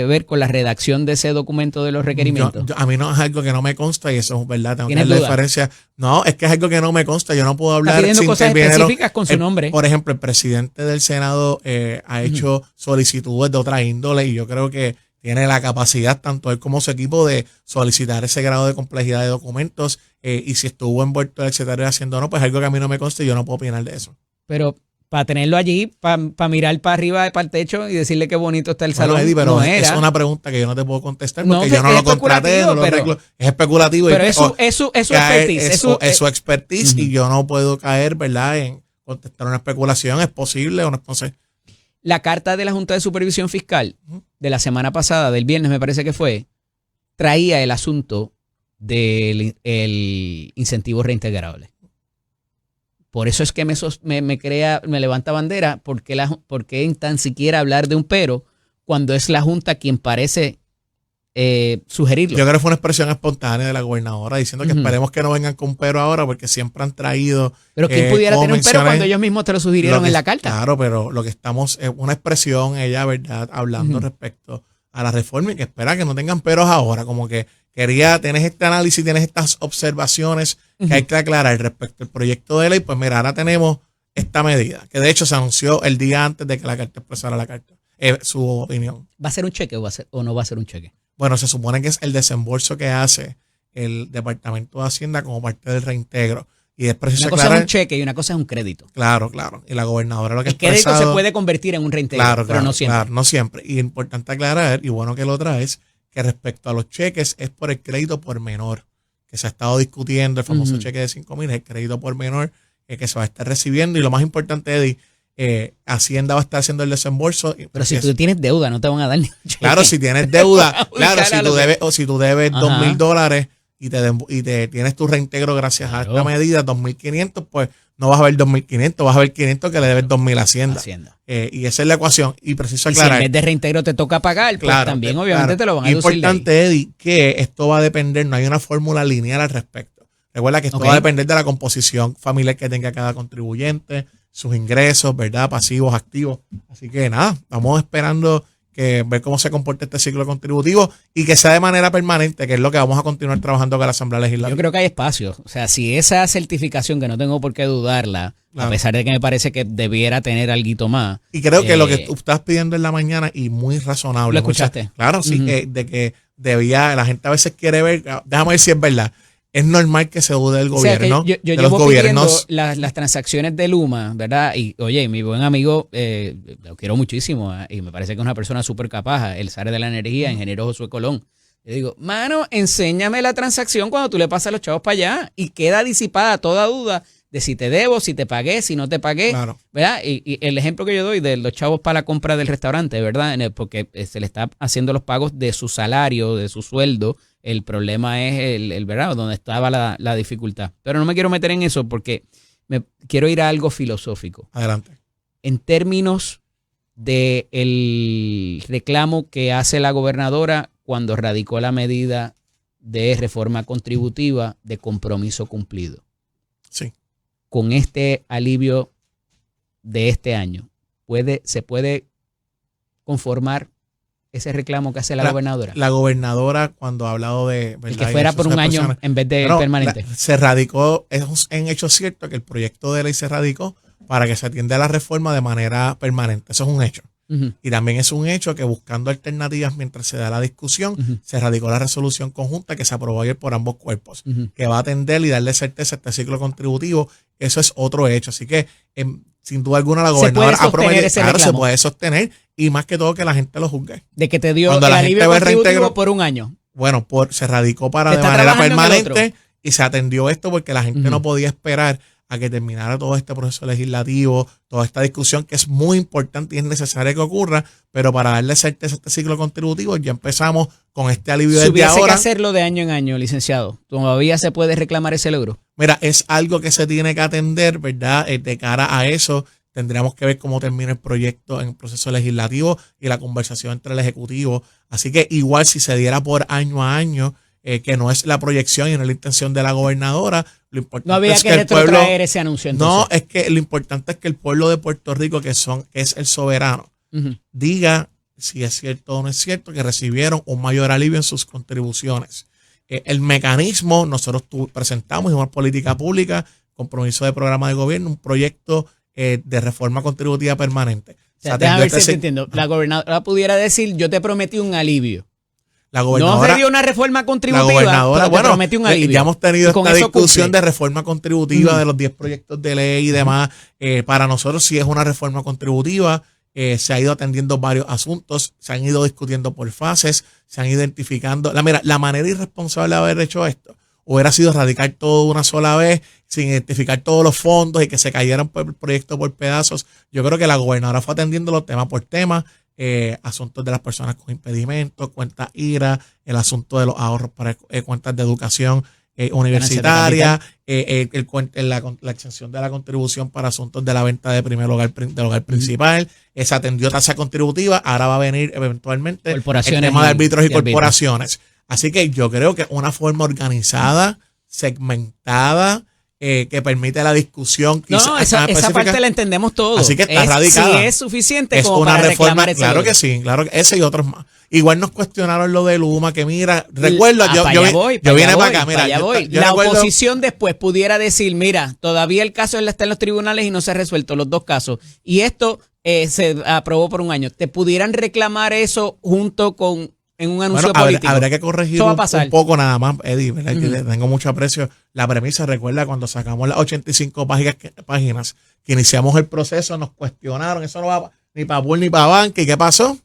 S1: ver con la redacción de ese documento de los requerimientos.
S5: A mí no es algo que no me consta y eso es verdad. Tengo que darle diferencia. No, es que es algo que no me consta. Yo no puedo hablar.
S1: Está pidiendo cosas específicas con su nombre.
S5: Por ejemplo, el presidente del Senado ha hecho solicitudes de otra índole y yo creo que tiene la capacidad, tanto él como su equipo, de solicitar ese grado de complejidad de documentos y si estuvo envuelto el secretario de Hacienda o no, pues algo que a mí no me consta y yo no puedo opinar de eso.
S1: Pero para tenerlo allí, para mirar para arriba, para el techo y decirle qué bonito está el salón.
S5: Eddie, pero
S1: no
S5: es una pregunta que yo no te puedo contestar porque yo no lo contraté, no lo arreglo. Es especulativo.
S1: Pero es su expertise.
S5: Es su expertise y yo no puedo caer, ¿verdad?, en contestar una especulación. ¿Es posible o no? Entonces,
S1: la carta de la Junta de Supervisión Fiscal de la semana pasada, del viernes me parece que fue, traía el asunto del incentivo reintegrable. Por eso es que me levanta bandera, porque en tan siquiera hablar de un pero cuando es la Junta quien parece sugerirlo.
S5: Yo creo que fue una expresión espontánea de la gobernadora diciendo que esperemos que no vengan con un pero ahora porque siempre han traído.
S1: Pero ¿quién pudiera tener un pero cuando ellos mismos te lo sugirieron en la carta?
S5: Claro, pero lo que estamos es una expresión, ella, ¿verdad?, hablando respecto a la reforma y que espera que no tengan peros ahora, como que tienes este análisis, tienes estas observaciones que hay que aclarar respecto al proyecto de ley, pues mira, ahora tenemos esta medida, que de hecho se anunció el día antes de que la carta expresara la carta, su opinión.
S1: ¿Va a ser un cheque o no va a ser un cheque?
S5: Bueno, se supone que es el desembolso que hace el Departamento de Hacienda como parte del reintegro. Y es preciso
S1: aclarar. Una cosa es un cheque y una cosa es un crédito.
S5: Claro. Y la gobernadora lo que
S1: el crédito se puede convertir en un reintegro, pero no siempre.
S5: Claro, no siempre. Y es importante aclarar, y bueno que lo traes, que respecto a los cheques es por el crédito por menor, que se ha estado discutiendo, el famoso cheque de 5,000, el crédito por menor que se va a estar recibiendo. Y lo más importante, Eddie, Hacienda va a estar haciendo el desembolso.
S1: Pero si tú tienes deuda, no te van a dar ni un cheque.
S5: Claro, si tienes deuda, claro, si tú debes $2,000 y te tienes tu reintegro gracias a esta medida, 2,500, pues no vas a ver 2.500, vas a ver 500 que le debes 2.000 a Hacienda. Y esa es la ecuación. Y preciso aclarar.
S1: Y si en vez de reintegro te toca pagar, pues también obviamente te lo van a deducir.
S5: Importante, Eddie, que esto va a depender, no hay una fórmula lineal al respecto. Recuerda que esto va a depender de la composición familiar que tenga cada contribuyente, sus ingresos, ¿verdad? Pasivos, activos. Así que nada, estamos esperando que ver cómo se comporta este ciclo contributivo y que sea de manera permanente, que es lo que vamos a continuar trabajando con la Asamblea Legislativa.
S1: Yo creo que hay espacio. O sea, si esa certificación, que no tengo por qué dudarla, a pesar de que me parece que debiera tener alguito más.
S5: Y creo que lo que tú estás pidiendo en la mañana y muy razonable.
S1: ¿Lo escuchaste?
S5: Claro, sí, de que la gente a veces quiere ver, déjame ver si es verdad. Es normal que se dude del gobierno.
S1: O sea, yo llevo pidiendo las transacciones de Luma, ¿verdad? Y oye, mi buen amigo, lo quiero muchísimo, y me parece que es una persona súper capaz, el SARE de la Energía, ingeniero Josué Colón. Le digo, mano, enséñame la transacción cuando tú le pasas los chavos para allá y queda disipada toda duda de si te debo, si te pagué, si no te pagué, claro. ¿Verdad? Y el ejemplo que yo doy de los chavos para la compra del restaurante, ¿verdad? Porque se le está haciendo los pagos de su salario, de su sueldo. El problema es el ¿verdad? Donde estaba la dificultad. Pero no me quiero meter en eso porque me quiero ir a algo filosófico.
S5: Adelante.
S1: En términos de el reclamo que hace la gobernadora cuando radicó la medida de reforma contributiva de compromiso cumplido.
S5: Sí.
S1: Con este alivio de este año, ¿se puede conformar ese reclamo que hace la gobernadora?
S5: La gobernadora, cuando ha hablado de...
S1: ¿verdad? Y que fuera por un año en vez de permanente.
S5: Se radicó, es en hecho cierto que el proyecto de ley se radicó para que se atienda a la reforma de manera permanente. Eso es un hecho. Uh-huh. Y también es un hecho que buscando alternativas mientras se da la discusión, uh-huh, se radicó la resolución conjunta que se aprobó ayer por ambos cuerpos, uh-huh, que va a atender y darle certeza a este ciclo contributivo. Eso es otro hecho. Así que, sin duda alguna, la gobernadora ha prometido, claro, se puede sostener, y más que todo que la gente lo juzgue.
S1: De que te dio el alivio contributivo por un año.
S5: Bueno, se radicó para de manera permanente y se atendió esto porque la gente, uh-huh, no podía esperar a que terminara todo este proceso legislativo, toda esta discusión que es muy importante y es necesaria que ocurra, pero para darle certeza a este ciclo contributivo ya empezamos con este alivio desde ahora. Si hubiese
S1: que hacerlo de año en año, licenciado, ¿todavía se puede reclamar ese logro?
S5: Mira, es algo que se tiene que atender, ¿verdad? De cara a eso, tendríamos que ver cómo termina el proyecto en el proceso legislativo y la conversación entre el Ejecutivo. Así que igual si se diera por año a año, que no es la proyección y no es la intención de la gobernadora, lo importante
S1: no había
S5: es
S1: que retrotraer ese anuncio entonces.
S5: No, es que lo importante es que el pueblo de Puerto Rico, que es el soberano, uh-huh, diga si es cierto o no es cierto que recibieron un mayor alivio en sus contribuciones. El mecanismo, nosotros presentamos en una política pública, compromiso de programa de gobierno, un proyecto de reforma contributiva permanente.
S1: O sea, déjame ver si te entiendo. La gobernadora pudiera decir, yo te prometí un alivio.
S5: La gobernadora,
S1: no se dio una reforma contributiva,
S5: la gobernadora,
S1: pero te prometió un alivio.
S5: Ya hemos tenido esta discusión de reforma contributiva, de los 10 proyectos de ley y demás. Para nosotros sí es una reforma contributiva. Se ha ido atendiendo varios asuntos, se han ido discutiendo por fases, se han identificando. La manera irresponsable de haber hecho esto hubiera sido radicar todo una sola vez, sin identificar todos los fondos y que se cayeran por el proyecto por pedazos. Yo creo que la gobernadora fue atendiendo los temas por tema. Asuntos de las personas con impedimentos, cuentas IRA, el asunto de los ahorros para cuentas de educación universitaria, la exención de la contribución para asuntos de la venta de primer hogar, del hogar principal, se atendió tasa contributiva, ahora va a venir eventualmente el tema de árbitros y corporaciones. Así que yo creo que una forma organizada, segmentada, que permite la discusión.
S1: No, esa parte la entendemos todos.
S5: Así que está radicada.
S1: Si es suficiente
S5: es
S1: como
S5: una
S1: para
S5: reforma,
S1: reclamar ese
S5: claro
S1: logro.
S5: que sí, claro que ese y otros más. Igual nos cuestionaron lo de Luma, que mira, recuerdo, yo vine para acá, mira.
S1: La oposición después pudiera decir, mira, todavía el caso está en los tribunales y no se ha resuelto, los dos casos. Y esto se aprobó por un año. ¿Te pudieran reclamar eso junto con en un anuncio político?
S5: Habría que corregir un poco nada más, Eddie, ¿verdad? Que le tengo mucho aprecio. La premisa, recuerda, cuando sacamos las 85 páginas que iniciamos el proceso, nos cuestionaron, eso no va ni para Bull ni para Banca. ¿Y qué pasó?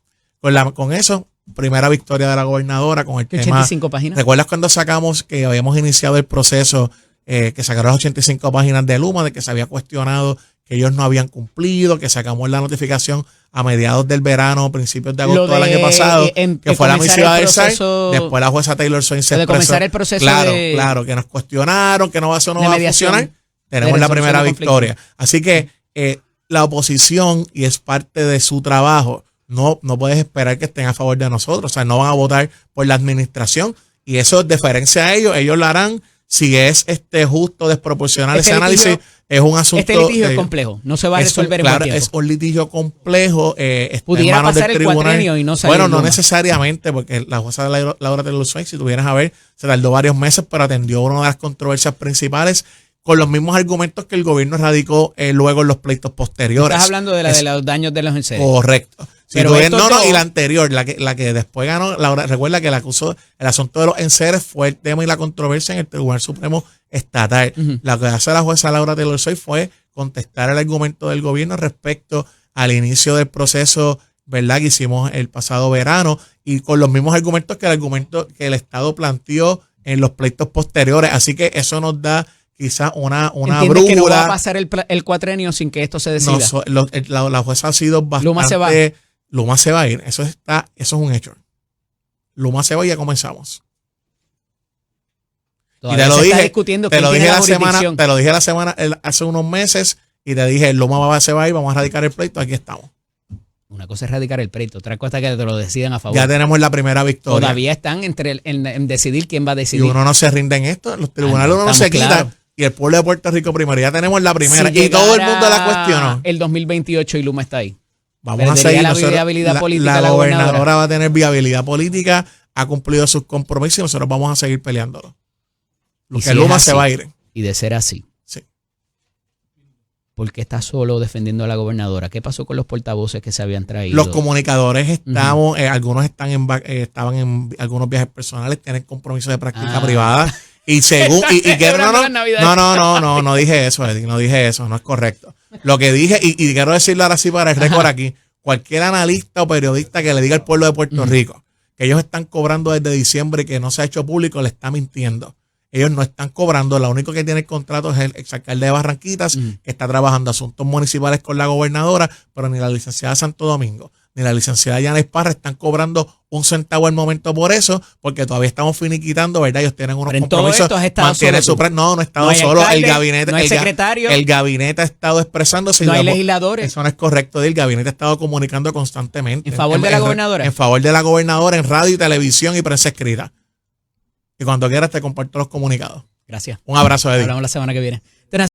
S5: Con eso, primera victoria de la gobernadora con el
S1: 85 páginas.
S5: ¿Recuerdas cuando sacamos que habíamos iniciado el proceso, que sacaron las 85 páginas de Luma, de que se había cuestionado que ellos no habían cumplido, que sacamos la notificación a mediados del verano, principios de agosto del año pasado, que fue la misiva del SAR, después la jueza Taylor Swain se expresó.
S1: De comenzar el proceso
S5: claro, que nos cuestionaron, que no va a funcionar. tenemos la primera
S1: de
S5: victoria. Así que la oposición, y es parte de su trabajo, no puedes esperar que estén a favor de nosotros. O sea, no van a votar por la administración, y eso es deferencia a ellos lo harán. Si es justo, desproporcional ese análisis, es un asunto.
S1: Este litigio es complejo, no se va a resolver en un tiempo.
S5: Es un litigio complejo.
S1: Pudiera pasar el cuatrenio y no salir.
S5: Bueno, no necesariamente, porque la jueza Laura Taylor Swain, si tuvieras a ver, se tardó varios meses, pero atendió una de las controversias principales con los mismos argumentos que el gobierno radicó luego en los pleitos posteriores.
S1: Estás hablando de de los daños de los enseres.
S5: Correcto.
S1: Pero
S5: y la anterior, la que después ganó, recuerda que la acusó, el asunto de los enseres fue el tema y la controversia en el Tribunal Supremo Estatal. Lo que hace la jueza Laura Taylor Swain fue contestar el argumento del gobierno respecto al inicio del proceso, ¿verdad?, que hicimos el pasado verano, y con los mismos argumentos que el Estado planteó en los pleitos posteriores. Así que eso nos da quizás una brújula.
S1: Que no va a pasar el cuatrenio sin que esto se decida.
S5: No, la jueza ha sido bastante...
S1: Luma
S5: se va a ir. Eso es un hecho. Luma se va y ya comenzamos.
S1: Todavía
S5: y te lo dije,
S1: discutiendo
S5: te lo dije la semana, hace unos meses, y te dije, Luma se va a ir, vamos a radicar el pleito, aquí estamos.
S1: Una cosa es radicar el pleito, otra cosa es que te lo decidan a favor.
S5: Ya tenemos la primera victoria.
S1: Todavía están en decidir quién va a decidir.
S5: Y uno no se rinde en esto, en los tribunales uno no se quita. Y el pueblo de Puerto Rico primero, ya tenemos la primera.
S1: Si
S5: y todo el mundo la cuestionó.
S1: El 2028 y Luma está ahí.
S5: Vamos a seguir.
S1: La viabilidad política.
S5: La gobernadora va a tener viabilidad política, ha cumplido sus compromisos y nosotros vamos a seguir peleándolo. Porque Luma se va a ir.
S1: Y de ser así.
S5: Sí.
S1: ¿Por qué está solo defendiendo a la gobernadora? ¿Qué pasó con los portavoces que se habían traído?
S5: Los comunicadores algunos estaban en algunos viajes personales, tienen compromisos de práctica privada. Y según no dije eso, Eddie, no dije eso, no es correcto. Lo que dije, y quiero decirlo ahora sí para el récord aquí, cualquier analista o periodista que le diga al pueblo de Puerto Rico que ellos están cobrando desde diciembre y que no se ha hecho público, le está mintiendo. Ellos no están cobrando, lo único que tiene el contrato es el exalcalde de Barranquitas, que está trabajando asuntos municipales con la gobernadora, pero ni la licenciada Santo Domingo ni la licenciada Yanis Parra están cobrando un centavo al momento por eso, porque todavía estamos finiquitando, ¿verdad? Ellos tienen unos compromisos.
S1: Todo esto has estado solo.
S5: No he estado solo.
S1: Alcalde,
S5: el gabinete,
S1: no hay secretario.
S5: El gabinete ha estado expresándose.
S1: No hay legisladores.
S5: Eso no es correcto. El gabinete ha estado comunicando constantemente.
S1: ¿En favor de la gobernadora?
S5: En favor de la gobernadora, en radio y televisión y prensa escrita. Y cuando quieras te comparto los comunicados.
S1: Gracias.
S5: Un abrazo, Eddie.
S1: Hablamos la semana que viene.